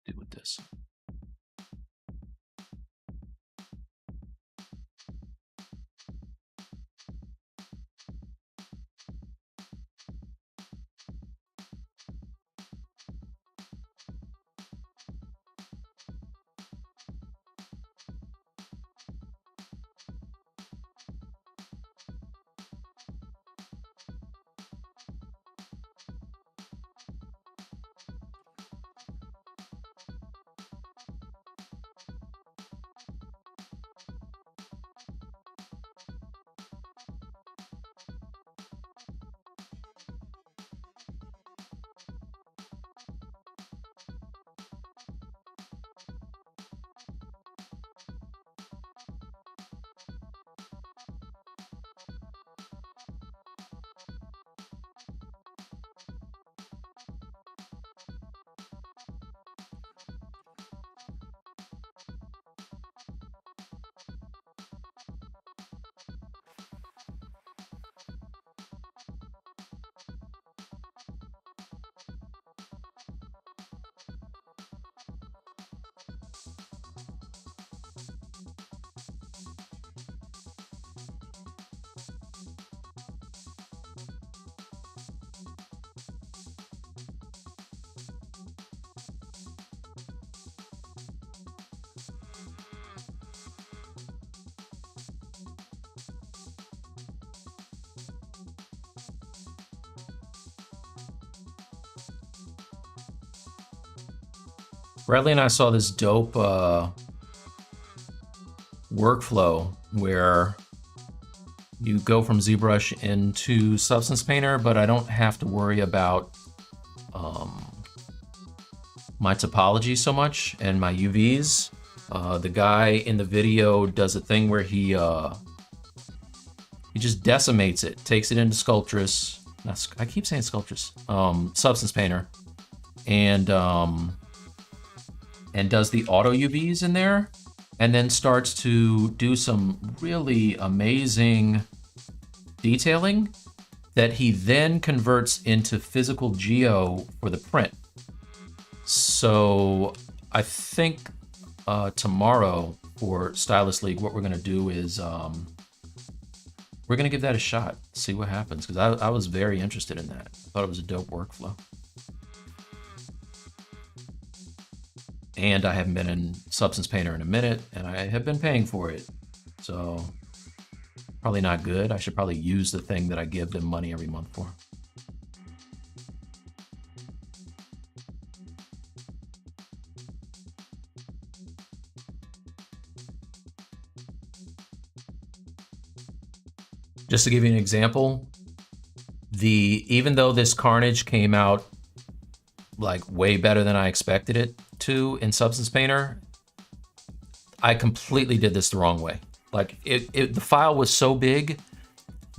Do with this. Bradley and I saw this dope workflow where you go from ZBrush into Substance Painter, but I don't have to worry about my topology so much and my UVs. The guy in the video does a thing where he just decimates it, takes it into Sculptress. I keep saying Sculptress, Substance Painter, and does the auto UVs in there, and then starts to do some really amazing detailing that he then converts into physical geo for the print. So I think tomorrow for Stylist League, what we're gonna do is we're gonna give that a shot, see what happens, because I was very interested in that. I thought it was a dope workflow. And I haven't been in Substance Painter in a minute, and I have been paying for it. So probably not good. I should probably use the thing that I give them money every month for. Just to give you an example, even though this Carnage came out like way better than I expected it to in Substance Painter, I completely did this the wrong way. Like the file was so big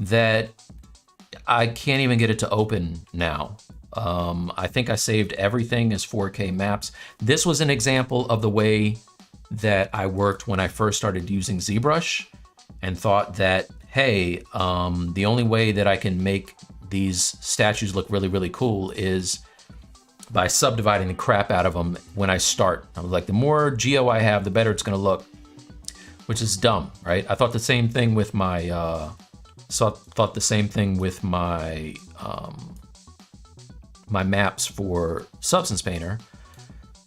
that I can't even get it to open now. I think I saved everything as 4K maps. This was an example of the way that I worked when I first started using ZBrush, and thought that, hey, the only way that I can make these statues look really, really cool is by subdividing the crap out of them when I start. I was like, the more geo I have, the better it's gonna look, which is dumb, right? I thought the same thing with my, my maps for Substance Painter.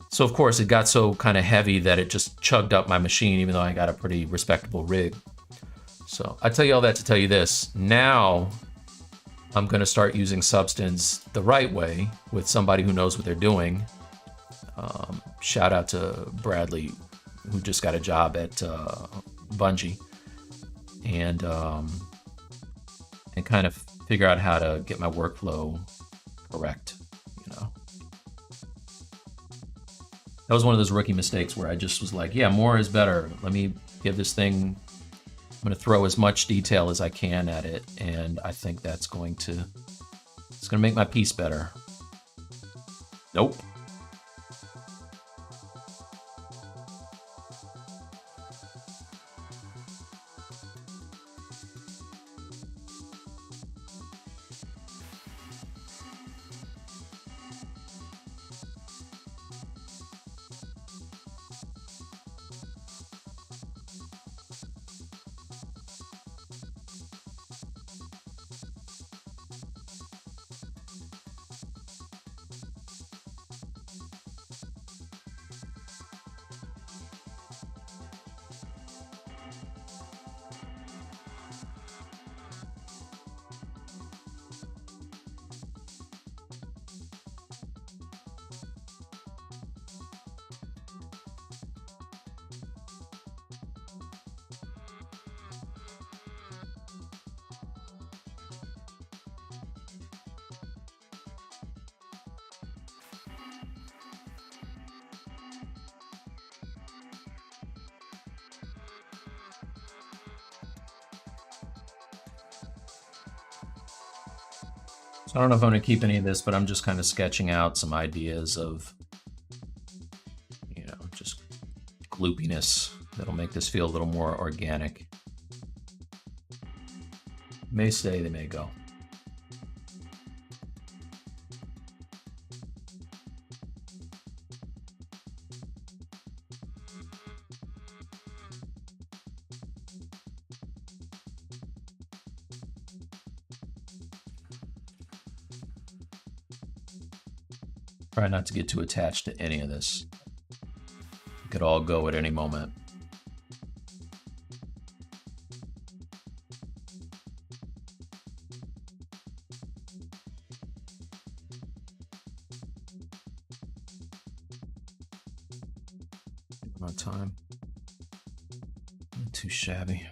So of course it got so kind of heavy that it just chugged up my machine, even though I got a pretty respectable rig. So I tell you all that to tell you this. Now I'm gonna start using Substance the right way with somebody who knows what they're doing. Shout out to Bradley, who just got a job at Bungie, and kind of figure out how to get my workflow correct, you know. That was one of those rookie mistakes where I just was like, yeah, more is better. Let me give this thing, I'm gonna throw as much detail as I can at it, and I think that's going to, it's gonna make my piece better. Nope. So I don't know if I'm gonna keep any of this, but I'm just kind of sketching out some ideas of, you know, just gloopiness that'll make this feel a little more organic. May stay, they may go. Try not to get too attached to any of this. It could all go at any moment. On time. Not too shabby.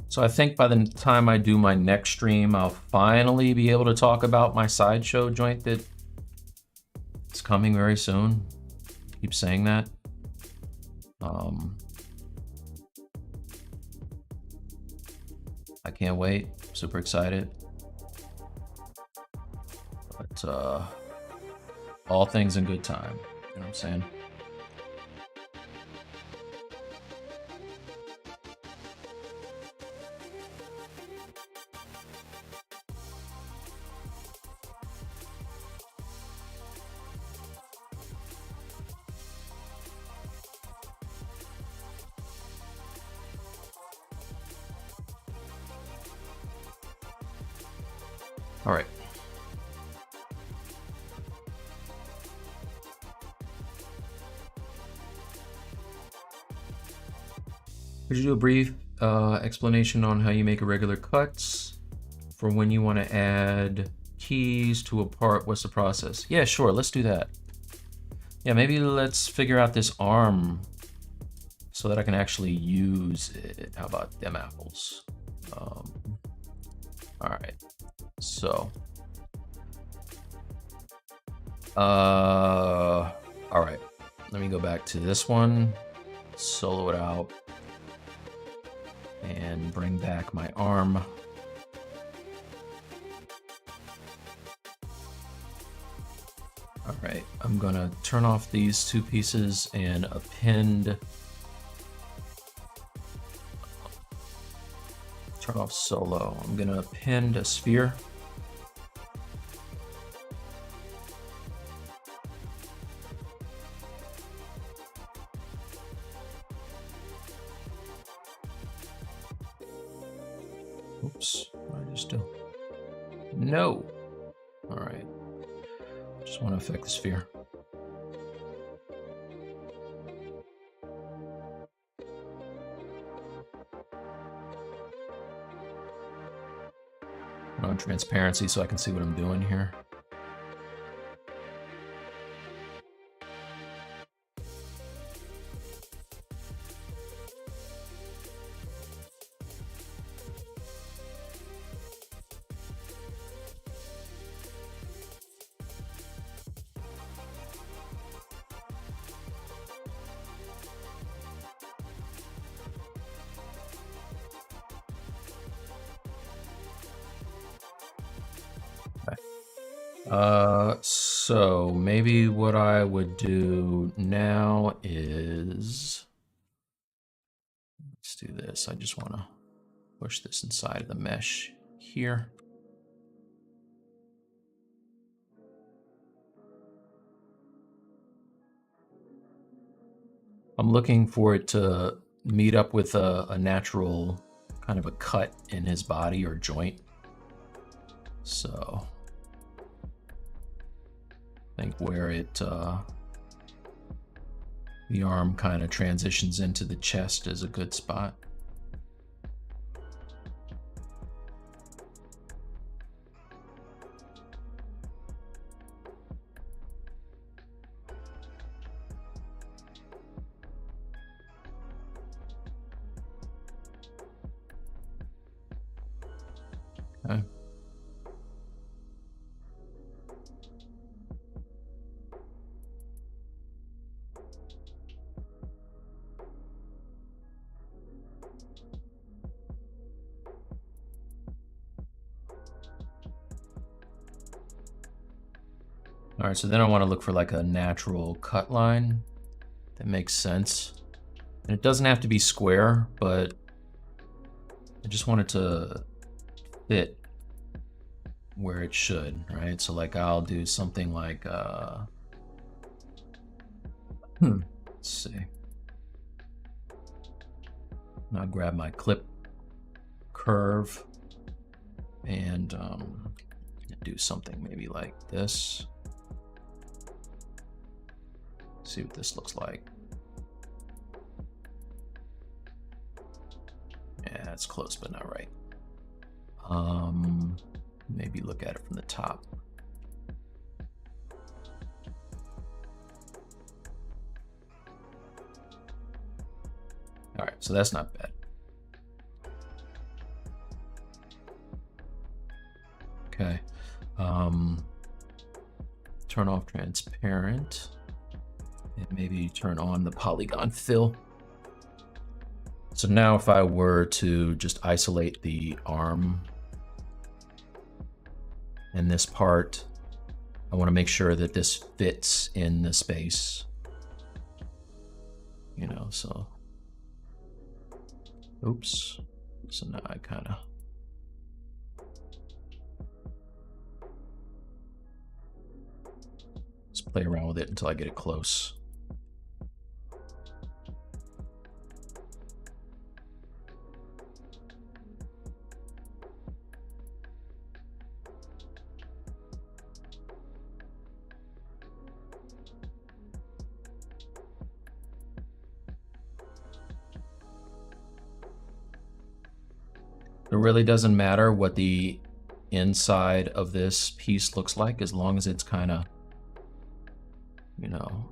So I think by the time I do my next stream, I'll finally be able to talk about my sideshow joint that it's coming very soon. Keep saying that. I can't wait. Super excited. But all things in good time. You know what I'm saying? All right. Could you do a brief explanation on how you make irregular cuts for when you want to add keys to a part? What's the process? Yeah, sure. Let's do that. Yeah, maybe let's figure out this arm so that I can actually use it. How about them apples? All right. So, all right, let me go back to this one, solo it out, and bring back my arm. All right, I'm gonna turn off these two pieces and append, turn off solo. I'm gonna append a sphere. Oops, what did I just do? No. All right. Just want to affect the sphere. On transparency so I can see what I'm doing here. So maybe what I would do now is, let's do this. I just want to push this inside of the mesh here. I'm looking for it to meet up with a natural kind of a cut in his body or joint. So I think where it, the arm kind of transitions into the chest is a good spot. Okay. All right, so then I want to look for like a natural cut line that makes sense. And it doesn't have to be square, but I just want it to fit where it should, right? So like I'll do something like, let's see. I'll grab my clip curve and do something maybe like this. See what this looks like. Yeah, it's close, but not right. Maybe look at it from the top. All right, so that's not bad. Okay. Turn off transparent and maybe turn on the polygon fill. So now if I were to just isolate the arm and this part, I want to make sure that this fits in the space, you know, so, oops. So now I kind of, just play around with it until I get it close. It really doesn't matter what the inside of this piece looks like, as long as it's kind of, you know,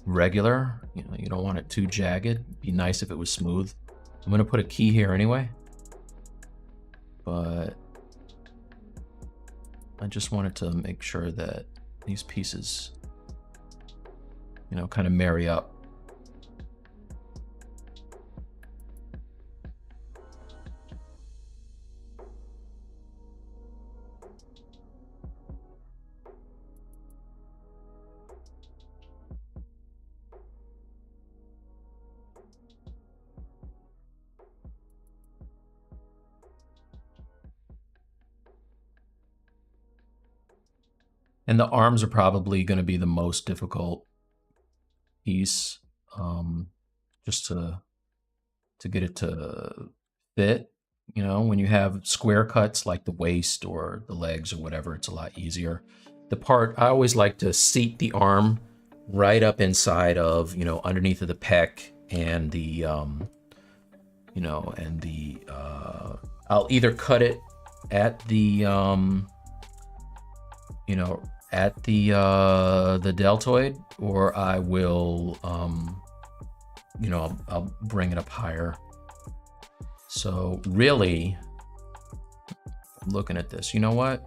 regular. You know, you don't want it too jagged. It'd be nice if it was smooth. I'm gonna put a key here anyway, but I just wanted to make sure that these pieces, you know, kind of marry up. And the arms are probably going to be the most difficult piece, just to get it to fit. You know, when you have square cuts like the waist or the legs or whatever, it's a lot easier. The part, I always like to seat the arm right up inside of, you know, underneath of the pec and the, you know, and the, I'll either cut it at the, you know, at the deltoid, or I will, you know, I'll bring it up higher. So really, I'm looking at this, you know what?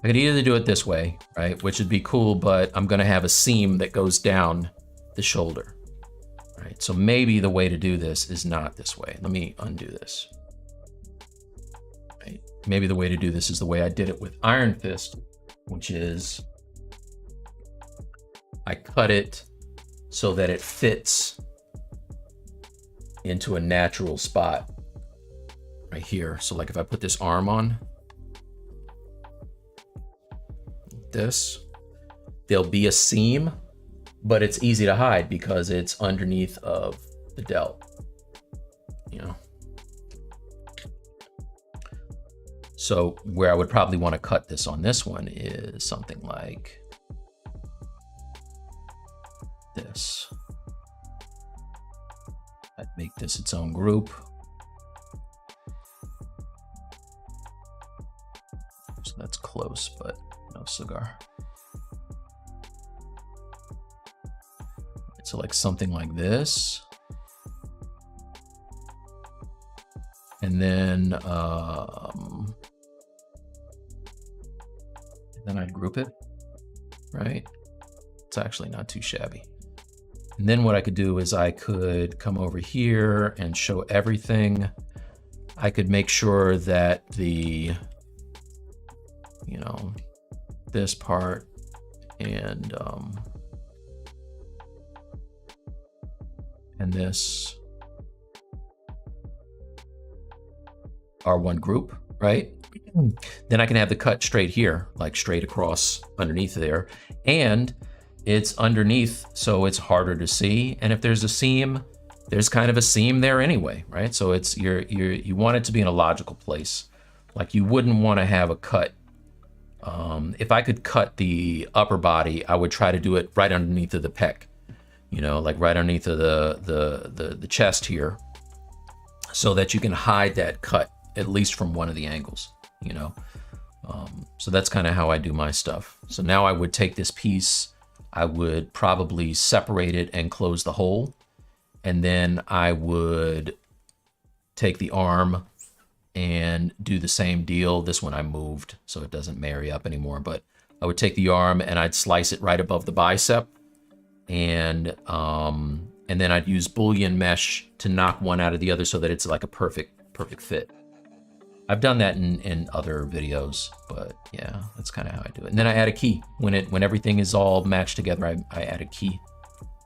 I could either do it this way, right? Which would be cool, but I'm gonna have a seam that goes down the shoulder, right? So maybe the way to do this is not this way. Let me undo this. Maybe the way to do this is the way I did it with Iron Fist, which is I cut it so that it fits into a natural spot right here. So like if I put this arm on, this, there'll be a seam, but it's easy to hide because it's underneath of the delt, you know? So where I would probably want to cut this on this one is something like this. I'd make this its own group. So that's close, but no cigar. So like something like this. And then I'd group it, right? It's actually not too shabby. And then what I could do is I could come over here and show everything. I could make sure that the, you know, this part and this are one group, right? Then I can have the cut straight here, like straight across underneath there. And it's underneath, so it's harder to see. And if there's a seam, there's kind of a seam there anyway, right? So it's you want it to be in a logical place. Like you wouldn't want to have a cut. If I could cut the upper body, I would try to do it right underneath of the pec, you know, like right underneath of the chest here, so that you can hide that cut at least from one of the angles, you know. So that's kind of how I do my stuff. So now I would take this piece, I would probably separate it and close the hole, and then I would take the arm and do the same deal. This one I moved so it doesn't marry up anymore, but I would take the arm and I'd slice it right above the bicep, and then I'd use Boolean mesh to knock one out of the other so that it's like a perfect fit. I've done that in other videos, but yeah, that's kind of how I do it. And then I add a key when everything is all matched together. I add a key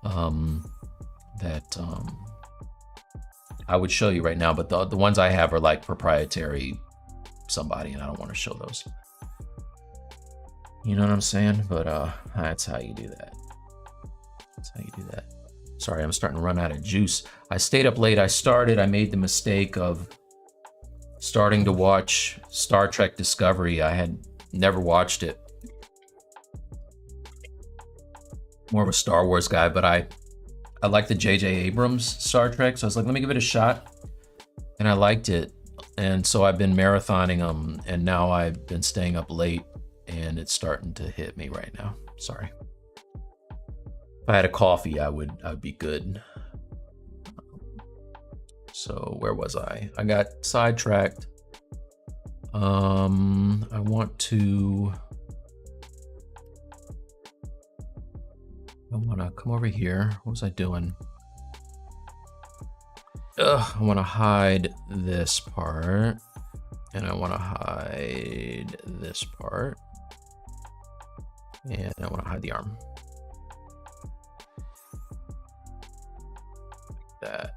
that I would show you right now, but the ones I have are like proprietary somebody, and I don't want to show those. You know what I'm saying? But that's how you do that. That's how you do that. Sorry, I'm starting to run out of juice. I stayed up late. I made the mistake of starting to watch Star Trek Discovery. I had never watched it. More of a Star Wars guy, but I like the J.J. Abrams Star Trek, so I was like, let me give it a shot. And I liked it. And so I've been marathoning them, and now I've been staying up late, and it's starting to hit me right now. Sorry. If I had a coffee, I would be good. So where was I? I got sidetracked. I want to come over here. What was I doing? I want to hide this part, and I want to hide this part, and I want to hide the arm. Like that.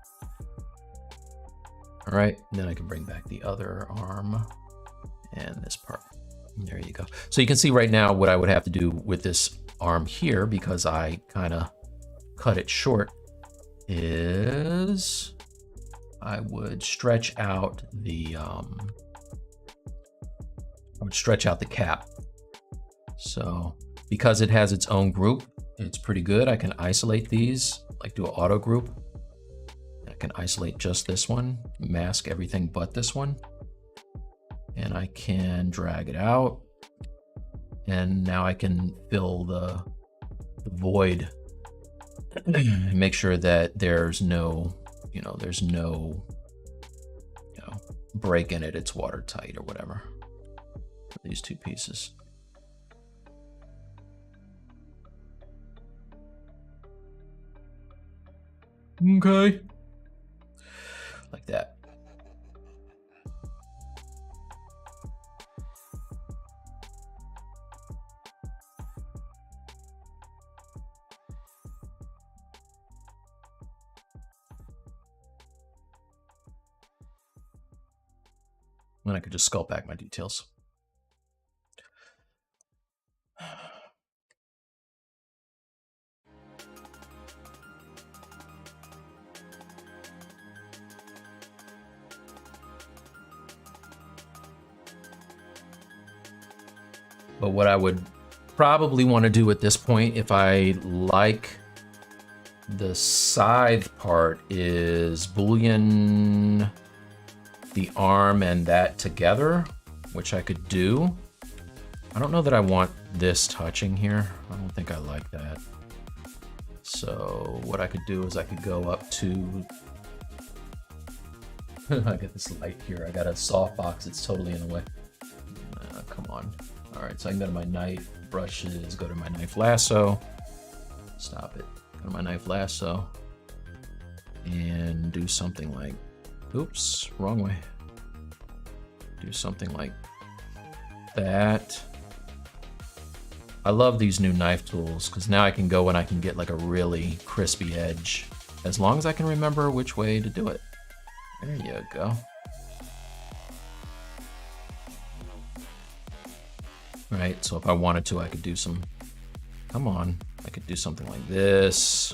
All right, and then I can bring back the other arm and this part. There you go. So you can see right now what I would have to do with this arm here, because I kind of cut it short, is I would stretch out the cap. So because it has its own group, it's pretty good. I can isolate these, like do an auto group. I can isolate just this one, mask everything but this one, and I can drag it out, and now I can fill the void and make sure that there's no break in it. It's watertight or whatever for these two pieces. Okay. Like that. And I could just sculpt back my details. But what I would probably want to do at this point, if I like the scythe part, is Boolean the arm and that together, which I could do. I don't know that I want this touching here. I don't think I like that. So what I could do is I could go up to, I got this light here. I got a softbox. It's totally in the way. Come on. All right, so I can go to my knife brushes, go to my knife lasso. Stop it. Go to my knife lasso and do something like, oops, wrong way. Do something like that. I love these new knife tools because now I can go and I can get like a really crispy edge, as long as I can remember which way to do it. There you go. Right, so if I wanted to, I could do some, come on, I could do something like this.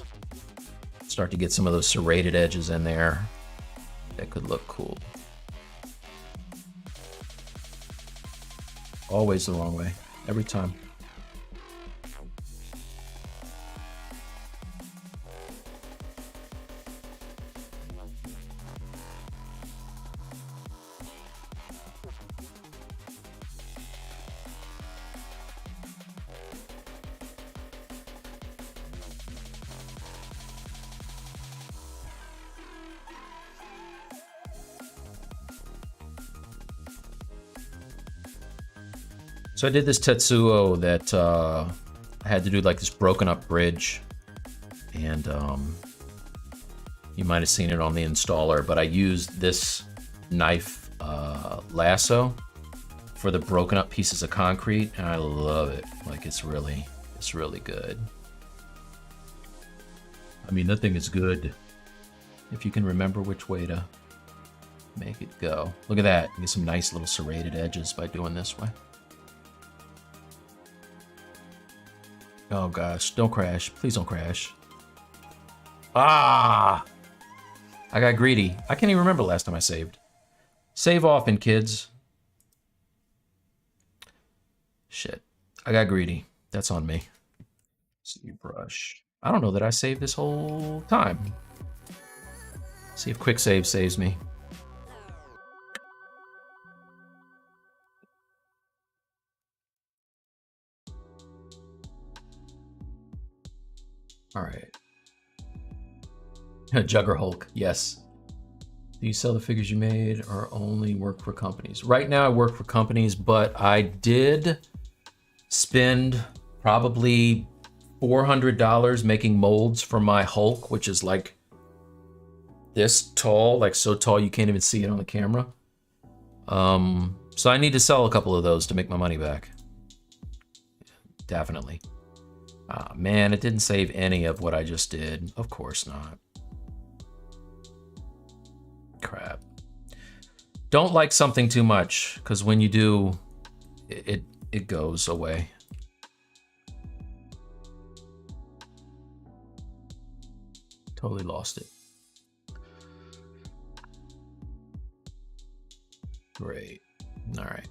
Start to get some of those serrated edges in there. That could look cool. Always the wrong way, every time. So I did this Tetsuo that I had to do like this broken up bridge, and you might have seen it on the installer, but I used this knife lasso for the broken up pieces of concrete, and I love it. Like it's really good. I mean, that thing is good if you can remember which way to make it go. Look at that. You get some nice little serrated edges by doing this way. Oh gosh, don't crash. Please don't crash. Ah! I got greedy. I can't even remember the last time I saved. Save often, kids. Shit. I got greedy. That's on me. ZBrush. I don't know that I saved this whole time. See if quick save saves me. All right. Jugger Hulk, yes. Do you sell the figures you made or only work for companies? Right now I work for companies, but I did spend probably $400 making molds for my Hulk, which is like this tall, like so tall you can't even see it on the camera. So I need to sell a couple of those to make my money back. Definitely. Ah, man, it didn't save any of what I just did. Of course not. Crap. Don't like something too much, because when you do, it goes away. Totally lost it. Great. All right.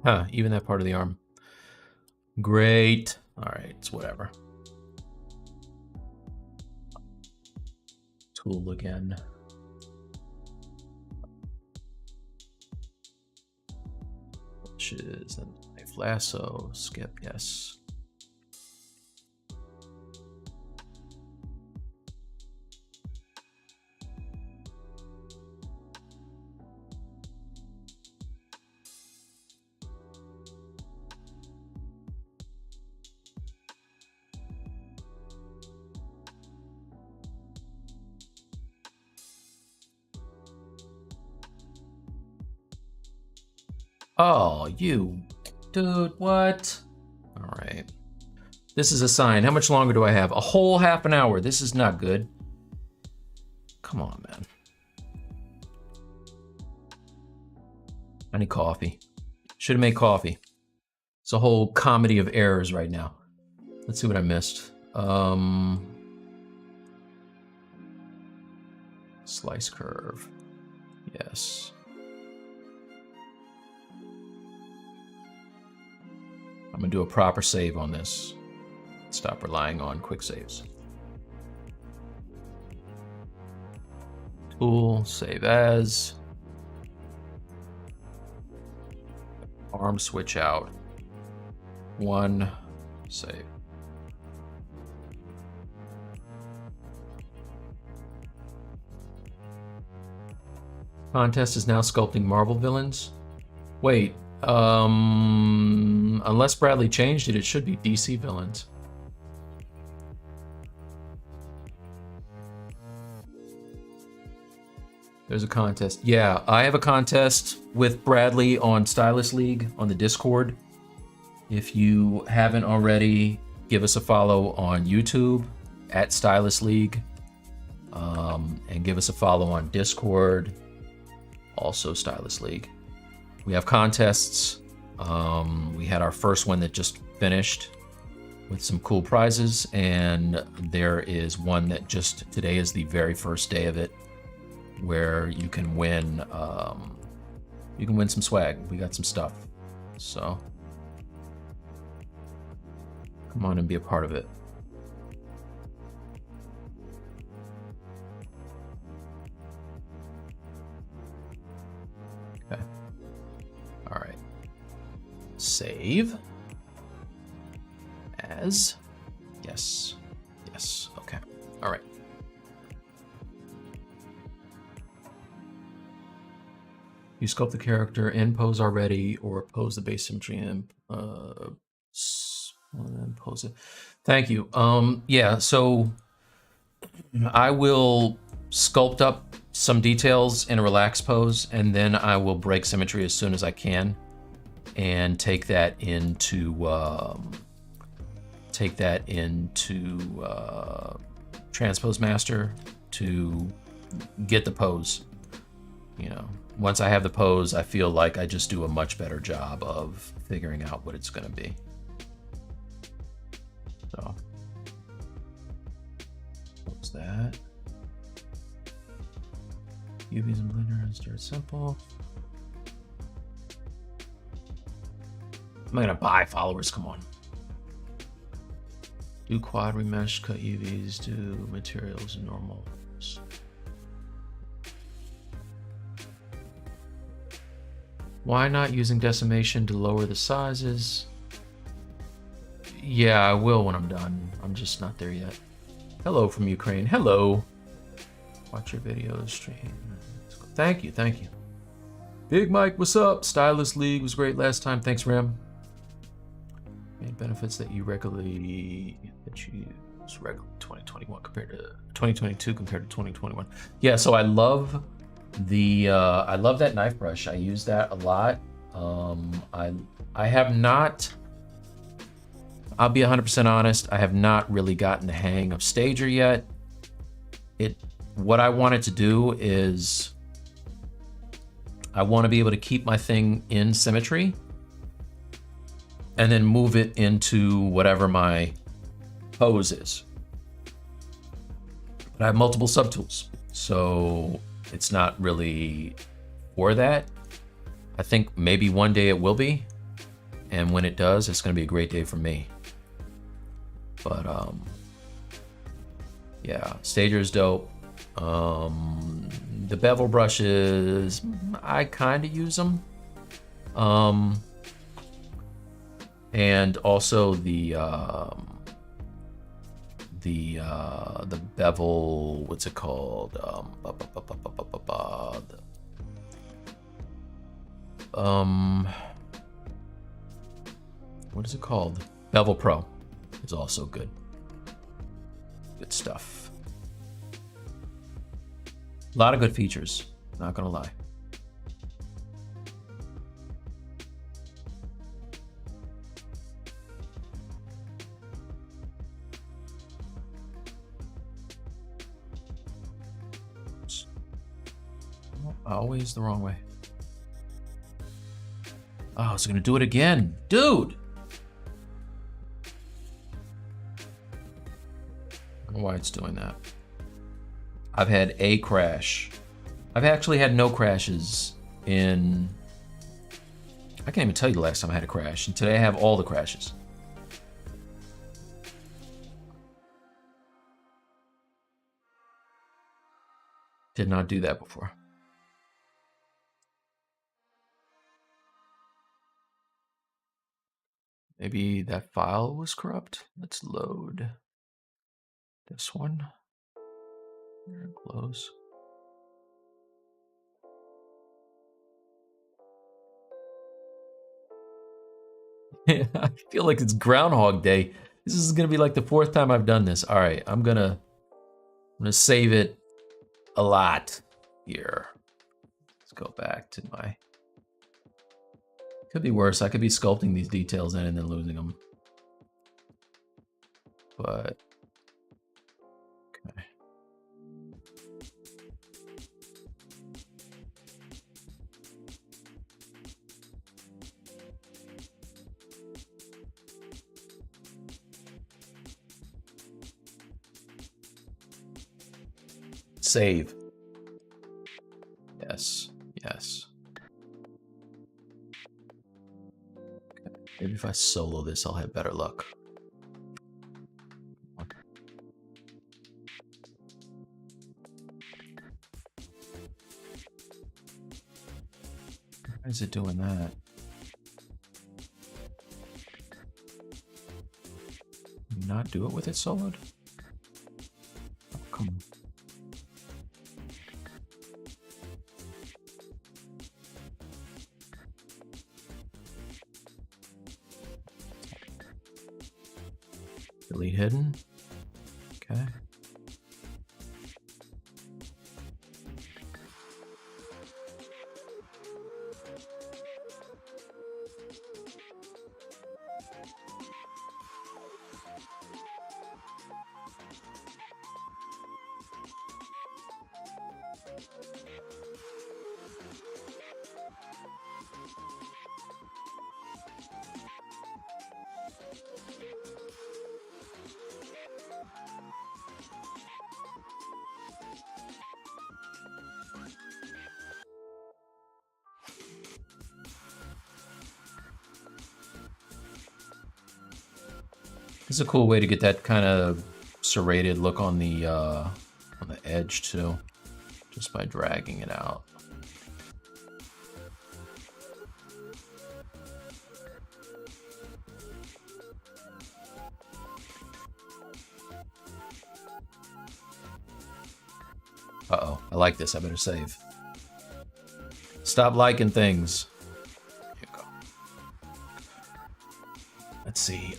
Huh, even that part of the arm. Great. All right, it's whatever. Tool again. Which is a knife lasso, skip, yes. Oh, you, dude, what? All right. This is a sign. How much longer do I have? A whole half an hour. This is not good. Come on, man. I need coffee. Should have made coffee. It's a whole comedy of errors right now. Let's see what I missed. Slice curve. Yes. I'm gonna do a proper save on this. Stop relying on quick saves. Tool, save as. Arm switch out. One, save. Contest is now sculpting Marvel villains. Wait, unless Bradley changed it, it should be DC villains. There's a contest. Yeah, I have a contest with Bradley on Stylist League on the Discord. If you haven't already, give us a follow on YouTube at Stylist League. And give us a follow on Discord, also Stylist League. We have contests. We had our first one that just finished with some cool prizes, and there is one that just today is the very first day of it, where you can win some swag. We got some stuff, so come on and be a part of it. Okay. All right. Save as. Yes. Yes. Okay. All right. You sculpt the character in pose already, or pose the base symmetry in pose it. Thank you. Yeah, so I will sculpt up some details in a relaxed pose, and then I will break symmetry as soon as I can and take that into Transpose Master to get the pose. You know, once I have the pose, I feel like I just do a much better job of figuring out what it's going to be. So, what's that? UVs and Blender and start simple. I'm not gonna buy followers, come on. Do quad remesh, cut UVs, do materials and normals. Why not using decimation to lower the sizes? Yeah, I will when I'm done. I'm just not there yet. Hello from Ukraine. Hello. Watch your videos, stream. Thank you, thank you. Big Mike, what's up? Stylist League was great last time. Thanks, Ram. Main benefits that you use regularly 2021 compared to 2022 compared to 2021. Yeah, so I love that knife brush. I use that a lot. I have not. I'll be 100% honest. I have not really gotten the hang of Stager yet. What I wanted to do is I want to be able to keep my thing in symmetry and then move it into whatever my pose is. But I have multiple subtools, so it's not really for that. I think maybe one day it will be, and when it does, it's going to be a great day for me. But yeah, Stager is dope. The bevel brushes, I kind of use them. And also the bevel, what's it called? What is it called? Bevel Pro is also good. Good stuff. A lot of good features, not gonna lie. Always the wrong way. Oh, it's gonna do it again. Dude! I don't know why it's doing that. I've had a crash. I've actually had no crashes in... I can't even tell you the last time I had a crash. And today I have all the crashes. Did not do that before. Maybe that file was corrupt. Let's load this one. There, close. I feel like it's Groundhog Day. This is gonna be like the 4th time I've done this. All right, I'm gonna save it a lot here. go back to my... Could be worse. I could be sculpting these details in and then losing them. But... Okay. Save. Yes, yes. Okay. Maybe if I solo this, I'll have better luck. Why is it doing that? Can you not do it with it soloed? Oh, come on. Delete hidden. Okay. This is a cool way to get that kind of serrated look on the edge too, just by dragging it out. Uh-oh, I like this. I better save. Stop liking things. Here you go. Let's see.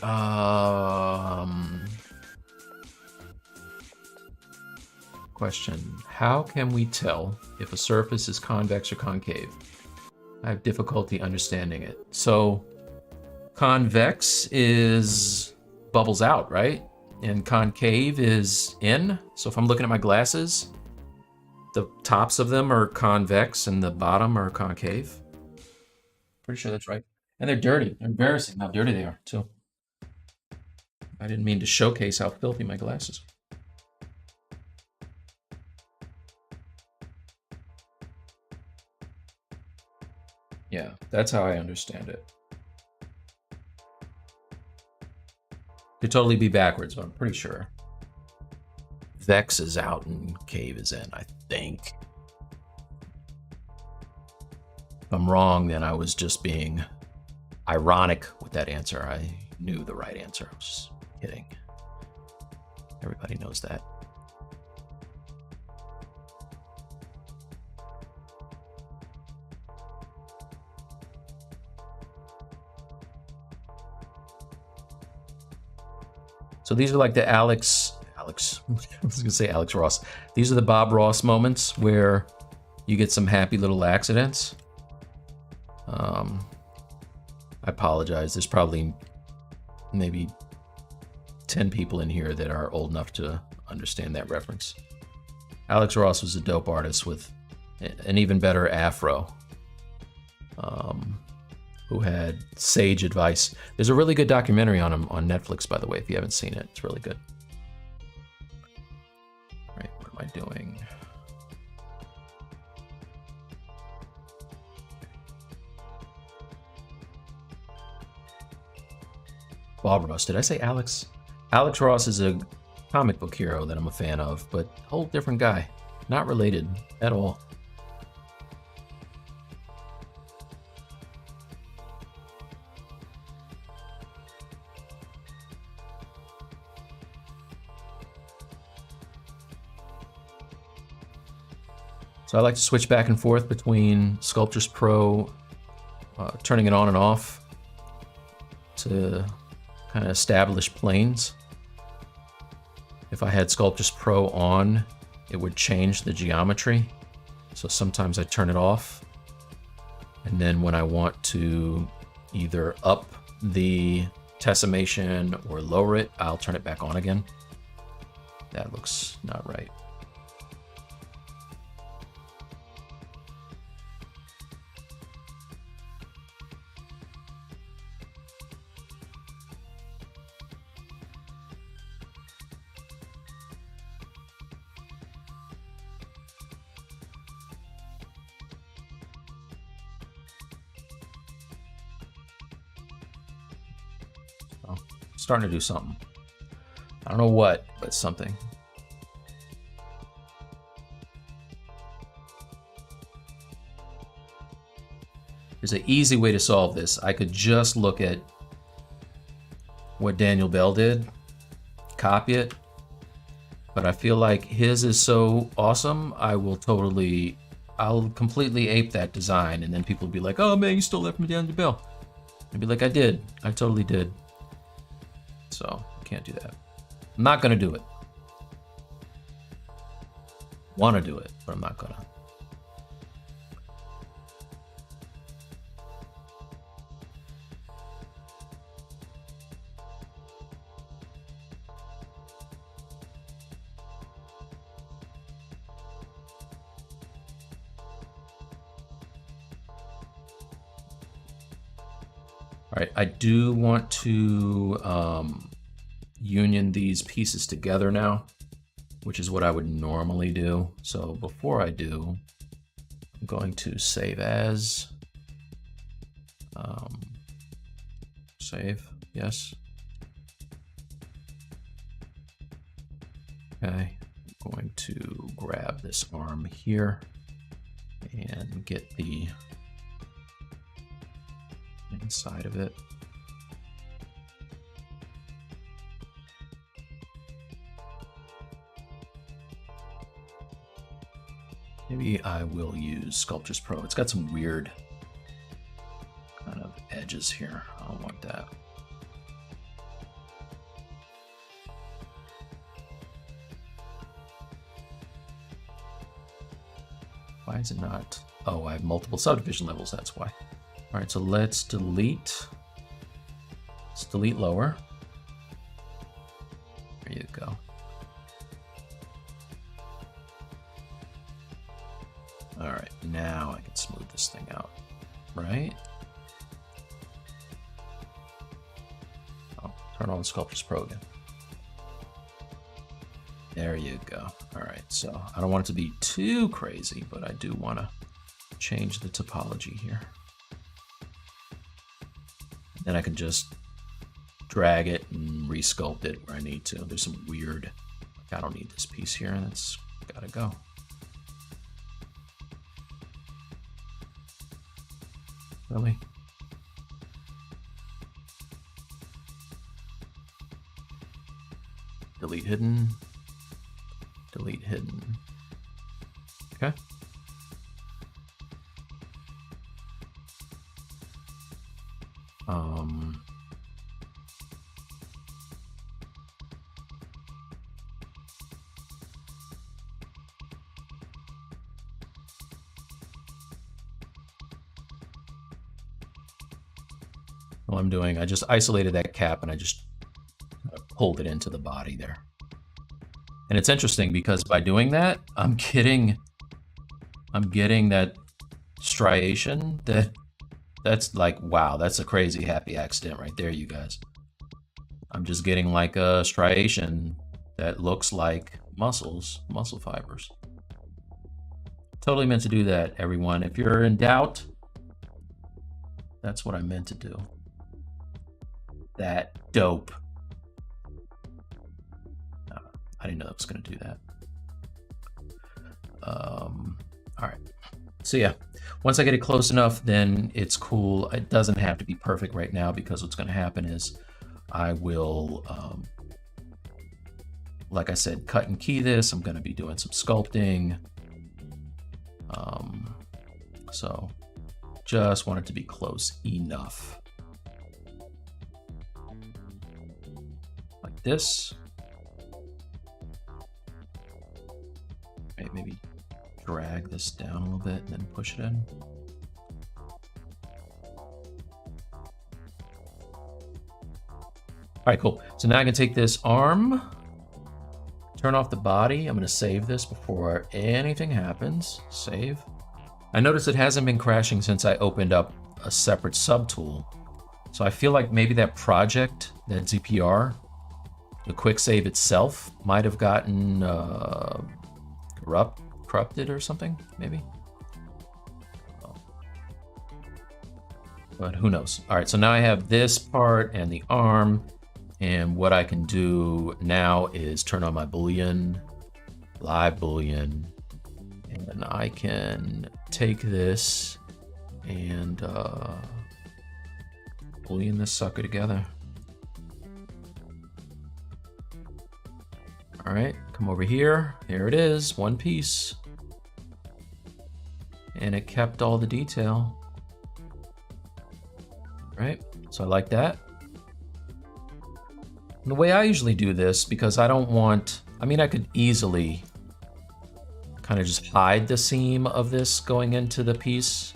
Question. How can we tell if a surface is convex or concave? I have difficulty understanding it. So convex is bubbles out, right? And concave is in. So if I'm looking at my glasses, the tops of them are convex and the bottom are concave. Pretty sure that's right. And they're dirty. They're embarrassing how dirty they are, too. I didn't mean to showcase how filthy my glasses are. Yeah, that's how I understand it. Could totally be backwards, but I'm pretty sure. Vex is out and cave is in, I think. If I'm wrong, then I was just being ironic with that answer. I knew the right answer. I was just kidding. Everybody knows that. So these are like the Alex, I was gonna say Alex Ross. These are the Bob Ross moments where you get some happy little accidents. I apologize. There's probably maybe 10 people in here that are old enough to understand that reference. Alex Ross was a dope artist with an even better afro, who had sage advice. There's a really good documentary on him on Netflix, by the way, if you haven't seen it. It's really good. All right, what am I doing? Bob Ross. Did I say Alex? Alex Ross is a comic book hero that I'm a fan of, but a whole different guy. Not related at all. So I like to switch back and forth between Sculptris Pro, turning it on and off to kind of establish planes. If I had Sculptris Pro on, it would change the geometry. So sometimes I turn it off And then when I want to either up the decimation or lower it, I'll turn it back on again. That looks not right. Starting to do something. I don't know what, but something. There's an easy way to solve this. I could just look at what Daniel Bell did, copy it, but I feel like his is so awesome, I'll completely ape that design, and then people will be like, oh man, you stole that from Daniel Bell. I'd be like, I did. I totally did. So I can't do that. I'm not gonna do it. Want to do it, but I'm not gonna. All right, I do want to union these pieces together now, which is what I would normally do. So before I do, I'm going to save as, save, yes. Okay, I'm going to grab this arm here and get the inside of it. Maybe I will use Sculptors Pro. It's got some weird kind of edges here. I don't want that. Why is it not? Oh, I have multiple subdivision levels, that's why. All right, so let's delete. Let's delete lower. There you go. All right, now I can smooth this thing out, right? Oh, turn on Sculptors Pro again. There you go. All right, so I don't want it to be too crazy, but I do want to change the topology here. Then I can just drag it and resculpt it where I need to. There's some weird, I don't need this piece here, and it's gotta go. Really? Delete hidden. Delete hidden. Okay. What I'm doing, I just isolated that cap and I just pulled it into the body there. And it's interesting because by doing that, I'm getting that striation that's like, wow, that's a crazy happy accident right there, you guys. I'm just getting like a striation that looks like muscle fibers. Totally meant to do that, everyone. If you're in doubt, that's what I meant to do. That dope. I didn't know it was going to do that. All right. So yeah, once I get it close enough, then it's cool. It doesn't have to be perfect right now because what's going to happen is I will, like I said, cut and key this. I'm going to be doing some sculpting. So just want it to be close enough. Like this. Maybe drag this down a little bit and then push it in. right, cool. So now I can take this arm, turn off the body. I'm gonna save this before anything happens. Save. I notice it hasn't been crashing since I opened up a separate subtool. So I feel like maybe that project, that ZPR, the quick save itself might have gotten corrupted or something, maybe. But who knows? All right, so now I have this part and the arm, and what I can do now is turn on my Boolean, live Boolean, and I can take this and Boolean this sucker together. All right, come over here. Here it is, one piece. And it kept all the detail. Right, so I like that. And the way I usually do this, because I don't want, I mean, I could easily kind of just hide the seam of this going into the piece.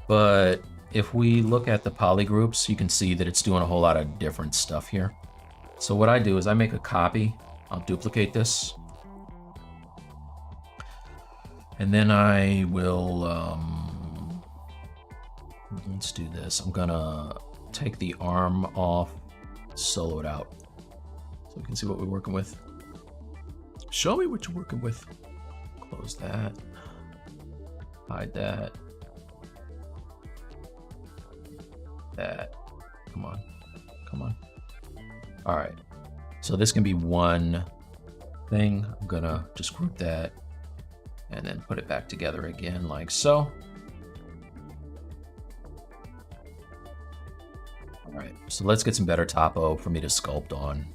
But if we look at the poly groups, you can see that it's doing a whole lot of different stuff here. So what I do is I make a copy. I'll duplicate this. And then I will, let's do this. I'm gonna take the arm off, solo it out, so we can see what we're working with. Show me what you're working with. Close that, hide that, that, come on, come on. All right, so this can be one thing. I'm gonna just group that and then put it back together again like so. All right, so let's get some better topo for me to sculpt on.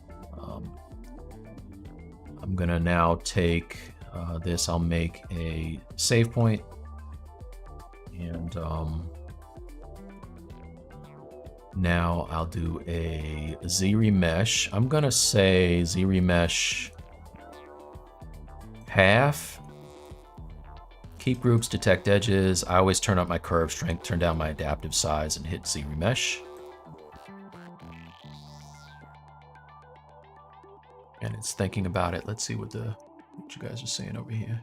I'm gonna now take this, I'll make a save point, and now I'll do a ZRemesh. I'm gonna say ZRemesh half. Keep groups, detect edges. I always turn up my curve strength, turn down my adaptive size, and hit ZRemesh. And it's thinking about it. Let's see what you guys are saying over here.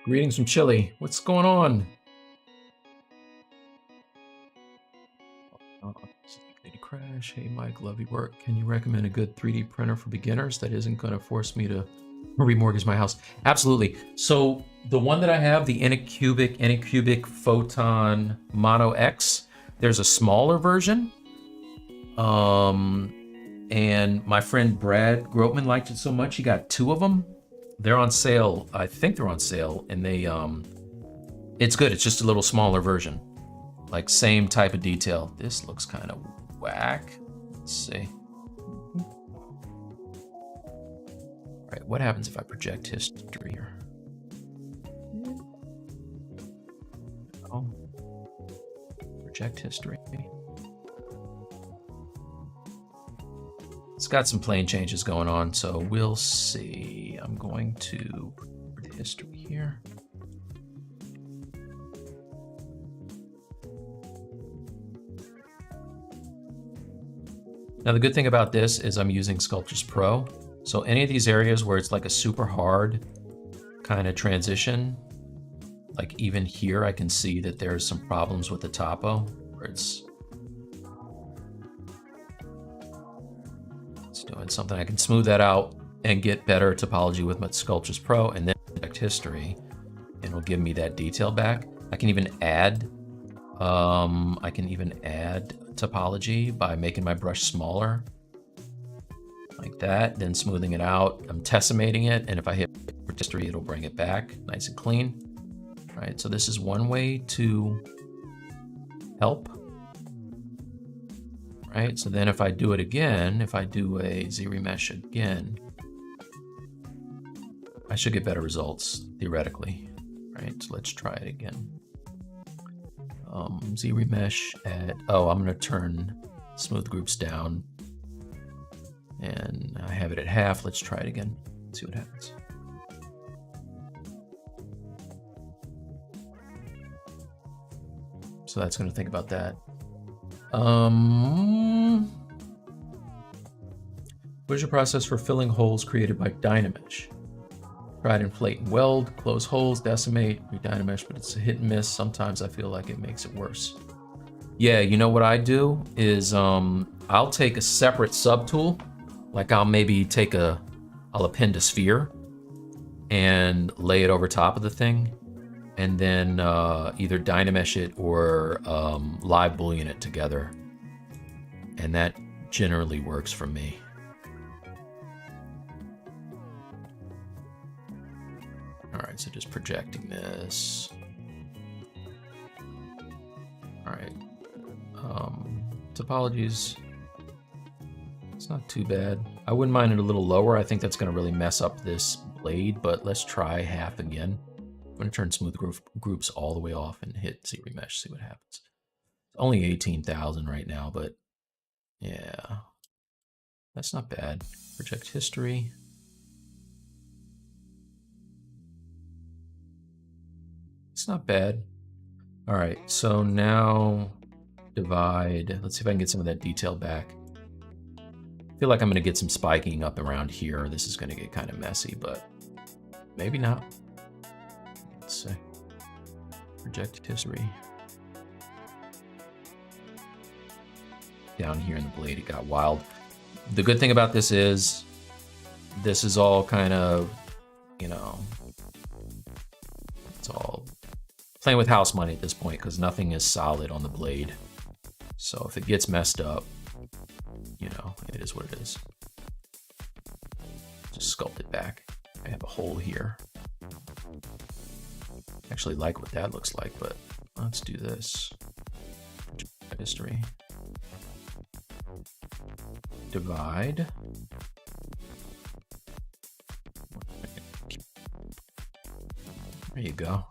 Greetings from Chile. What's going on? Crash. Hey Mike, love your work. Can you recommend a good 3D printer for beginners that isn't going to force me to remortgage my house? Absolutely. So the one that I have, the Anycubic Photon Mono X, there's a smaller version. And my friend Brad Grotman liked it so much, he got 2 of them. They're on sale. I think they're on sale, and they it's good. It's just a little smaller version. Like same type of detail. This looks kind of whack. Let's see. All right, what happens if I project history here? Oh, project history. It's got some plane changes going on, so we'll see. I'm going to put history here. Now the good thing about this is I'm using Sculptris Pro. So any of these areas where it's like a super hard kind of transition, like even here I can see that there's some problems with the topo where it's doing something. I can smooth that out and get better topology with my Sculptris Pro, and then project history, and it'll give me that detail back. I can even add topology by making my brush smaller like that, then smoothing it out. I'm decimating it, and if I hit history, it'll bring it back nice and clean. All right, so this is one way to help. Right, so then if I do it again, if I do a ZRemesh again, I should get better results, theoretically. Right, so let's try it again. ZRemesh at, oh, I'm gonna turn smooth groups down, and I have it at half. Let's try it again, see what happens. So that's gonna think about that. What is your process for filling holes created by Dynamesh? Try to inflate and weld, close holes, decimate, re-Dynamesh, but it's a hit and miss. Sometimes I feel like it makes it worse. Yeah, you know what I do is I'll take a separate subtool, like I'll maybe take I'll append a sphere and lay it over top of the thing, and then either Dynamesh it or live boolean it together. And that generally works for me. All right, so just projecting this. All right, topologies, it's not too bad. I wouldn't mind it a little lower. I think that's gonna really mess up this blade, but let's try half again. I'm gonna turn smooth groups all the way off and hit ZRemesh, see what happens. It's only 18,000 right now, but yeah, that's not bad. Project history. It's not bad. All right, so now divide. Let's see if I can get some of that detail back. I feel like I'm gonna get some spiking up around here. This is gonna get kind of messy, but maybe not. Let's see. Project history. Down here in the blade, it got wild. The good thing about this is all kind of, you know, it's all playing with house money at this point because nothing is solid on the blade. So if it gets messed up, you know, it is what it is. Just sculpt it back. I have a hole here. Actually like what that looks like, but let's do this. History. Divide. There you go.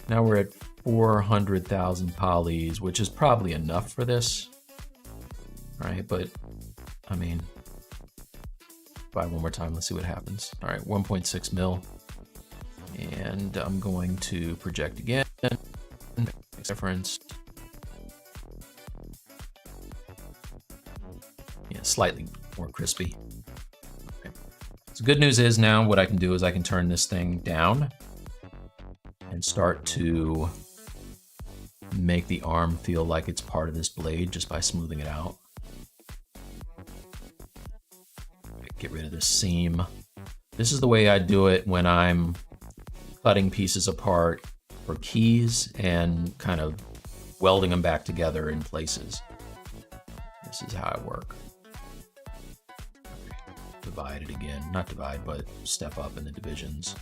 Now we're at 400,000 polys, which is probably enough for this, right? But I mean, try one more time. Let's see what happens. All right, 1.6 mil, and I'm going to project again. Difference. Yeah, slightly more crispy. Okay. So good news is now what I can do is I can turn this thing down and start to make the arm feel like it's part of this blade just by smoothing it out. Get rid of this seam. This is the way I do it when I'm cutting pieces apart for keys and kind of welding them back together in places. This is how I work. Divide it again, not divide, but step up in the divisions.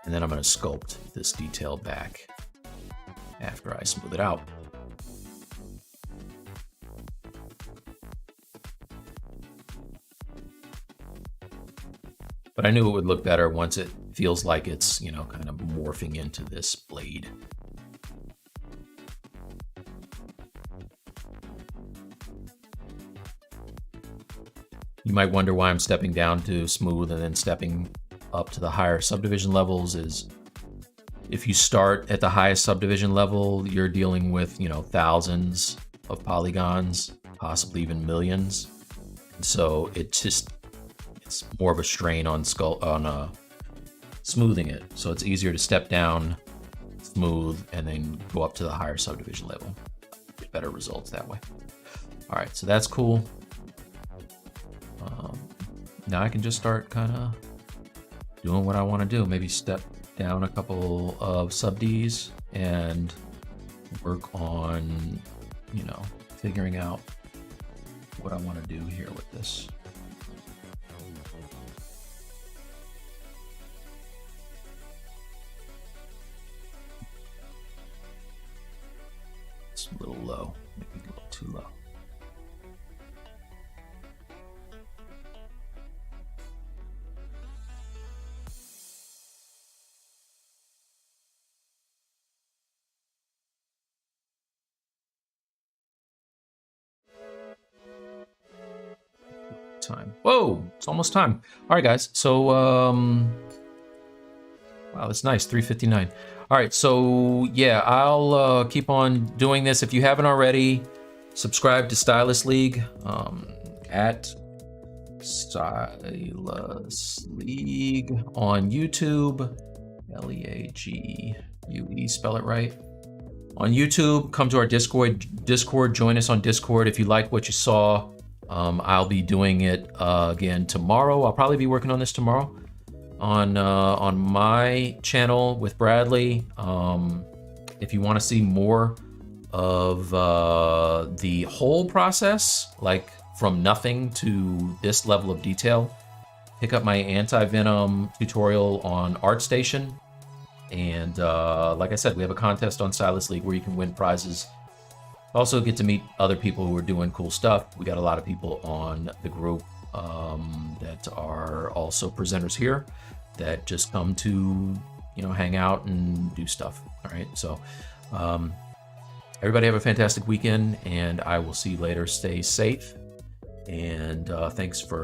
And then I'm going to sculpt this detail back after I smooth it out. But I knew it would look better once it feels like it's, you know, kind of morphing into this blade. You might wonder why I'm stepping down to smooth and then stepping up to the higher subdivision levels. Is if you start at the highest subdivision level, you're dealing with, you know, thousands of polygons, possibly even millions. And so it's more of a strain on smoothing it. So it's easier to step down, smooth, and then go up to the higher subdivision level. Get better results that way. All right, so that's cool. Now I can just start kind of doing what I want to do. Maybe step down a couple of sub-Ds and work on, you know, figuring out what I want to do here with this. It's a little low, maybe a little too low. time? Whoa, it's almost time. All right, guys. So, wow, that's nice. 3:59. All right, so yeah, I'll keep on doing this. If you haven't already, subscribe to Stylist League at Stylist League on YouTube. League, spell it right. On YouTube, come to our Discord, join us on Discord. If you like what you saw, I'll be doing it again tomorrow. I'll probably be working on this tomorrow on my channel with Bradley. If you want to see more of the whole process, like from nothing to this level of detail, pick up my anti-venom tutorial on ArtStation. And like I said, we have a contest on Stylist League where you can win prizes. Also get to meet other people who are doing cool stuff. We got a lot of people on the group that are also presenters here that just come to, hang out and do stuff. All right, so everybody have a fantastic weekend, and I will see you later. Stay safe, and thanks for